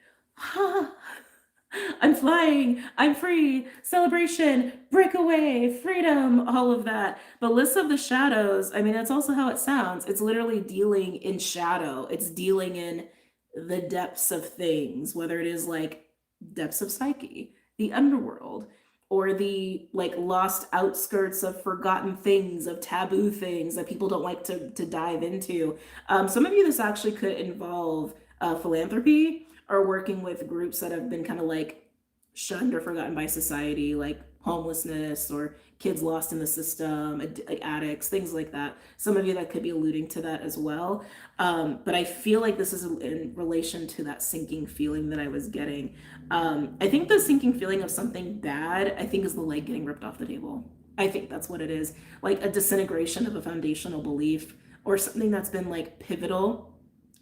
I'm flying, I'm free, celebration, breakaway, freedom, all of that. But List of the Shadows, I mean, that's also how it sounds. It's literally dealing in shadow. It's dealing in the depths of things, whether it is like depths of psyche, the underworld, or the like lost outskirts of forgotten things, of taboo things that people don't like to dive into. Some of you, this actually could involve philanthropy or working with groups that have been kind of like shunned or forgotten by society, like homelessness or kids lost in the system, like addicts, things like that. Some of you that could be alluding to that as well. But I feel like this is in relation to that sinking feeling that I was getting. I think the sinking feeling of something bad, I think, is the leg getting ripped off the table. I think that's what it is. Like a disintegration of a foundational belief or something that's been like pivotal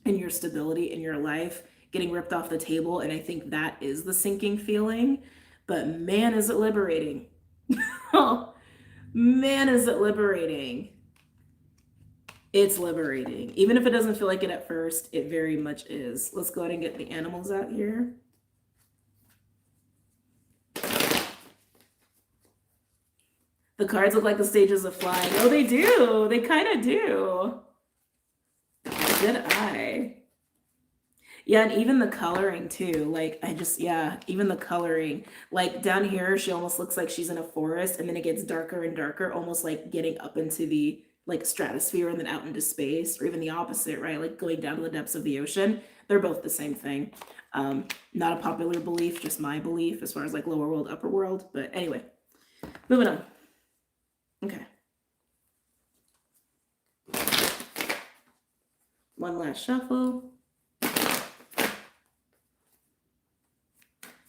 in your stability in your life getting ripped off the table. And I think that is the sinking feeling. But man, is it liberating. Oh, man, is it liberating. It's liberating. Even if it doesn't feel like it at first, it very much is. Let's go ahead and get the animals out here. The cards look like the stages of flying. Oh, they do. They kind of do. Good eye. Yeah, and even the coloring too. Like, yeah, even the coloring. Like down here, she almost looks like she's in a forest, and then it gets darker and darker, almost like getting up into the like stratosphere and then out into space, or even the opposite, right? Like going down to the depths of the ocean. They're both the same thing. Not a popular belief, just my belief as far as like lower world, upper world. But anyway, moving on. Okay. One last shuffle.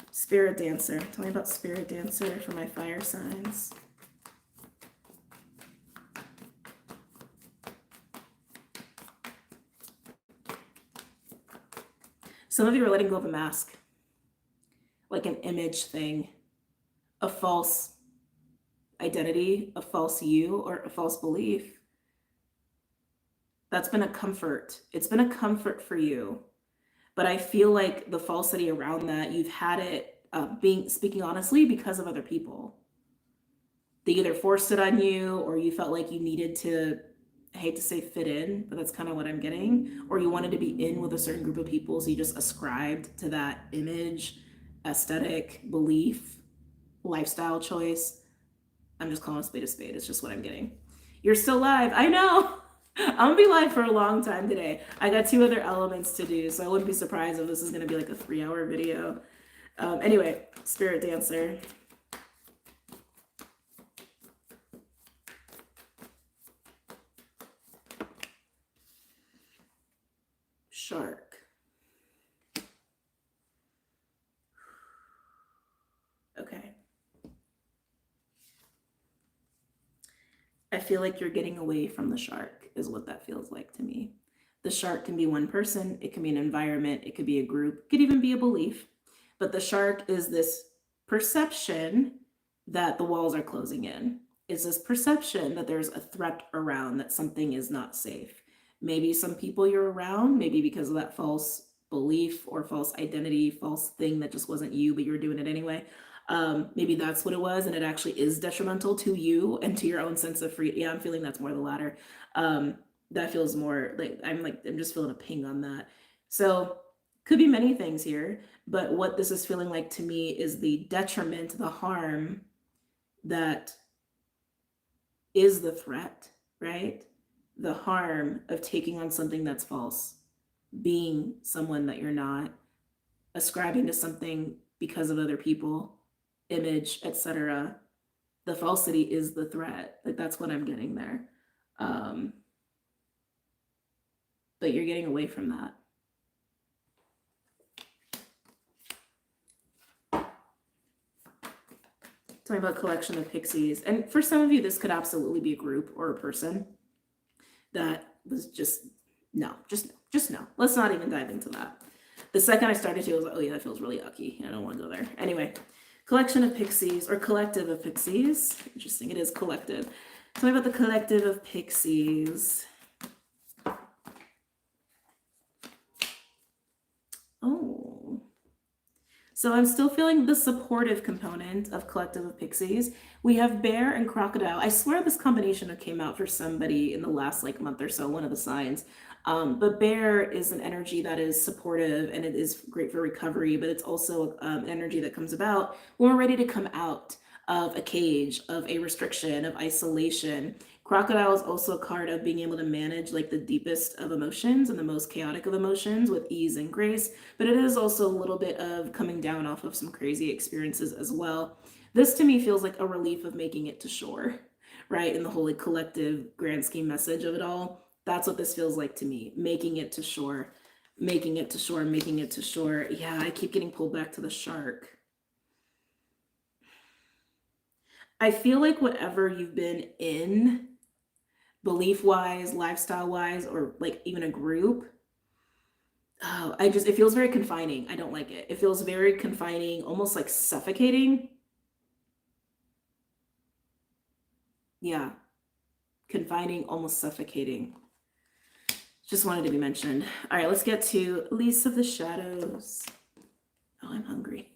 Spirit Dancer. Tell me about Spirit Dancer for my fire signs. Some of you are letting go of a mask, like an image thing, a false identity, a false you, or a false belief. That's been a comfort. It's been a comfort for you. But I feel like the falsity around that, you've had it speaking honestly because of other people. They either forced it on you, or you felt like you needed to, I hate to say fit in, but that's kind of what I'm getting, or you wanted to be in with a certain group of people, so you just ascribed to that image, aesthetic, belief, lifestyle choice. I'm just calling a spade a spade. It's just what I'm getting. You're still live. I know. I'm gonna be live for a long time today. I got 2 other elements to do, so I wouldn't be surprised if this is gonna be like a 3-hour video. Anyway, Spirit Dancer. Shark. Okay. I feel like you're getting away from the shark is what that feels like to me. The shark can be one person, it can be an environment, it could be a group, it could even be a belief. But the shark is this perception that the walls are closing in. It's this perception that there's a threat around, that something is not safe. Maybe some people you're around, maybe because of that false belief or false identity, false thing that just wasn't you, but you were doing it anyway. Maybe that's what it was, and it actually is detrimental to you and to your own sense of freedom. Yeah, I'm feeling that's more the latter. That feels more like I'm just feeling a ping on that. So could be many things here, but what this is feeling like to me is the detriment, the harm that is the threat, right? The harm of taking on something that's false, being someone that you're not, ascribing to something because of other people, image, etc. The falsity is the threat. Like that's what I'm getting there. But you're getting away from that. Tell me about collection of pixies. And for some of you, this could absolutely be a group or a person that was just no. Let's not even dive into that. The second I started to, I was like, oh yeah, that feels really yucky. I don't want to go there. Anyway, collection of pixies or collective of pixies. Interesting, it is collective. Tell me about the collective of pixies. Oh. So I'm still feeling the supportive component of collective of pixies. We have bear and crocodile. I swear this combination came out for somebody in the last like month or so, one of the signs. But bear is an energy that is supportive and it is great for recovery, but it's also an energy that comes about when we're ready to come out of a cage, of a restriction, of isolation. Crocodile is also a card of being able to manage like the deepest of emotions and the most chaotic of emotions with ease and grace, but it is also a little bit of coming down off of some crazy experiences as well. This to me feels like a relief of making it to shore, right? In the whole like, collective grand scheme message of it all. That's what this feels like to me, making it to shore, making it to shore, making it to shore. Yeah, I keep getting pulled back to the shark. I feel like whatever you've been in, belief-wise, lifestyle-wise, or like even a group, oh, it feels very confining. I don't like it. It feels very confining, almost like suffocating. Yeah, confining, almost suffocating. Just wanted to be mentioned. All right, let's get to Lease of the Shadows. Oh, I'm hungry.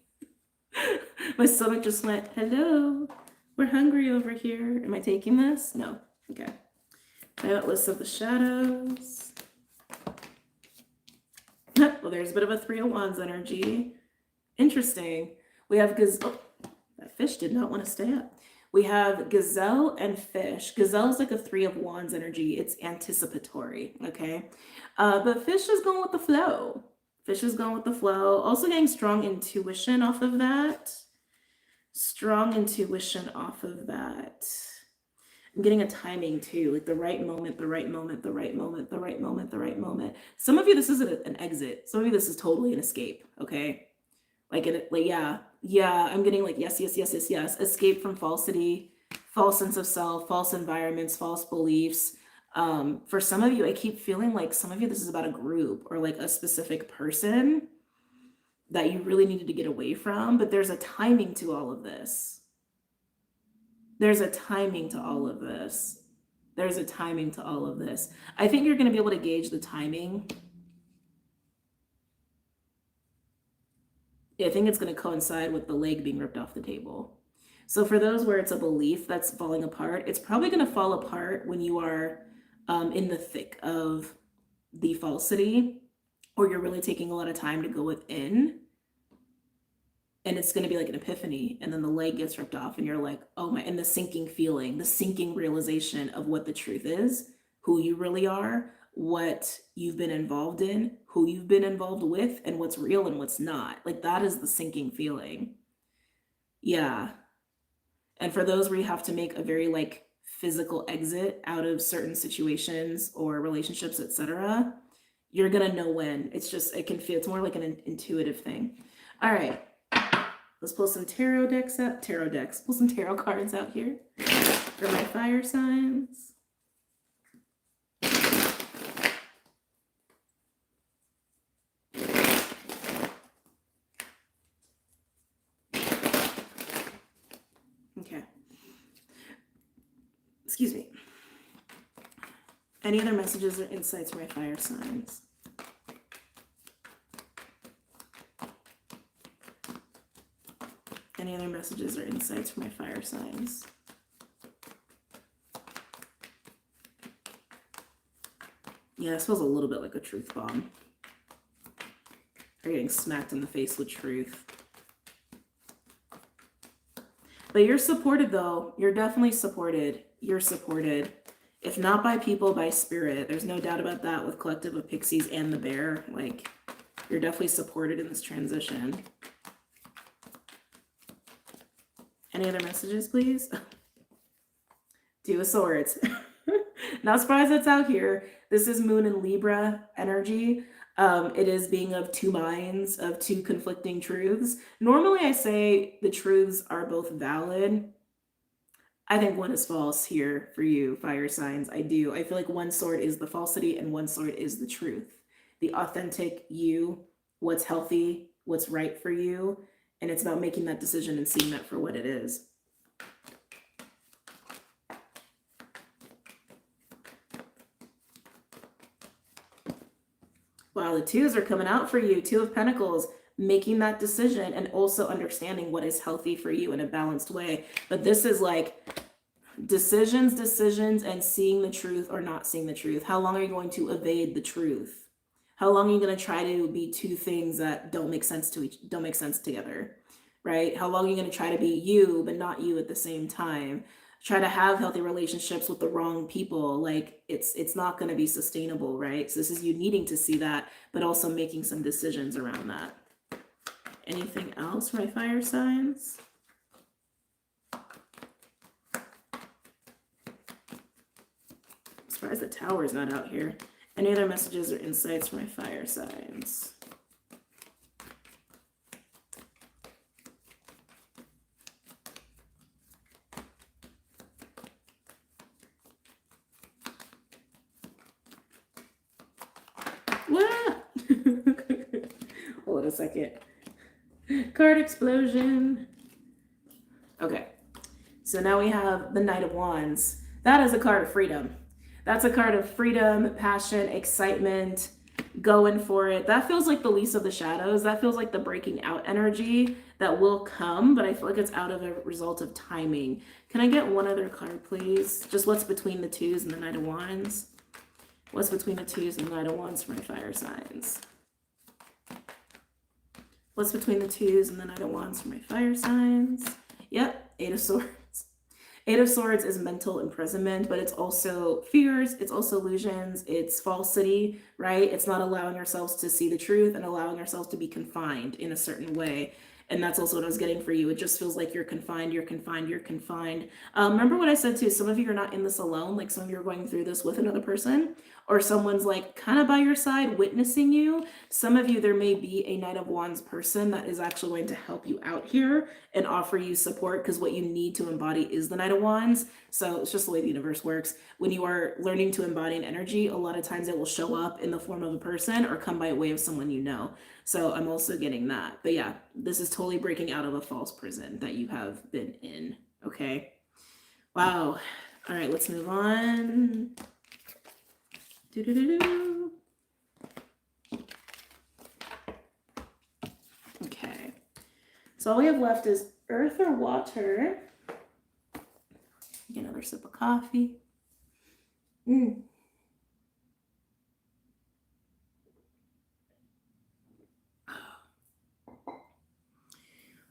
My stomach just went, hello, we're hungry over here. Am I taking this? No. Okay. I got List of the Shadows. Well, there's a bit of a Three of Wands energy. Interesting. We have Gazelle. Oh, that fish did not want to stay up. We have Gazelle and Fish. Gazelle is like a Three of Wands energy. It's anticipatory, okay? But Fish is going with the flow. Fish is going with the flow. Also getting strong intuition off of that. Strong intuition off of that. I'm getting a timing too, like the right moment, the right moment, the right moment, the right moment, the right moment. Some of you, this isn't an exit. Some of you, this is totally an escape, okay? Like yeah, I'm getting like yes. Escape from falsity, false sense of self, false environments, false beliefs. For some of you, I keep feeling like some of you, this is about a group or like a specific person that you really needed to get away from, but there's a timing to all of this. There's a timing to all of this. There's a timing to all of this. I think you're going to be able to gauge the timing. I think it's going to coincide with the leg being ripped off the table. So for those where it's a belief that's falling apart, it's probably going to fall apart when you are in the thick of the falsity, or you're really taking a lot of time to go within. And it's going to be like an epiphany, and then the leg gets ripped off and you're like, oh my, and the sinking feeling, the sinking realization of what the truth is, who you really are, what you've been involved in, who you've been involved with, and what's real and what's not. Like that is the sinking feeling. Yeah. And for those where you have to make a very like physical exit out of certain situations or relationships, etc., you're going to know when. It's just, it can feel, it's more like an intuitive thing. All right. Let's pull some tarot decks out. Pull some tarot cards out here for my fire signs. Okay. Excuse me. Any other messages or insights for my fire signs? Any other messages or insights for my fire signs? Yeah, this feels a little bit like a truth bomb. You're getting smacked in the face with truth. But you're supported though. You're definitely supported. You're supported. If not by people, by spirit. There's no doubt about that with Collective of Pixies and the Bear. Like, you're definitely supported in this transition. Any other messages, please? Two of Swords. Not surprised that's out here. This is Moon and Libra energy. It is being of two minds, of two conflicting truths. Normally I say the truths are both valid. I think one is false here for you, fire signs. I do. I feel like one sword is the falsity and one sword is the truth. The authentic you, what's healthy, what's right for you. And it's about making that decision and seeing that for what it is. Wow, the twos are coming out for you. Two of Pentacles, making that decision and also understanding what is healthy for you in a balanced way. But this is like decisions, and seeing the truth or not seeing the truth. How long are you going to evade the truth? How long are you going to try to be two things that don't make sense together, right? How long are you going to try to be you, but not you at the same time? Try to have healthy relationships with the wrong people. Like it's not going to be sustainable, right? So this is you needing to see that, but also making some decisions around that. Anything else for my fire signs? I'm surprised the tower's not out here. Any other messages or insights for my fire signs? What? Hold on a second. Card explosion. Okay. So now we have the Knight of Wands. That is a card of freedom. That's a card of freedom, passion, excitement, going for it. That feels like the least of the shadows. That feels like the breaking out energy that will come, but I feel like it's out of a result of timing. Can I get one other card, please? Just what's between the twos and the Knight of Wands? What's between the twos and the Knight of Wands for my fire signs? What's between the twos and the Knight of Wands for my fire signs? Yep, Eight of Swords. Eight of Swords is mental imprisonment, but it's also fears, it's also illusions, it's falsity, right? It's not allowing ourselves to see the truth and allowing ourselves to be confined in a certain way. And that's also what I was getting for you. It just feels like you're confined, you're confined, you're confined. Remember what I said too, some of you are not in this alone, like some of you are going through this with another person, or someone's like kind of by your side witnessing you. Some of you, there may be a Knight of Wands person that is actually going to help you out here and offer you support, because what you need to embody is the Knight of Wands. So it's just the way the universe works. When you are learning to embody an energy, a lot of times it will show up in the form of a person or come by way of someone you know. So I'm also getting that. But yeah, this is totally breaking out of a false prison that you have been in. Okay. Wow. All right, let's move on. Do-do-do-do. Okay. So all we have left is earth or water. Get another sip of coffee. All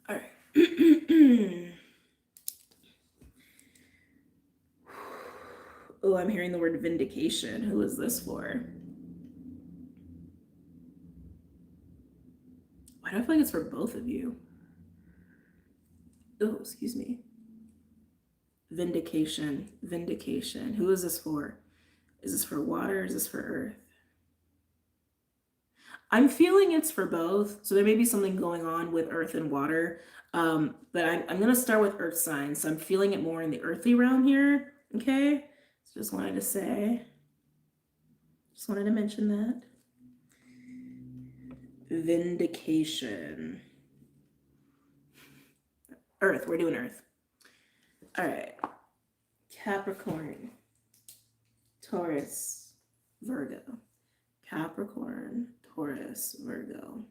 right. Oh, I'm hearing the word vindication. Who is this for? Why do I feel like it's for both of you? Oh, excuse me. Vindication. Vindication. Who is this for? Is this for water? Is this for earth? I'm feeling it's for both. So there may be something going on with earth and water. But I'm going to start with earth signs. So I'm feeling it more in the earthly realm here. Okay. So just wanted to say, just wanted to mention that. Vindication. Earth. We're doing earth. All right. Capricorn. Taurus. Virgo. Capricorn. Taurus. Virgo.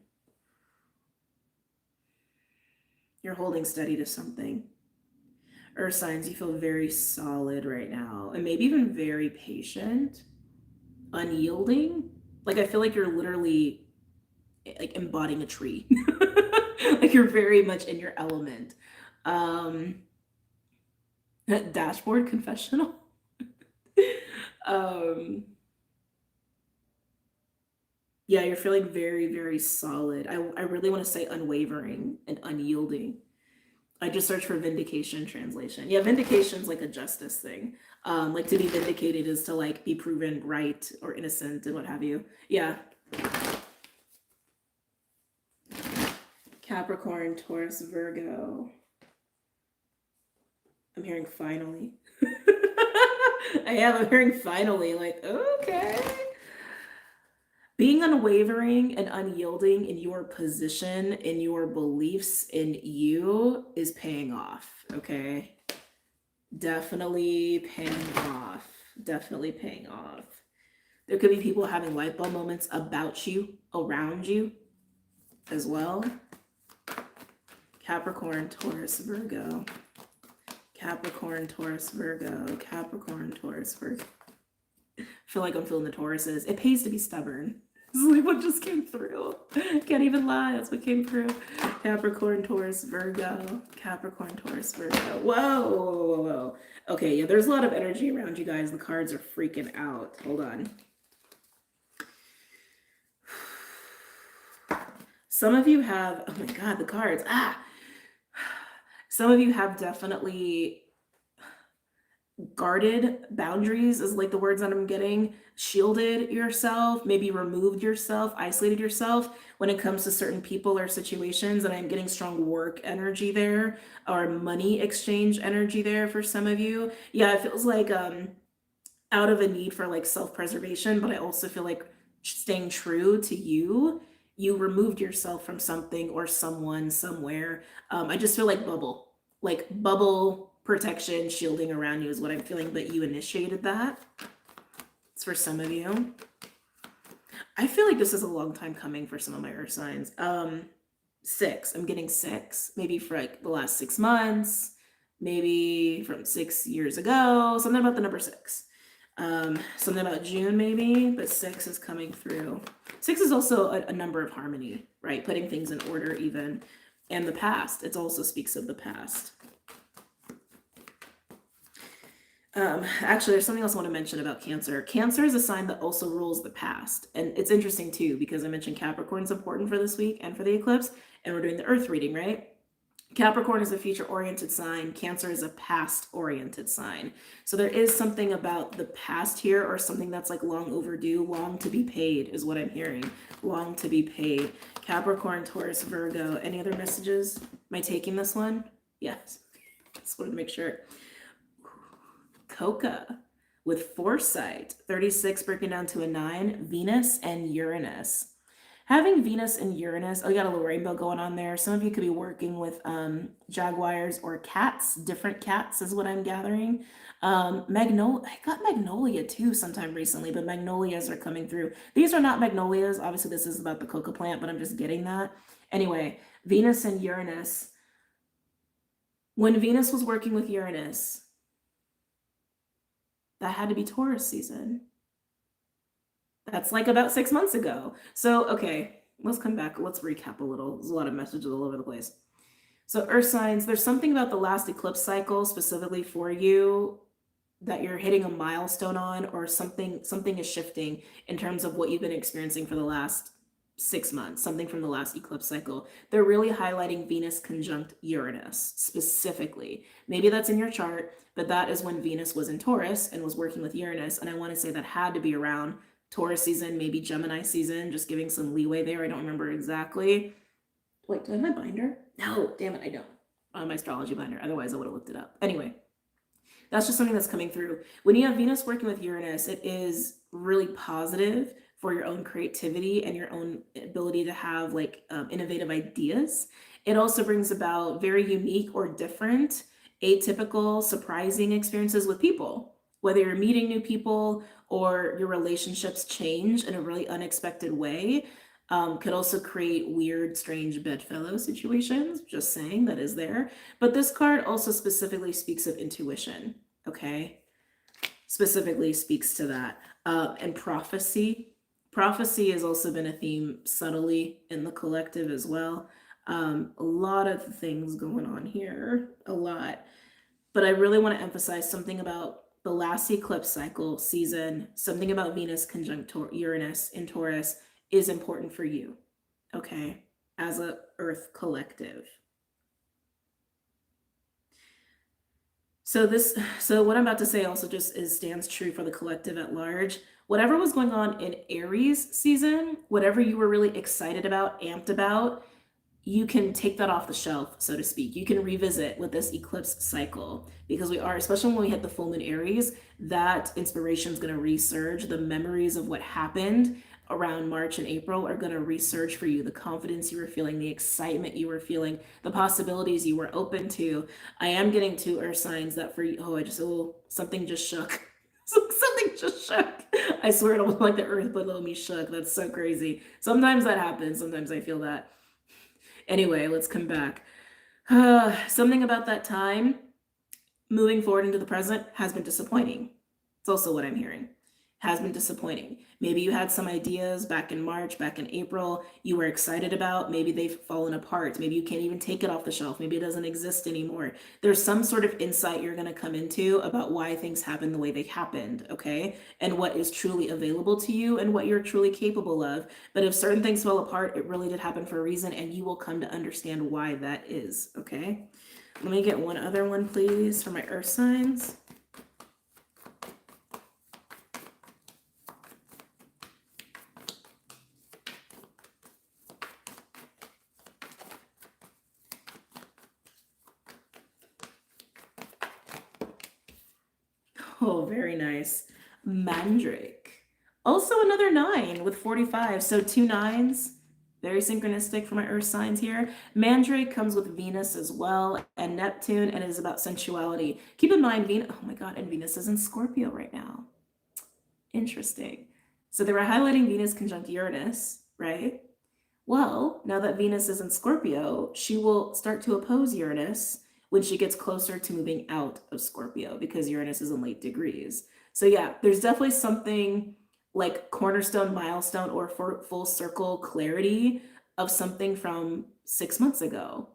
You're holding steady to something. Earth signs, you feel very solid right now, and maybe even very patient, unyielding. Like I feel like you're literally like embodying a tree. Like you're very much in your element. Dashboard confessional. Yeah, you're feeling very, very solid. I really want to say unwavering and unyielding. I just searched for vindication translation. Yeah, vindication's like a justice thing. Like to be vindicated is to like be proven right or innocent and what have you. Yeah. Capricorn, Taurus, Virgo. I'm hearing finally. I'm hearing finally, like, okay. Being unwavering and unyielding in your position, in your beliefs, in you is paying off, okay? Definitely paying off. Definitely paying off. There could be people having light bulb moments about you, around you, as well. Capricorn, Taurus, Virgo. Capricorn, Taurus, Virgo. Capricorn, Taurus, Virgo. I feel like I'm feeling the Tauruses. It pays to be stubborn. This is like what just came through. Can't even lie. That's what came through. Capricorn, Taurus, Virgo. Capricorn, Taurus, Virgo. Whoa, whoa, whoa, whoa. Okay, yeah, there's a lot of energy around you guys. The cards are freaking out. Hold on. Some of you have, oh my God, the cards. Some of you have definitely guarded boundaries is like the words that I'm getting, shielded yourself, maybe removed yourself, isolated yourself when it comes to certain people or situations. And I'm getting strong work energy there or money exchange energy there for some of you. Yeah, it feels like out of a need for like self-preservation, but I also feel like staying true to you. You removed yourself from something or someone somewhere. I just feel like bubble protection, shielding around you is what I'm feeling, but you initiated that. It's for some of you. I feel like this is a long time coming for some of my earth signs. 6. I'm getting 6, maybe for like the last 6 months, maybe from 6 years ago. Something about the number 6. Something about June maybe, but 6 is coming through. 6 is also a number of harmony, right? Putting things in order even. And the past. It also speaks of the past. Actually, there's something else I want to mention about Cancer. Cancer is a sign that also rules the past. And it's interesting too, because I mentioned Capricorn is important for this week and for the eclipse, and we're doing the Earth reading, right? Capricorn is a future-oriented sign. Cancer is a past-oriented sign. So there is something about the past here, or something that's like long overdue, long to be paid is what I'm hearing. Long to be paid. Capricorn, Taurus, Virgo. Any other messages? Am I taking this one? Yes. Just wanted to make sure. Coca with foresight, 36 breaking down to a 9, Venus and Uranus. Having Venus and Uranus, oh, you got a little rainbow going on there. Some of you could be working with jaguars or cats, different cats is what I'm gathering. I got magnolia too sometime recently, but magnolias are coming through. These are not magnolias. Obviously, this is about the coca plant, but I'm just getting that. Anyway, Venus and Uranus. When Venus was working with Uranus, that had to be Taurus season. That's like about 6 months ago. So, okay, let's come back. Let's recap a little. There's a lot of messages all over the place. So, earth signs, there's something about the last eclipse cycle specifically for you that you're hitting a milestone on, or something is shifting in terms of what you've been experiencing for the last 6 months, something from the last eclipse cycle. They're really highlighting Venus conjunct Uranus specifically. Maybe that's in your chart, but that is when Venus was in Taurus and was working with Uranus. And I want to say that had to be around Taurus season, maybe Gemini season, just giving some leeway there. I don't remember exactly. Wait, do I have my binder? No, damn it, I don't. My astrology binder. Otherwise, I would have looked it up. Anyway, that's just something that's coming through. When you have Venus working with Uranus, it is really positive for your own creativity and your own ability to have like innovative ideas. It also brings about very unique or different, atypical, surprising experiences with people. Whether you're meeting new people or your relationships change in a really unexpected way, could also create weird, strange bedfellow situations. Just saying, that is there. But this card also specifically speaks of intuition, okay? Specifically speaks to that. And prophecy. Prophecy has also been a theme subtly in the collective as well. A lot of things going on here, a lot. But I really want to emphasize something about the last eclipse cycle season, something about Venus conjunct Uranus in Taurus is important for you, okay, as a Earth collective. So what I'm about to say also just stands true for the collective at large. Whatever was going on in Aries season, whatever you were really excited about, amped about, you can take that off the shelf, so to speak. You can revisit with this eclipse cycle, because we are, especially when we hit the full moon Aries, that inspiration is going to resurge. The memories of what happened around March and April are going to resurge for you. The confidence you were feeling, the excitement you were feeling, the possibilities you were open to. I am getting two earth signs that for you, something just shook. Something just shook. I swear it was like the earth below me shook. That's so crazy. Sometimes that happens. Sometimes I feel that. Anyway, let's come back. Something about that time moving forward into the present has been disappointing. It's also what I'm hearing. Has been disappointing. Maybe you had some ideas back in March, back in April, you were excited about. Maybe they've fallen apart. Maybe you can't even take it off the shelf. Maybe it doesn't exist anymore. There's some sort of insight you're going to come into about why things happen the way they happened, okay? And what is truly available to you and what you're truly capable of. But if certain things fell apart, it really did happen for a reason, and you will come to understand why that is, okay? Let me get one other one, please, for my earth signs. Oh, very nice. Mandrake. Also another 9 with 45. So 2 9s. Very synchronistic for my earth signs here. Mandrake comes with Venus as well and Neptune, and is about sensuality. Keep in mind, oh my God, and Venus is in Scorpio right now. Interesting. So they were highlighting Venus conjunct Uranus, right? Well, now that Venus is in Scorpio, she will start to oppose Uranus when she gets closer to moving out of Scorpio because Uranus is in late degrees. So yeah, there's definitely something like cornerstone, milestone, or full circle clarity of something from 6 months ago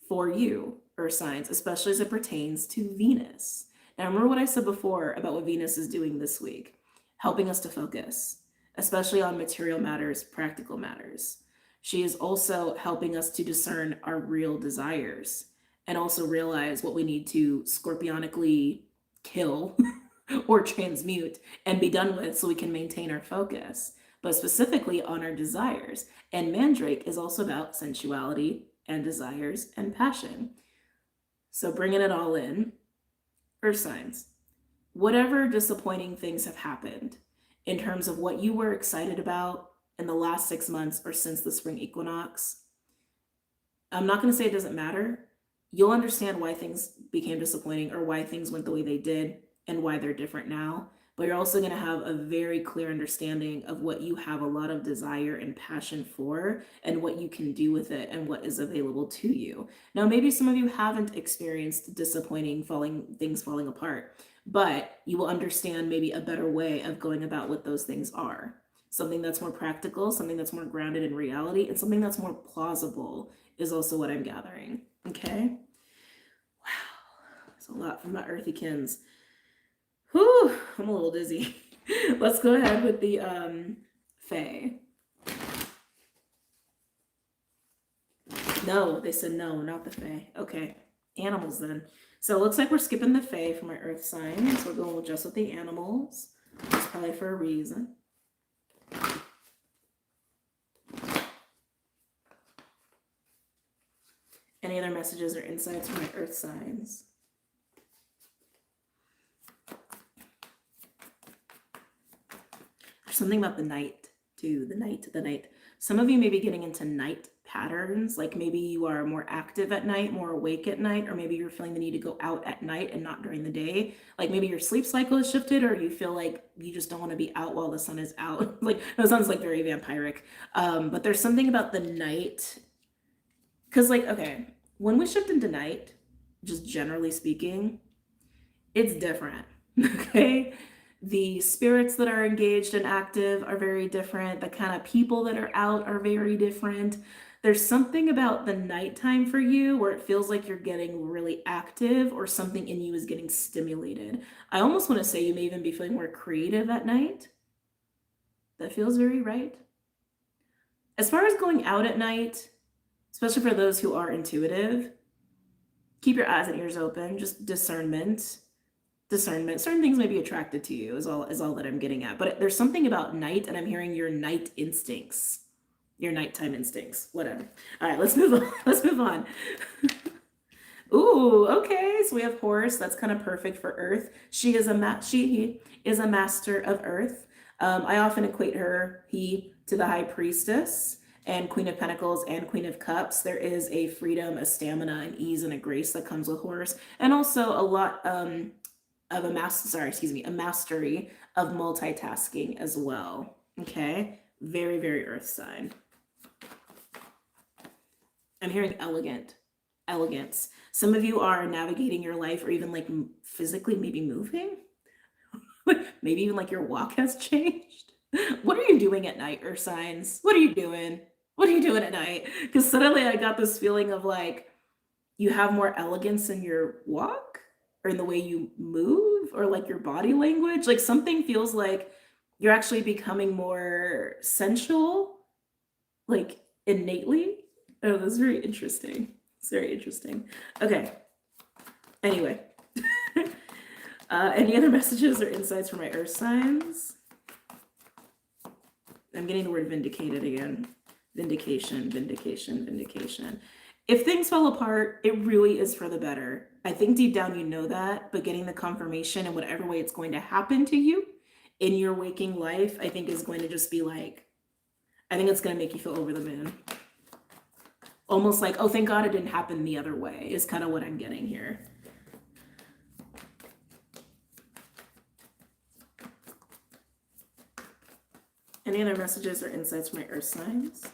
for you, Earth signs, especially as it pertains to Venus. Now, remember what I said before about what Venus is doing this week, helping us to focus, especially on material matters, practical matters. She is also helping us to discern our real desires and also realize what we need to scorpionically kill or transmute and be done with so we can maintain our focus, but specifically on our desires. And Mandrake is also about sensuality and desires and passion. So bringing it all in, Earth signs, whatever disappointing things have happened in terms of what you were excited about in the last 6 months or since the spring equinox, I'm not going to say it doesn't matter. You'll understand why things became disappointing or why things went the way they did and why they're different now. But you're also going to have a very clear understanding of what you have a lot of desire and passion for and what you can do with it and what is available to you. Now, maybe some of you haven't experienced disappointing things falling apart, but you will understand maybe a better way of going about what those things are. Something that's more practical, something that's more grounded in reality, and something that's more plausible is also what I'm gathering. Okay? Wow. That's a lot from my earthy kins. Whew, I'm a little dizzy. Let's go ahead with the Fae. No, they said no, not the Fae. Okay, animals then. So it looks like we're skipping the Fae for my earth sign. So we're going just with the animals. That's probably for a reason. Any other messages or insights from my earth signs? There's something about the night too, the night. Some of you may be getting into night patterns, like maybe you are more active at night, more awake at night, or maybe you're feeling the need to go out at night and not during the day. Like maybe your sleep cycle is shifted, or you feel like you just don't want to be out while the sun is out. Like that sounds like very vampiric. But there's something about the night. Because like, okay, when we shift into night, just generally speaking, it's different, okay? The spirits that are engaged and active are very different. The kind of people that are out are very different. There's something about the nighttime for you where it feels like you're getting really active or something in you is getting stimulated. I almost want to say you may even be feeling more creative at night. That feels very right. As far as going out at night, especially for those who are intuitive, keep your eyes and ears open, just discernment. Certain things may be attracted to you is all that I'm getting at. But there's something about night, and I'm hearing your night instincts, your nighttime instincts, whatever. All right, let's move on. Ooh, okay. So we have Horus. That's kind of perfect for Earth. He is a master of Earth. I often equate he to the High Priestess and Queen of Pentacles and Queen of Cups. There is a freedom, a stamina, an ease, and a grace that comes with Horus, and also a lot of a mastery of multitasking as well. Okay, very, very Earth sign. I'm hearing elegance. Some of you are navigating your life or even like physically maybe moving. Maybe even like your walk has changed. What are you doing at night, Earth signs? What are you doing? What are you doing at night? Because suddenly I got this feeling of like you have more elegance in your walk or in the way you move or like your body language. Like something feels like you're actually becoming more sensual, like innately. Oh, that's very interesting. It's very interesting. Okay. Anyway. Any other messages or insights for my Earth signs? I'm getting the word vindicated again. Vindication. If things fall apart, it really is for the better. I think deep down you know that, but getting the confirmation in whatever way it's going to happen to you in your waking life, I think is going to just be like, I think it's going to make you feel over the moon. Almost like, oh, thank God it didn't happen the other way is kind of what I'm getting here. Any other messages or insights from my earth signs?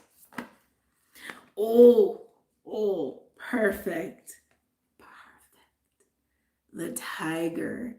Oh, perfect. The tiger.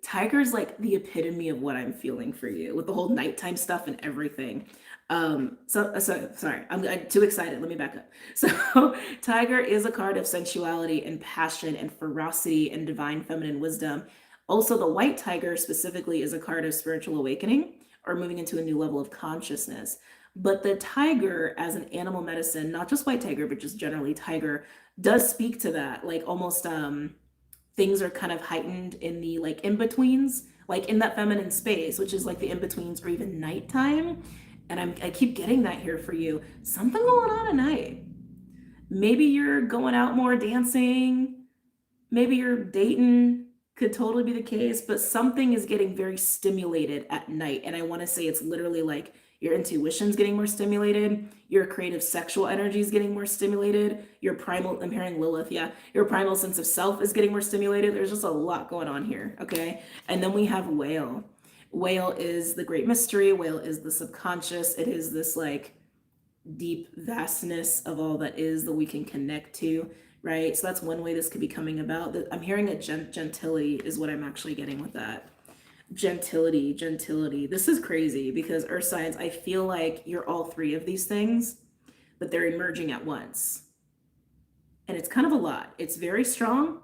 Tiger's like the epitome of what I'm feeling for you with the whole nighttime stuff and everything. Sorry, I'm too excited. Let me back up. So, tiger is a card of sensuality and passion and ferocity and divine feminine wisdom. Also, the white tiger specifically is a card of spiritual awakening or moving into a new level of consciousness. But the tiger, as an animal medicine, not just white tiger, but just generally tiger, does speak to that. Like almost things are kind of heightened in the like in-betweens, like in that feminine space, which is like the in-betweens or even nighttime. And I keep getting that here for you. Something going on at night. Maybe you're going out more dancing, maybe you're dating, could totally be the case, but something is getting very stimulated at night. And I want to say it's literally like your intuition's getting more stimulated, your creative sexual energy is getting more stimulated, your primal, I'm hearing Lilith, yeah, your primal sense of self is getting more stimulated. There's just a lot going on here, okay? And then we have whale. Whale is the great mystery, whale is the subconscious. It is this like deep vastness of all that is that we can connect to, right? So that's one way this could be coming about. I'm hearing a gentility is what I'm actually getting with that. Gentility. This is crazy because earth signs, I feel like you're all three of these things, but they're emerging at once. And it's kind of a lot. It's very strong.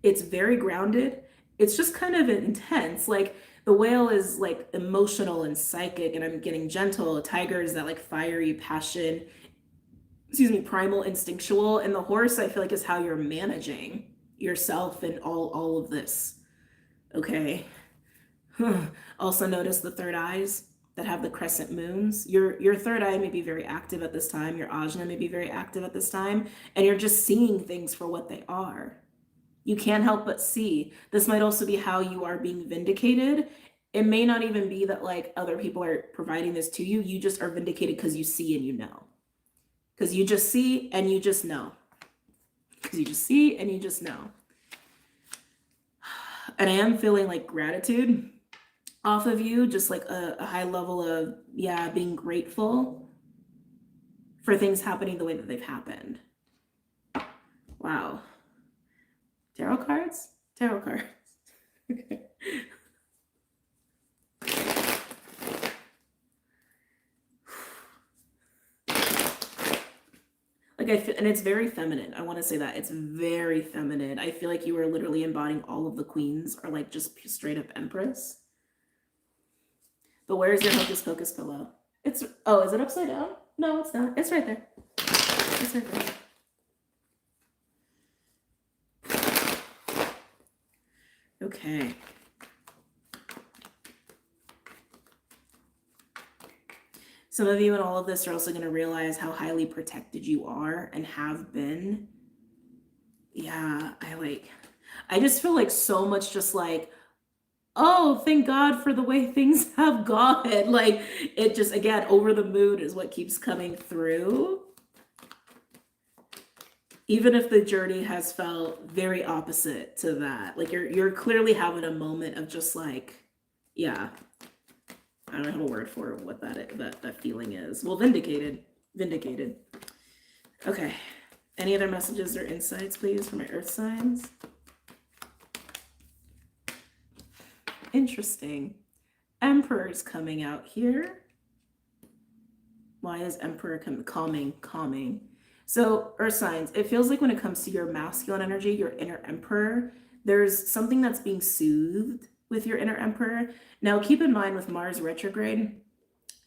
It's very grounded. It's just kind of intense. Like the whale is like emotional and psychic, and I'm getting gentle. A tiger is that like fiery passion, primal, instinctual. And the horse, I feel like, is how you're managing yourself and all of this. Okay. Also notice the third eyes that have the crescent moons. Your third eye may be very active at this time. Your ajna may be very active at this time. And you're just seeing things for what they are. You can't help but see. This might also be how you are being vindicated. It may not even be that like other people are providing this to you. You just are vindicated because you see and you know. Because you just see and you just know. Because you just see and you just know. And I am feeling like gratitude off of you, just like a high level of, yeah, being grateful for things happening the way that they've happened. Wow. Tarot cards? Tarot cards. Okay. Like I feel, and it's very feminine. I want to say that it's very feminine. I feel like you are literally embodying all of the queens, or like just straight up empress. But where is your hocus pocus pillow? It's, oh, is it upside down? No, it's not. It's right there. It's right there. Okay. Some of you in all of this are also going to realize how highly protected you are and have been. Yeah, I just feel like so much just like, oh, thank God for the way things have gone. Like it just, again, over the moon is what keeps coming through. Even if the journey has felt very opposite to that. Like you're clearly having a moment of just like, yeah, I don't have a word for what that feeling is. Well, vindicated. Okay. Any other messages or insights, please, for my earth signs? Interesting. Emperor's coming out here. Why is Emperor calming? So, earth signs, it feels like when it comes to your masculine energy, your inner emperor, there's something that's being soothed with your inner emperor. Now, keep in mind with Mars retrograde,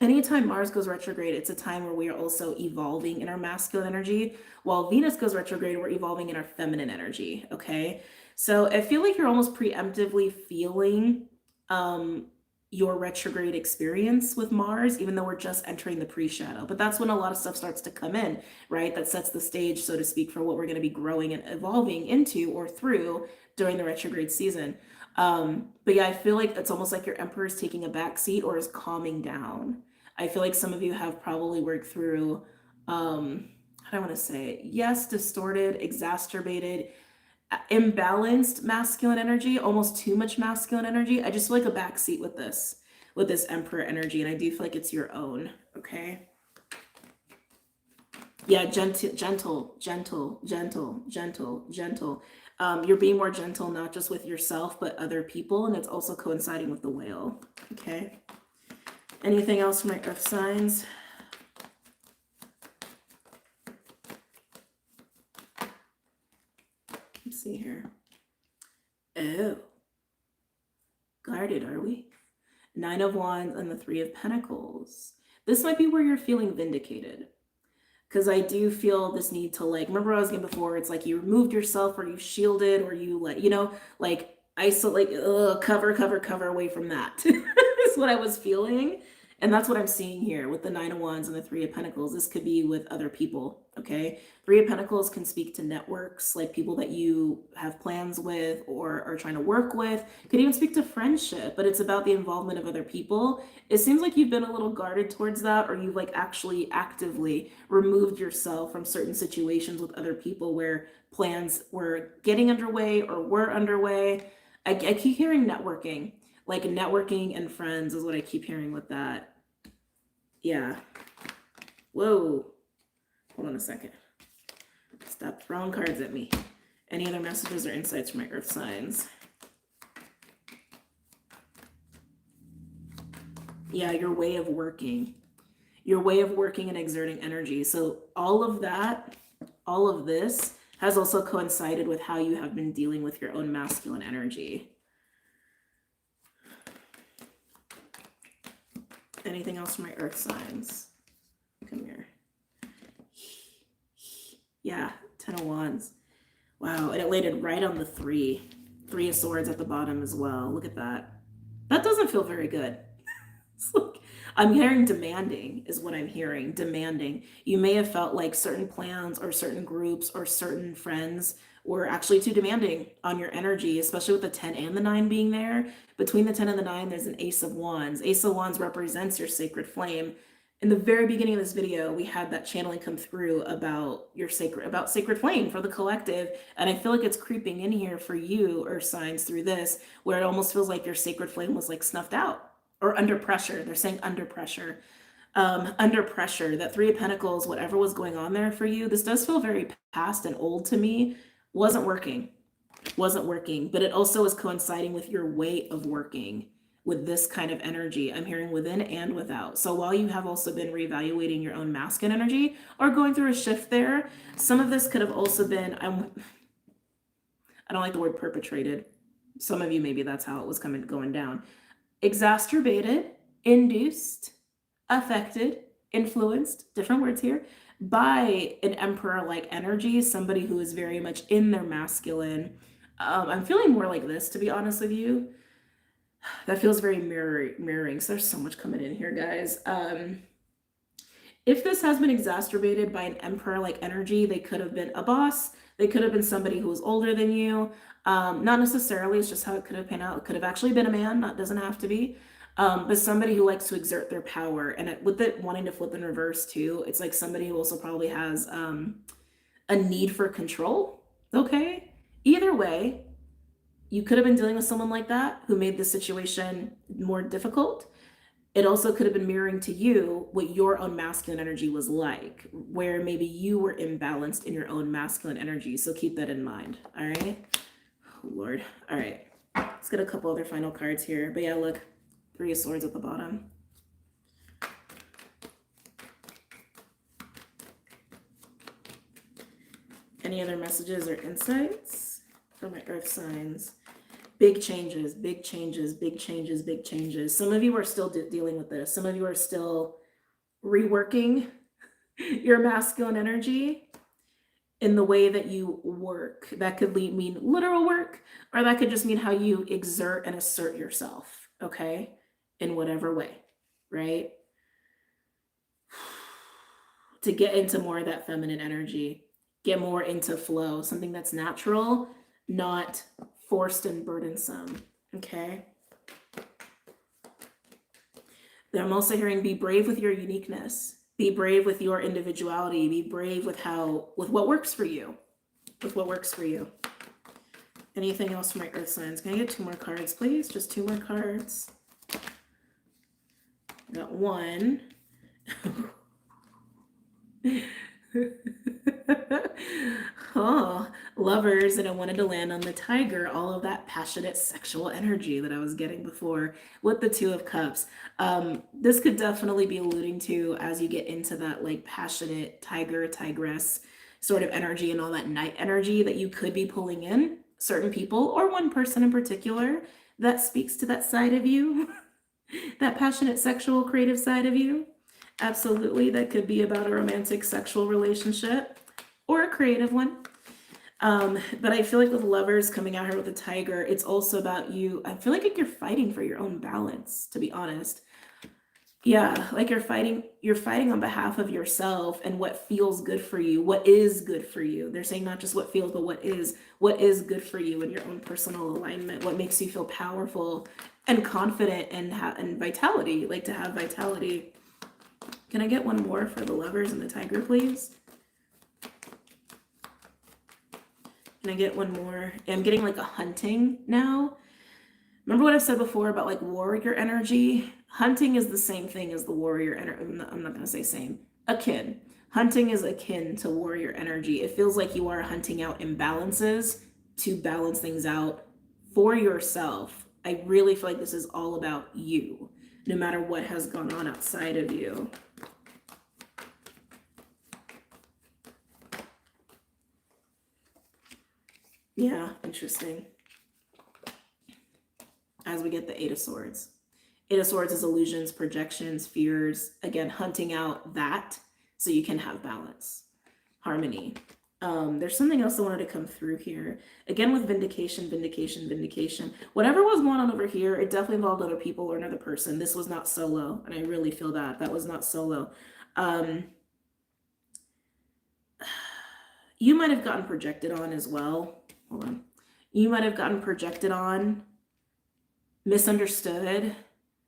anytime Mars goes retrograde, it's a time where we are also evolving in our masculine energy. While Venus goes retrograde, we're evolving in our feminine energy, okay? So I feel like you're almost preemptively feeling your retrograde experience with Mars, even though we're just entering the pre-shadow. But that's when a lot of stuff starts to come in, right? That sets the stage, so to speak, for what we're going to be growing and evolving into or through during the retrograde season. But yeah, I feel like it's almost like your emperor is taking a back seat or is calming down. I feel like some of you have probably worked through, how do I want to say it? Yes, distorted, exacerbated, imbalanced masculine energy, almost too much masculine energy. I just feel like a backseat with this. with this Emperor energy, and I do feel like it's your own, okay? Yeah, gentle. You're being more gentle, not just with yourself, but other people, and it's also coinciding with the whale, okay? Anything else for my earth signs? Let's see here. Oh, guarded, are we? 9 of Wands and the 3 of Pentacles. This might be where you're feeling vindicated. Because I do feel this need to, like, remember I was saying before, it's like you removed yourself or you shielded or you, like, you know, like isolate, cover away from that. Is what I was feeling. And that's what I'm seeing here with the 9 of Wands and the 3 of Pentacles. This could be with other people, okay? 3 of Pentacles can speak to networks, like people that you have plans with or are trying to work with. It could even speak to friendship, but it's about the involvement of other people. It seems like you've been a little guarded towards that, or you've like actually actively removed yourself from certain situations with other people where plans were getting underway or were underway. I keep hearing networking. Like networking and friends is what I keep hearing with that. Yeah. Whoa. Hold on a second. Stop throwing cards at me. Any other messages or insights for my earth signs? Yeah, your way of working. Your way of working and exerting energy. So all of that, all of this has also coincided with how you have been dealing with your own masculine energy. Anything else for my earth signs? Come here. Yeah, 10 of Wands. Wow, and it landed right on the 3. 3 of Swords at the bottom as well. Look at that. That doesn't feel very good. It's like, I'm hearing demanding is what I'm hearing. Demanding. You may have felt like certain plans or certain groups or certain friends were actually too demanding on your energy, especially with the 10 and the 9 being there. Between the 10 and the 9, there's an Ace of Wands. Ace of Wands represents your sacred flame. In the very beginning of this video, we had that channeling come through about your sacred flame for the collective. And I feel like it's creeping in here for you, or signs through this, where it almost feels like your sacred flame was like snuffed out or under pressure. They're saying under pressure. Under pressure. That 3 of Pentacles, whatever was going on there for you, this does feel very past and old to me. Wasn't working, but it also is coinciding with your way of working with this kind of energy. I'm hearing within and without. So while you have also been reevaluating your own masculine energy or going through a shift there, some of this could have also been, I don't like the word perpetrated. Some of you, maybe that's how it was going down. Exacerbated, induced, affected, influenced, different words here, by an emperor-like energy, somebody who is very much in their masculine. I'm feeling more like this, to be honest with you. That feels very mirroring. So there's so much coming in here, guys. If this has been exacerbated by an emperor-like energy, they could have been a boss. They could have been somebody who was older than you. Not necessarily, it's just how it could have panned out. It could have actually been a man, doesn't have to be. But somebody who likes to exert their power. And with it wanting to flip in reverse too, it's like somebody who also probably has a need for control, okay? Either way, you could have been dealing with someone like that who made the situation more difficult. It also could have been mirroring to you what your own masculine energy was like, where maybe you were imbalanced in your own masculine energy. So keep that in mind, all right? Oh, Lord. All right. Let's get a couple other final cards here. But yeah, look, 3 of Swords at the bottom. Any other messages or insights for my earth signs? Big changes, big changes, big changes, big changes. Some of you are still dealing with this. Some of you are still reworking your masculine energy in the way that you work. That could mean literal work, or that could just mean how you exert and assert yourself, okay? In whatever way, right? To get into more of that feminine energy, get more into flow, something that's natural, not forced and burdensome, okay? Then I'm also hearing be brave with your uniqueness. Be brave with your individuality. Be brave with what works for you. With what works for you. Anything else for my earth signs? Can I get 2 more cards, please? Just 2 more cards. Got one. Oh, lovers, and I wanted to land on the tiger, all of that passionate sexual energy that I was getting before with the Two of Cups. This could definitely be alluding to as you get into that like passionate tiger, tigress sort of energy and all that night energy that you could be pulling in certain people or one person in particular that speaks to that side of you, that passionate sexual creative side of you. Absolutely, that could be about a romantic sexual relationship or a creative one. But I feel like with lovers coming out here with a tiger, it's also about you. I feel like you're fighting for your own balance, to be honest. Yeah, like you're fighting on behalf of yourself and what feels good for you, what is good for you. They're saying not just what feels, but what is good for you in your own personal alignment, what makes you feel powerful and confident and vitality, like to have vitality. Can I get one more for the lovers and the tiger, please? Can I get one more? I'm getting like a hunting now. Remember what I've said before about like warrior energy? Hunting is the same thing as the warrior energy. I'm not going to say same. Akin. Hunting is akin to warrior energy. It feels like you are hunting out imbalances to balance things out for yourself. I really feel like this is all about you, no matter what has gone on outside of you. Yeah, interesting. As we get the Eight of Swords. Eight of Swords is illusions, projections, fears. Again, hunting out that so you can have balance, harmony. There's something else I wanted to come through here. Again, with vindication, vindication, vindication. Whatever was going on over here, it definitely involved other people or another person. This was not solo, and I really feel that. That was not solo. You might have gotten projected on as well. Hold on. You might have gotten projected on, misunderstood,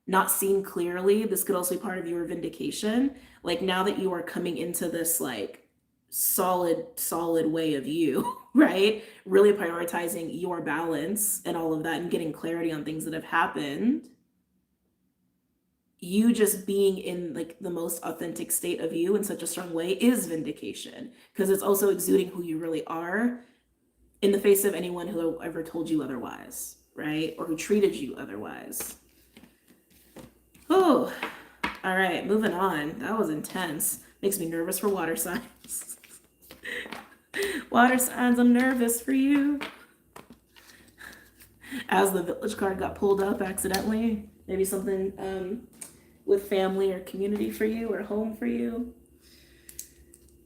not seen clearly. This could also be part of your vindication. Like now that you are coming into this like solid way of you, right? Really prioritizing your balance and all of that and getting clarity on things that have happened. You just being in like the most authentic state of you in such a strong way is vindication, because it's also exuding who you really are in the face of anyone who ever told you otherwise, right? Or who treated you otherwise. Oh, all right, moving on. That was intense. Makes me nervous for water signs. Water signs, I'm nervous for you. As the village card got pulled up accidentally. Maybe something with family or community for you or home for you.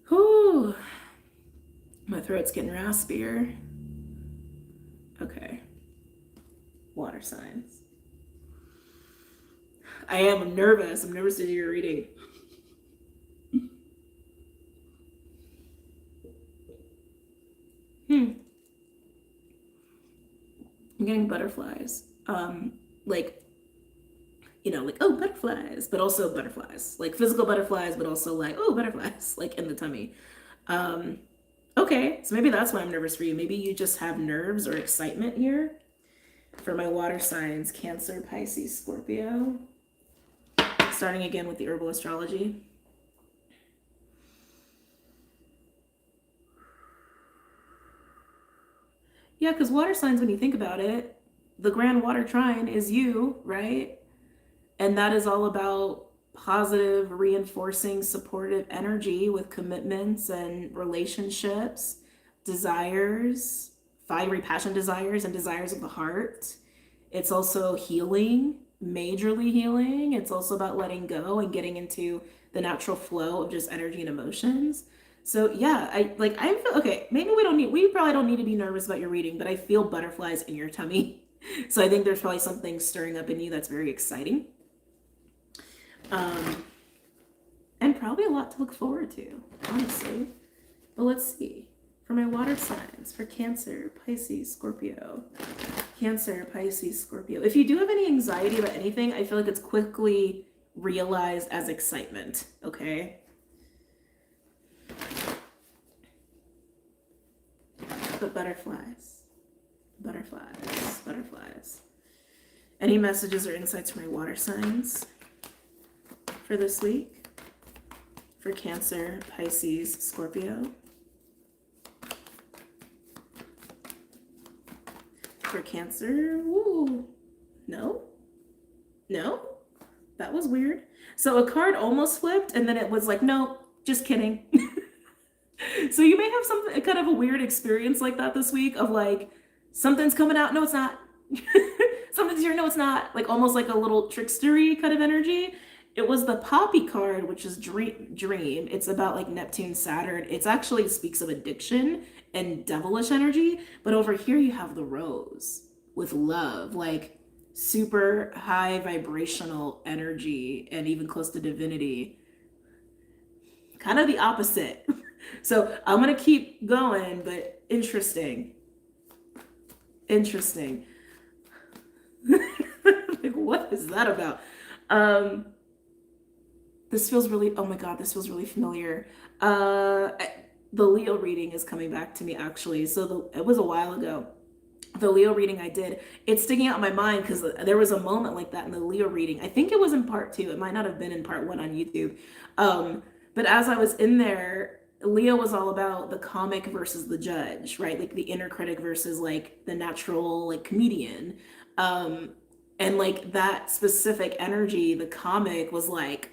Whew. My throat's getting raspier. Okay. Water signs. I'm nervous. I'm nervous to do your reading. I'm getting butterflies. Like, you know, like, oh, butterflies, but also butterflies. Like physical butterflies, but also like, oh, butterflies, like in the tummy. Okay, so maybe that's why I'm nervous for you. Maybe you just have nerves or excitement here. For my water signs, Cancer, Pisces, Scorpio. Starting again with the herbal astrology. Yeah, because water signs, when you think about it, the grand water trine is you, right? And that is all about positive, reinforcing, supportive energy with commitments and relationships, desires, fiery passion desires and desires of the heart. It's also healing, majorly healing. It's also about letting go and getting into the natural flow of just energy and emotions. So yeah, I feel okay. Maybe we probably don't need to be nervous about your reading, but I feel butterflies in your tummy. So I think there's probably something stirring up in you that's very exciting. And probably a lot to look forward to, honestly. But let's see. For my water signs, for Cancer, Pisces, Scorpio. Cancer, Pisces, Scorpio. If you do have any anxiety about anything, I feel like it's quickly realized as excitement, okay? But butterflies, butterflies, butterflies. Any messages or insights for my water signs? for this week for Cancer, Pisces, Scorpio. For Cancer, woo, no, that was weird. So a card almost flipped and then it was like, no, just kidding. So you may have something, kind of a weird experience like that this week of like, something's coming out, no it's not. Something's here, no it's not. Like almost like a little trickstery kind of energy. It was the poppy card, which is dream. It's about like Neptune, Saturn. It actually speaks of addiction and devilish energy. But over here you have the rose with love, like super high vibrational energy and even close to divinity. Kind of the opposite. So I'm going to keep going, but interesting. Interesting. Like, what is that about? This feels really, oh my God, this feels really familiar. The Leo reading is coming back to me actually. So it was a while ago. The Leo reading I did, it's sticking out in my mind because there was a moment like that in the Leo reading. I think it was in part 2. It might not have been in part 1 on YouTube. But as I was in there, Leo was all about the comic versus the judge, right? Like the inner critic versus like the natural like comedian. And like that specific energy, the comic was like,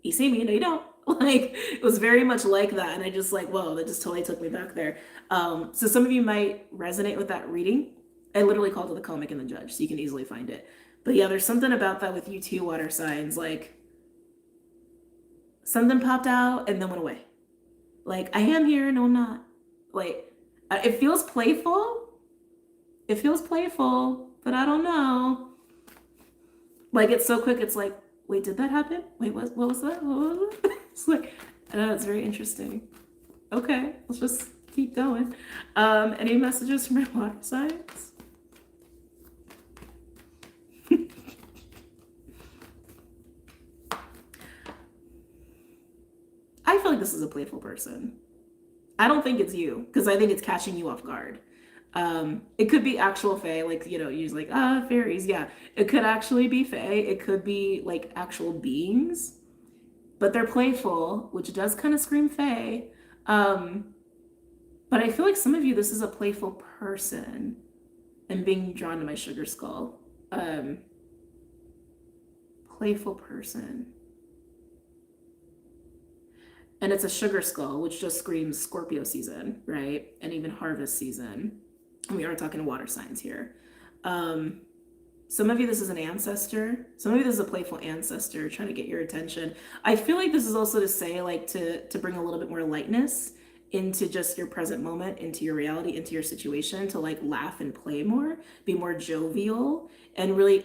you see me, no you don't. Like it was very much like that. And I just like, whoa, that just totally took me back there. So some of you might resonate with that reading. I literally called it the comic and the judge, so you can easily find it. But yeah, there's something about that with you too, water signs. Like something popped out and then went away. Like I am here, no I'm not. Like it feels playful. It feels playful, but I don't know. Like it's so quick, it's like, wait, did that happen? Wait, what was that? What was it? It's like, it's very interesting. Okay, let's just keep going. Any messages from my water signs? I feel like this is a playful person. I don't think it's you, because I think it's catching you off guard. It could be actual fae, like, you know, usually like, fairies, yeah. It could actually be fae. It could be like actual beings, but they're playful, which does kind of scream fae. But I feel like some of you, this is a playful person. And being drawn to my sugar skull. Playful person. And it's a sugar skull, which just screams Scorpio season, right? And even harvest season. And we are talking water signs here. Some of you, this is an ancestor. Some of you, this is a playful ancestor trying to get your attention. I feel like this is also to say, like, to bring a little bit more lightness into just your present moment, into your reality, into your situation, to like laugh and play more, be more jovial, and really,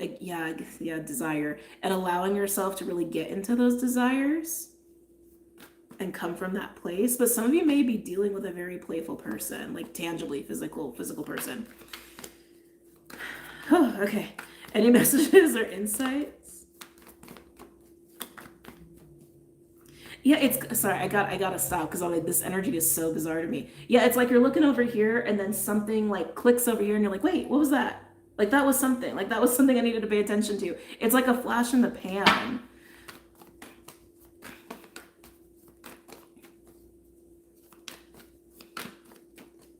desire, and allowing yourself to really get into those desires and come from that place. But some of you may be dealing with a very playful person, like tangibly physical person. Oh, okay. Any messages or insights? Yeah, it's, sorry, I gotta stop because I'm like, this energy is so bizarre to me. Yeah, it's like you're looking over here and then something like clicks over here and you're like, wait, what was that? Like that was something I needed to pay attention to. It's like a flash in the pan.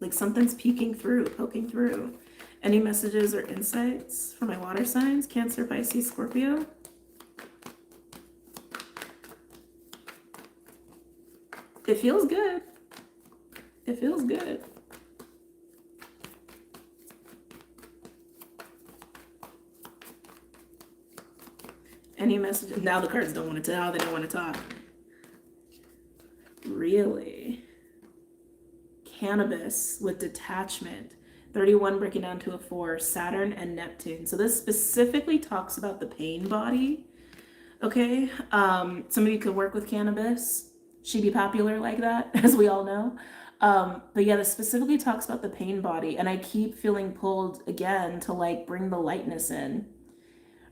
Like something's poking through. Any messages or insights for my water signs? Cancer, Pisces, Scorpio. It feels good. It feels good. Any messages? Now the cards don't want to tell. They don't want to talk. Really? Cannabis with detachment. 31 breaking down to a 4. Saturn and Neptune. So this specifically talks about the pain body. Okay. Some of you could work with cannabis. She'd be popular like that, as we all know. But yeah, this specifically talks about the pain body. And I keep feeling pulled again to like bring the lightness in.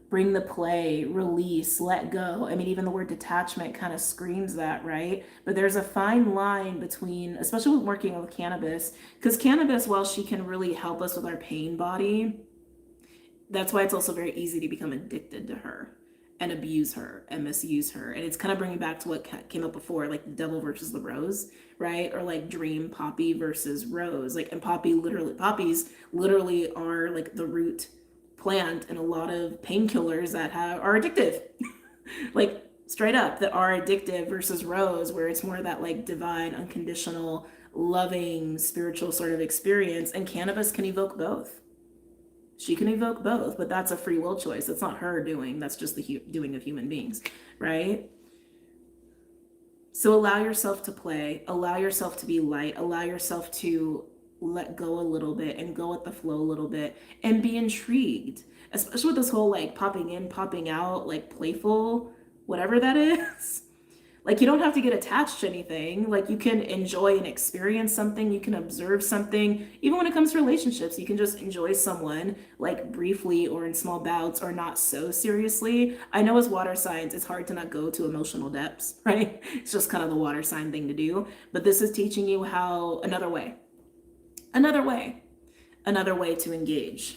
Bring the play, release, let go. I mean, even the word detachment kind of screams that, right? But there's a fine line between, especially when working with cannabis, because cannabis, while she can really help us with our pain body, that's why it's also very easy to become addicted to her. and abuse her and misuse her. And it's kind of bringing back to what came up before, like the devil versus the rose, right? Or like dream poppy versus rose. Like, and poppies literally are like the root plant in a lot of painkillers that are addictive. Like straight up, that are addictive, versus rose, where it's more that like divine, unconditional, loving, spiritual sort of experience. And cannabis can evoke both. She can evoke both, but that's a free will choice. That's not her doing. That's just the doing of human beings, right? So allow yourself to play, allow yourself to be light, allow yourself to let go a little bit and go with the flow a little bit and be intrigued, especially with this whole like popping in, popping out, like playful, whatever that is. Like, you don't have to get attached to anything. Like, you can enjoy and experience something. You can observe something. Even when it comes to relationships, you can just enjoy someone, like, briefly or in small bouts, or not so seriously. I know as water signs, it's hard to not go to emotional depths, right? It's just kind of the water sign thing to do. But this is teaching you how another way to engage.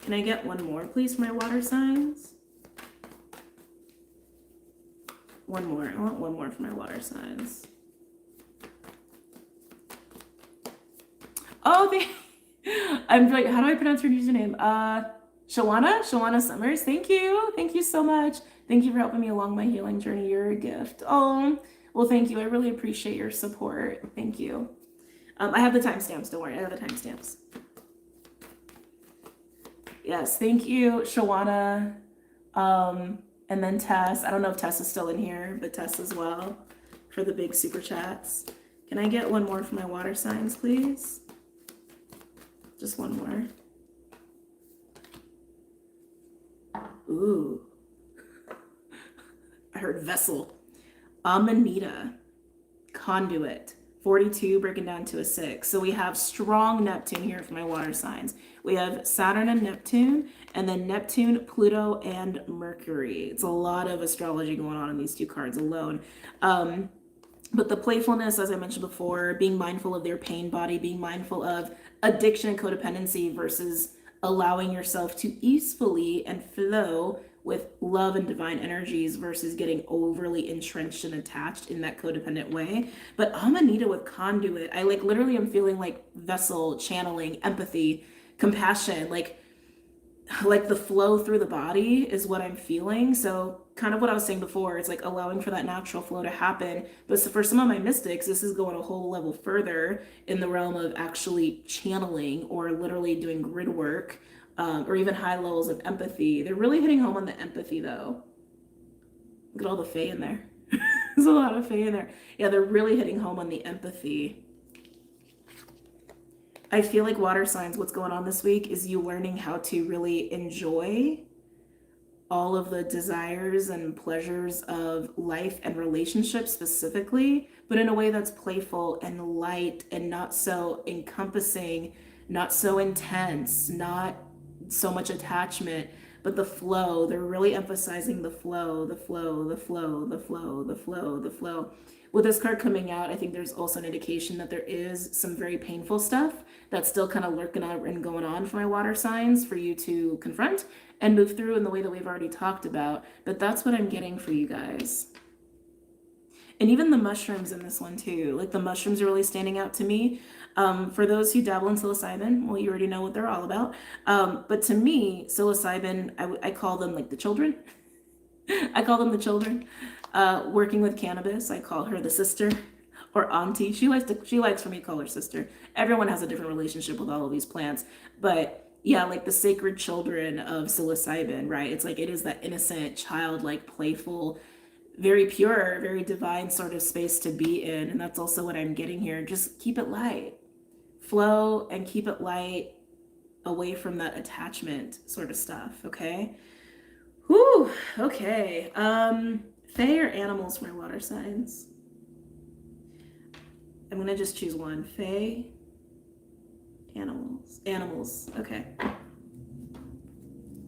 Can I get one more, please, for my water signs? One more. I want one more for my water signs. Oh, I'm like, how do I pronounce your username? Shawana Summers. Thank you. Thank you so much. Thank you for helping me along my healing journey. You're a gift. Oh, well, thank you. I really appreciate your support. Thank you. I have the timestamps. Don't worry. I have the timestamps. Yes. Thank you, Shawana. And then Tess, I don't know if Tess is still in here, but Tess as well for the big super chats. Can I get one more for my water signs, please? Just one more. Ooh. I heard vessel. Amanita. Conduit. 42 breaking down to a 6. So we have strong Neptune here for my water signs. We have Saturn and Neptune, and then Neptune, Pluto, and Mercury. It's a lot of astrology going on in these two cards alone. But the playfulness, as I mentioned before, being mindful of their pain body, being mindful of addiction and codependency versus allowing yourself to easefully and flow with love and divine energies versus getting overly entrenched and attached in that codependent way. But Amanita with conduit, I like literally am feeling like vessel, channeling, empathy, compassion, like the flow through the body is what I'm feeling. So kind of what I was saying before, it's like allowing for that natural flow to happen. But for some of my mystics, this is going a whole level further in the realm of actually channeling or literally doing grid work, or even high levels of empathy. They're really hitting home on the empathy though. Look at all the fae in there. There's a lot of fae in there. Yeah, they're really hitting home on the empathy. I feel like water signs, what's going on this week is you learning how to really enjoy all of the desires and pleasures of life and relationships specifically, but in a way that's playful and light and not so encompassing, not so intense, not so much attachment, but the flow. They're really emphasizing the flow, the flow, the flow, the flow, the flow, the flow. With this card coming out, I think there's also an indication that there is some very painful stuff that's still kind of lurking out and going on for my water signs for you to confront and move through in the way that we've already talked about. But that's what I'm getting for you guys. And even the mushrooms in this one too. Like the mushrooms are really standing out to me. For those who dabble in psilocybin, well, you already know what they're all about. But to me, psilocybin, I call them like the children. I call them the children. Working with cannabis, I call her the sister or auntie. She likes for me to call her sister. Everyone has a different relationship with all of these plants, but yeah, like the sacred children of psilocybin, right? It's like it is that innocent, childlike, playful, very pure, very divine sort of space to be in. And that's also what I'm getting here. Just keep it light, flow, and keep it light, away from that attachment sort of stuff. Okay. Whew. Okay. Fae or animals for my water signs? I'm gonna just choose one. Fae, animals. Animals. Okay.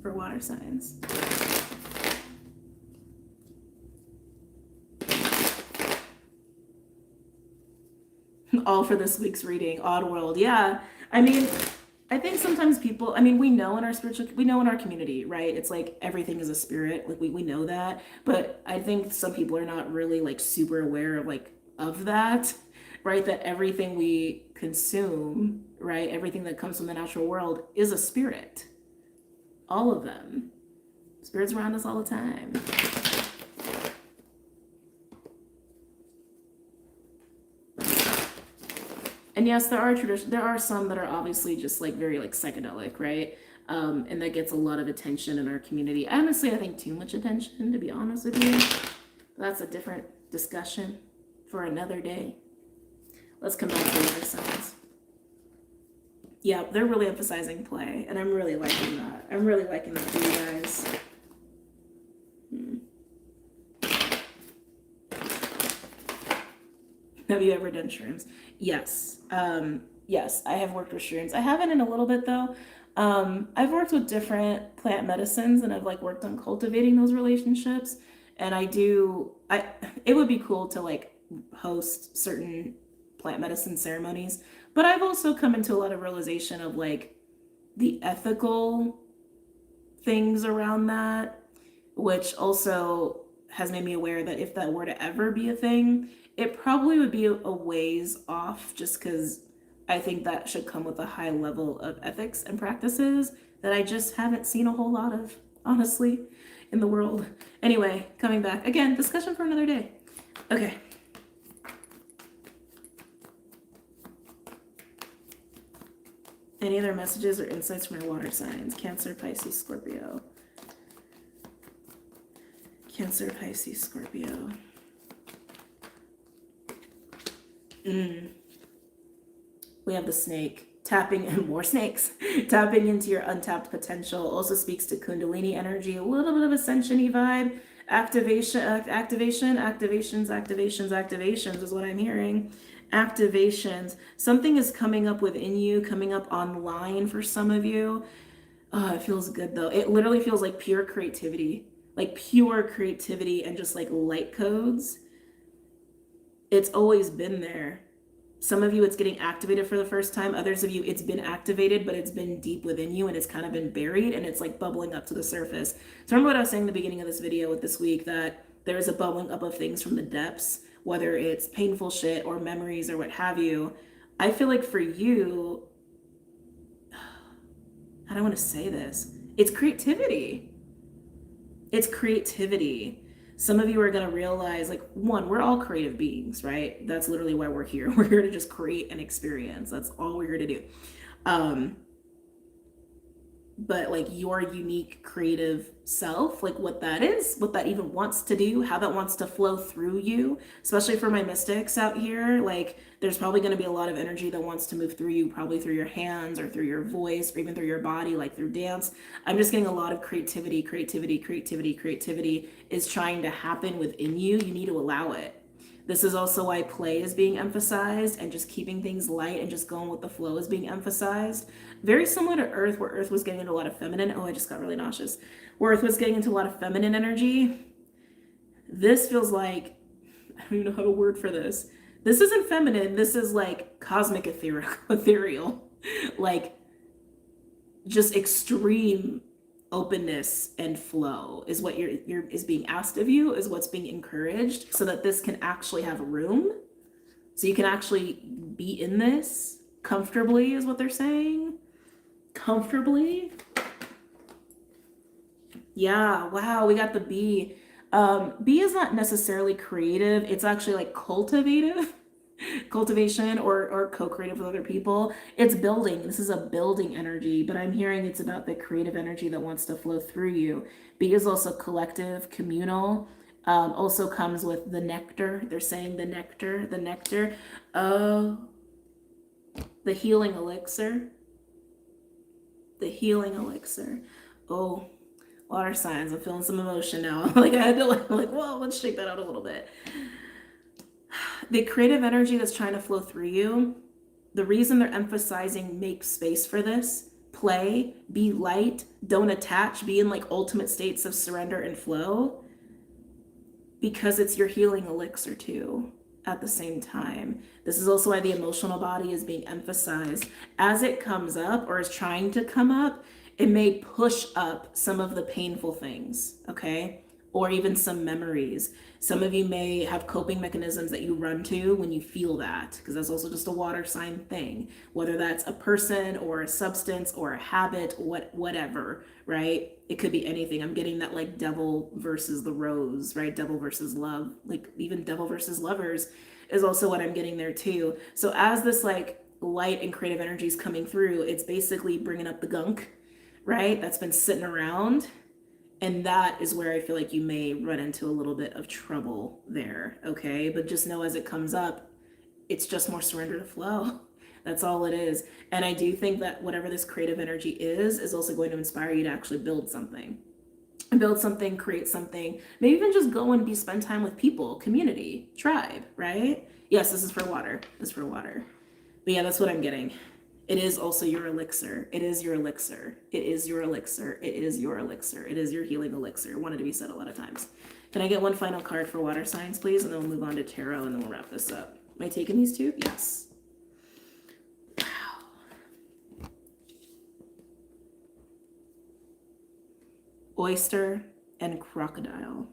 For water signs. All for this week's reading. Odd World. Yeah. I mean, I think sometimes people, I mean, we know in our spiritual, we know in our community, right? It's like everything is a spirit. Like we know that. But I think some people are not really like super aware of like of that, right? That everything we consume, right? Everything that comes from the natural world is a spirit. All of them. Spirits around us all the time. And yes, there are traditions. There are some that are obviously just like very like psychedelic, right? And that gets a lot of attention in our community. Honestly, I think too much attention, to be honest with you. But that's a different discussion for another day. Let's come back to the other signs. Yeah, they're really emphasizing play, and I'm really liking that. I'm really liking that for you guys. Have you ever done shrooms? Yes. Yes, I have worked with shrooms. I haven't in a little bit though. I've worked with different plant medicines and I've like worked on cultivating those relationships. And it would be cool to like host certain plant medicine ceremonies. But I've also come into a lot of realization of like the ethical things around that, which also has made me aware that if that were to ever be a thing, it probably would be a ways off just because I think that should come with a high level of ethics and practices that I just haven't seen a whole lot of, honestly, in the world. Anyway, coming back. Again, discussion for another day. Okay. Any other messages or insights from your water signs? Cancer, Pisces, Scorpio. Cancer, Pisces, Scorpio. We have the snake tapping, and more snakes, tapping into your untapped potential. Also speaks to Kundalini energy, a little bit of ascension-y vibe. Activations is what I'm hearing. Activations. Something is coming up within you, coming up online for some of you. Oh, it feels good though. It literally feels like pure creativity and just like light codes. It's always been there. Some of you, it's getting activated for the first time. Others of you, it's been activated, but it's been deep within you and it's kind of been buried and it's like bubbling up to the surface. So remember what I was saying in the beginning of this video with this week, that there is a bubbling up of things from the depths, whether it's painful shit or memories or what have you. I feel like for you, I don't want to say this. It's creativity. It's creativity. Some of you are going to realize, like, one, we're all creative beings, right? That's literally why we're here. We're here to just create an experience. That's all we're here to do. But like your unique creative self, like what that is, what that even wants to do, how that wants to flow through you, especially for my mystics out here, like there's probably going to be a lot of energy that wants to move through you, probably through your hands or through your voice or even through your body, like through dance. I'm just getting a lot of creativity is trying to happen within you. You need to allow it. This is also why play is being emphasized and just keeping things light and just going with the flow is being emphasized. Very similar to Earth, where Earth was getting into a lot of feminine. Oh, I just got really nauseous. Where Earth was getting into a lot of feminine energy. This feels like, I don't even know how to word for this. This isn't feminine. This is like cosmic ethereal. Like just extreme openness and flow is what is being asked of you, is what's being encouraged, so that this can actually have room, so you can actually be in this comfortably, is what they're saying. Comfortably. Yeah, wow, we got the B. B is not necessarily creative, it's actually like cultivation or co-creative with other people. It's building. This is a building energy, but I'm hearing it's about the creative energy that wants to flow through you. B is also collective, communal. Also comes with the nectar. They're saying the nectar. The healing elixir. Oh, water signs. I'm feeling some emotion now. Like I had to like, whoa, let's shake that out a little bit. The creative energy that's trying to flow through you, the reason they're emphasizing make space for this, play, be light, don't attach, be in like ultimate states of surrender and flow, because it's your healing elixir too. at the same time. This is also why the emotional body is being emphasized. As it comes up or is trying to come up, it may push up some of the painful things, okay? Or even some memories. Some of you may have coping mechanisms that you run to when you feel that, because that's also just a water sign thing, whether that's a person or a substance or a habit, whatever, right? It could be anything. I'm getting that like devil versus the rose, right? Devil versus love, like even devil versus lovers is also what I'm getting there too. So as this like light and creative energy is coming through, it's basically bringing up the gunk, right? That's been sitting around. And that is where I feel like you may run into a little bit of trouble there, okay? But just know as it comes up, it's just more surrender to flow. That's all it is. And I do think that whatever this creative energy is also going to inspire you to actually build something. Build something, create something, maybe even just go and spend time with people, community, tribe, right? Yes, this is for water. This is for water. But yeah, that's what I'm getting. It is also your elixir. It is your elixir. It is your elixir. It is your elixir. It is your healing elixir. Wanted to be said a lot of times. Can I get one final card for water signs, please? And then we'll move on to tarot and then we'll wrap this up. Am I taking these two? Yes. Wow. Oyster and crocodile.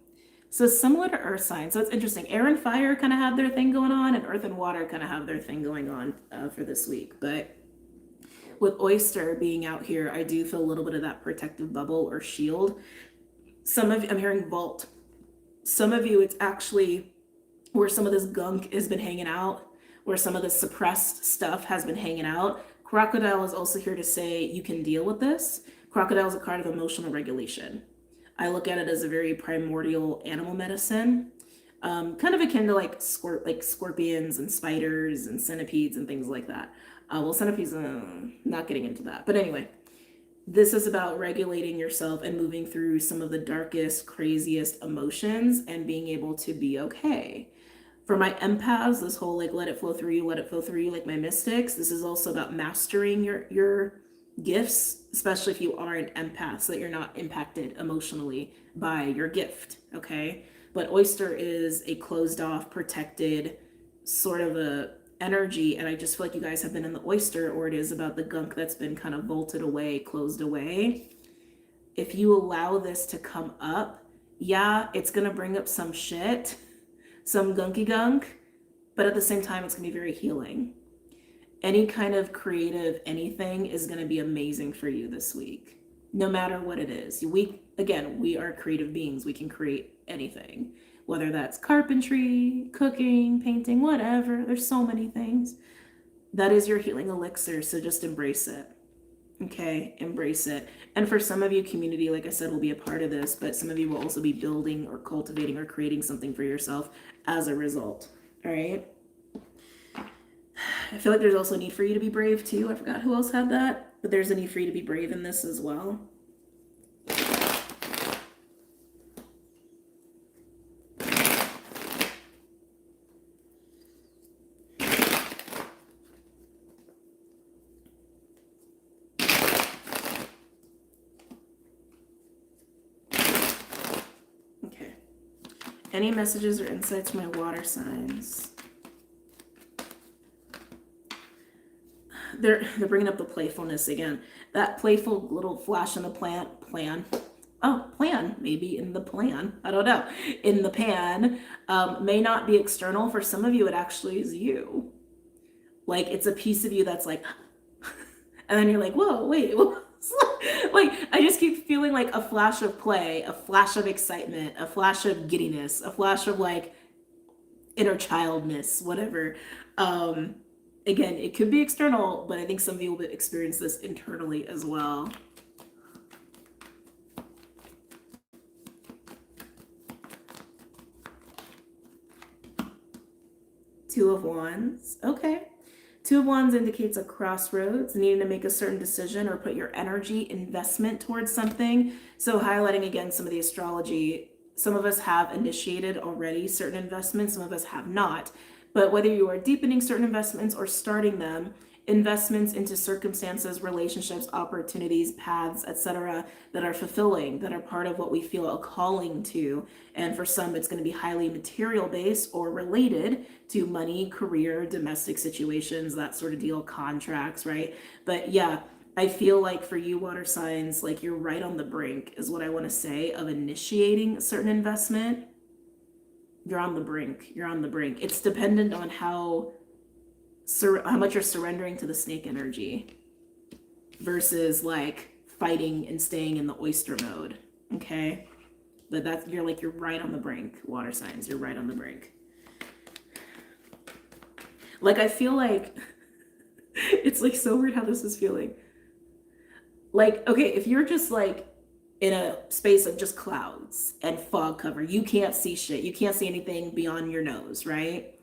So similar to earth signs. So it's interesting. Air and fire kind of have their thing going on, and earth and water kind of have their thing going on for this week. But with oyster being out here, I do feel a little bit of that protective bubble or shield. Some of you, I'm hearing vault. Some of you, it's actually where some of this gunk has been hanging out, where some of the suppressed stuff has been hanging out. Crocodile is also here to say you can deal with this. Crocodile is a card of emotional regulation. I look at it as a very primordial animal medicine, kind of akin to like scorpions and spiders and centipedes and things like that. Well, centipedes, not getting into that. But anyway, this is about regulating yourself and moving through some of the darkest, craziest emotions and being able to be okay. For my empaths, this whole like let it flow through you, let it flow through you, like my mystics, this is also about mastering your gifts, especially if you are an empath, so that you're not impacted emotionally by your gift, okay? But oyster is a closed off, protected sort of a energy, and I just feel like you guys have been in the oyster, or it is about the gunk that's been kind of vaulted away, closed away. If you allow this to come up, yeah, it's gonna bring up some shit, some gunky gunk, but at the same time, it's gonna be very healing. Any kind of creative anything is gonna be amazing for you this week, no matter what it is. We are creative beings. We can create anything. Whether that's carpentry, cooking, painting, whatever. There's so many things. That is your healing elixir, so just embrace it. Okay, embrace it. And for some of you, community, like I said, will be a part of this, but some of you will also be building or cultivating or creating something for yourself as a result. All right? I feel like there's also a need for you to be brave too. I forgot who else had that, but there's a need for you to be brave in this as well. Any messages or insights from my water signs? They're bringing up the playfulness again. That playful little flash in the plan. Maybe in the plan. I don't know. In the pan may not be external. For some of you, it actually is you. Like it's a piece of you that's like, and then you're like, whoa, wait. Like I just keep feeling like a flash of play, a flash of excitement, a flash of giddiness, a flash of like inner childness, whatever. Again, it could be external, but I think some of you will experience this internally as well. Two of Wands. Okay. Two of Wands indicates a crossroads, needing to make a certain decision or put your energy investment towards something. So highlighting again some of the astrology, some of us have initiated already certain investments, some of us have not. But whether you are deepening certain investments or starting them, investments into circumstances, relationships, opportunities, paths, etc., that are fulfilling, that are part of what we feel a calling to. And for some, it's going to be highly material based or related to money, career, domestic situations, that sort of deal, contracts, right? But yeah, I feel like for you, water signs, like you're right on the brink, is what I want to say, of initiating a certain investment. You're on the brink. You're on the brink. It's dependent on how much you're surrendering to the snake energy versus like fighting and staying in the oyster mode. Okay, but that's, you're right on the brink, water signs. You're right on the brink. Like, I feel like it's like so weird how this is feeling. Like, okay, if you're just like in a space of just clouds and fog cover, you can't see shit. You can't see anything beyond your nose, right?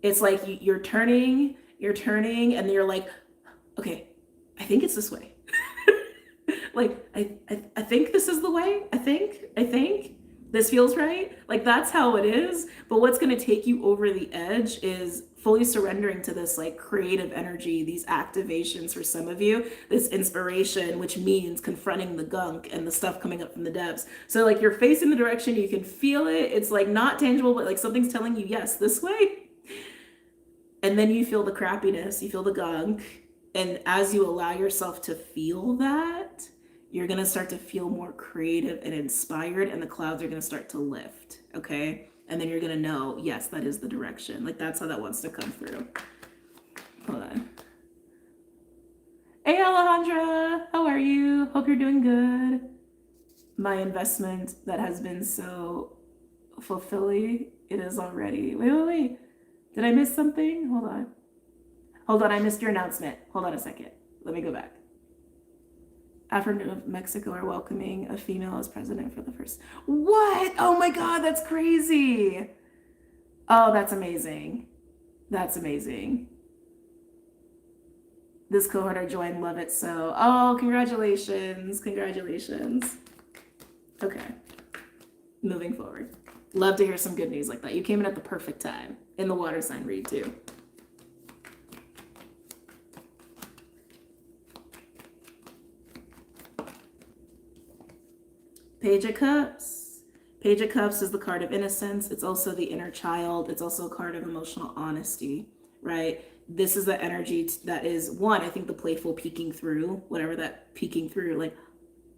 It's like you're turning, and you're like, okay, I think it's this way. Like, I think this is the way. I think this feels right. Like, that's how it is. But what's going to take you over the edge is fully surrendering to this like creative energy, these activations for some of you, this inspiration, which means confronting the gunk and the stuff coming up from the depths. So like you're facing the direction, you can feel it. It's like not tangible, but like something's telling you, yes, this way. And then you feel the crappiness, you feel the gunk. And as you allow yourself to feel that, you're going to start to feel more creative and inspired, and the clouds are going to start to lift. Okay. And then you're going to know, yes, that is the direction. Like, that's how that wants to come through. Hold on. Hey, Alejandra, how are you? Hope you're doing good. My investment that has been so fulfilling, it is already. Wait. Did I miss something? Hold on, I missed your announcement. Hold on a second. Let me go back. African of Mexico are welcoming a female as president for the first. What? Oh my God, that's crazy. Oh, that's amazing. That's amazing. This cohort I joined, love it so. Oh, congratulations. Congratulations. Okay. Moving forward. Love to hear some good news like that. You came in at the perfect time in the water sign read too. Page of Cups. Page of Cups is the card of innocence. It's also the inner child. It's also a card of emotional honesty, right? This is the energy that is, one, I think the playful peeking through, whatever that peeking through like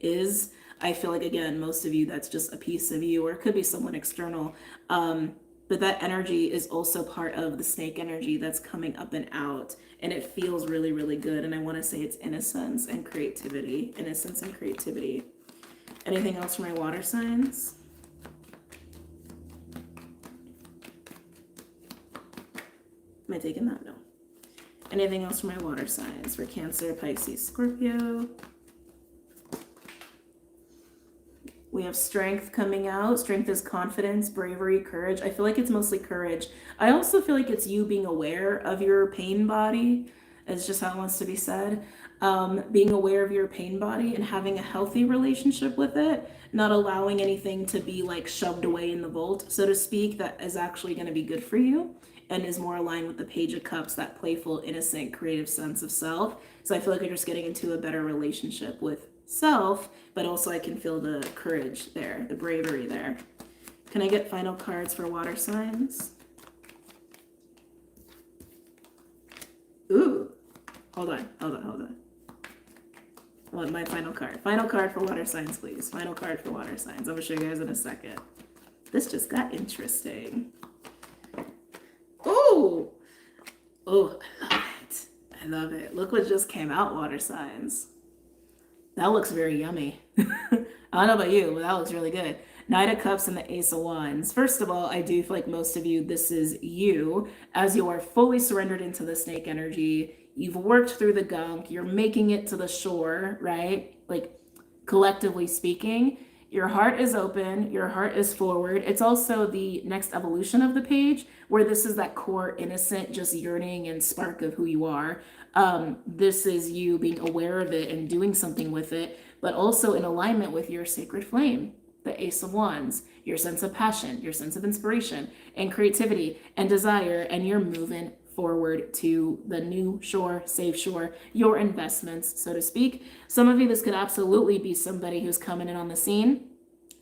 is. I feel like, again, most of you, that's just a piece of you, or it could be someone external. But that energy is also part of the snake energy that's coming up and out. And it feels really, really good. And I want to say it's innocence and creativity. Innocence and creativity. Anything else for my water signs? Am I taking that? No. Anything else for my water signs? For Cancer, Pisces, Scorpio. We have strength coming out. Strength is confidence, bravery, courage. I feel like it's mostly courage. I also feel like it's you being aware of your pain body. It's just how it wants to be said. Being aware of your pain body and having a healthy relationship with it, not allowing anything to be like shoved away in the vault, so to speak, that is actually going to be good for you and is more aligned with the Page of Cups, that playful, innocent, creative sense of self. So I feel like you're just getting into a better relationship with self, but also I can feel the courage there, the bravery there. Can I get final cards for water signs? Ooh, hold on. I want my final card. Final card for water signs, please. Final card for water signs. I'm gonna show you guys in a second. This just got interesting. Oh, I love it. I love it. Look what just came out, water signs. That looks very yummy. I don't know about you, but that looks really good. Knight of Cups and the Ace of Wands. First of all, I do feel like most of you, this is you, as you are fully surrendered into the snake energy. You've worked through the gunk. You're making it to the shore, right? Like, collectively speaking, your heart is open. Your heart is forward. It's also the next evolution of the page, where this is that core, innocent, just yearning and spark of who you are. This is you being aware of it and doing something with it, but also in alignment with your sacred flame, the Ace of Wands, your sense of passion, your sense of inspiration and creativity and desire, and you're moving forward to the new shore, safe shore, your investments, so to speak. Some of you, this could absolutely be somebody who's coming in on the scene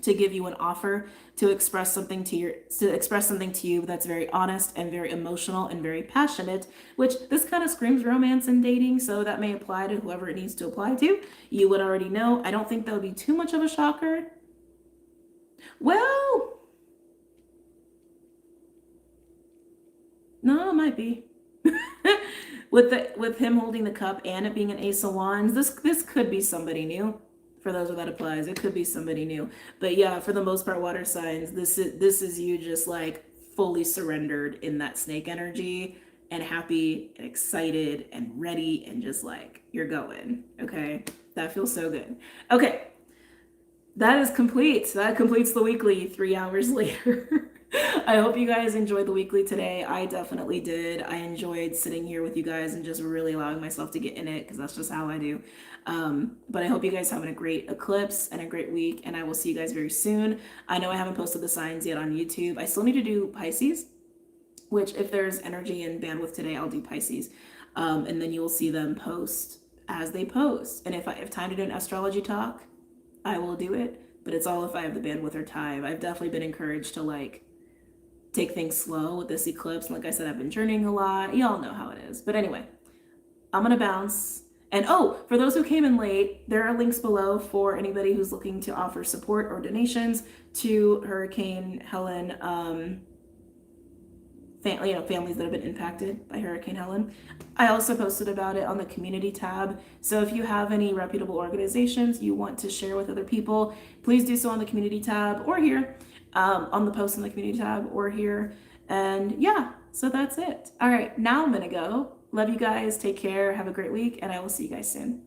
to give you an offer to express something to you that's very honest and very emotional and very passionate, which this kind of screams romance and dating, so that may apply to whoever it needs to apply to. You would already know. I don't think that'll be too much of a shocker. Well, no, it might be. with him holding the cup and it being an Ace of Wands, this could be somebody new. For those where that applies, it could be somebody new. But yeah, for the most part, water signs, this is you just like fully surrendered in that snake energy and happy and excited and ready and just like you're going. Okay, that feels so good. Okay, that is complete. That completes the weekly 3 hours later. I hope you guys enjoyed the weekly today. I definitely did. I enjoyed sitting here with you guys and just really allowing myself to get in it because that's just how I do. But I hope you guys having a great eclipse and a great week, and I will see you guys very soon. I know I haven't posted the signs yet on YouTube. I still need to do Pisces, which if there's energy and bandwidth today, I'll do Pisces. And then you'll see them post as they post. And if I have time to do an astrology talk, I will do it. But it's all if I have the bandwidth or time. I've definitely been encouraged to like take things slow with this eclipse. Like I said, I've been journeying a lot. Y'all know how it is. But anyway, I'm going to bounce. And oh, for those who came in late, there are links below for anybody who's looking to offer support or donations to Hurricane Helen, families that have been impacted by Hurricane Helen. I also posted about it on the community tab. So if you have any reputable organizations you want to share with other people, please do so on the community tab or here, on the post on the community tab or here. And yeah, so that's it. All right, now I'm gonna go. Love you guys. Take care. Have a great week, and I will see you guys soon.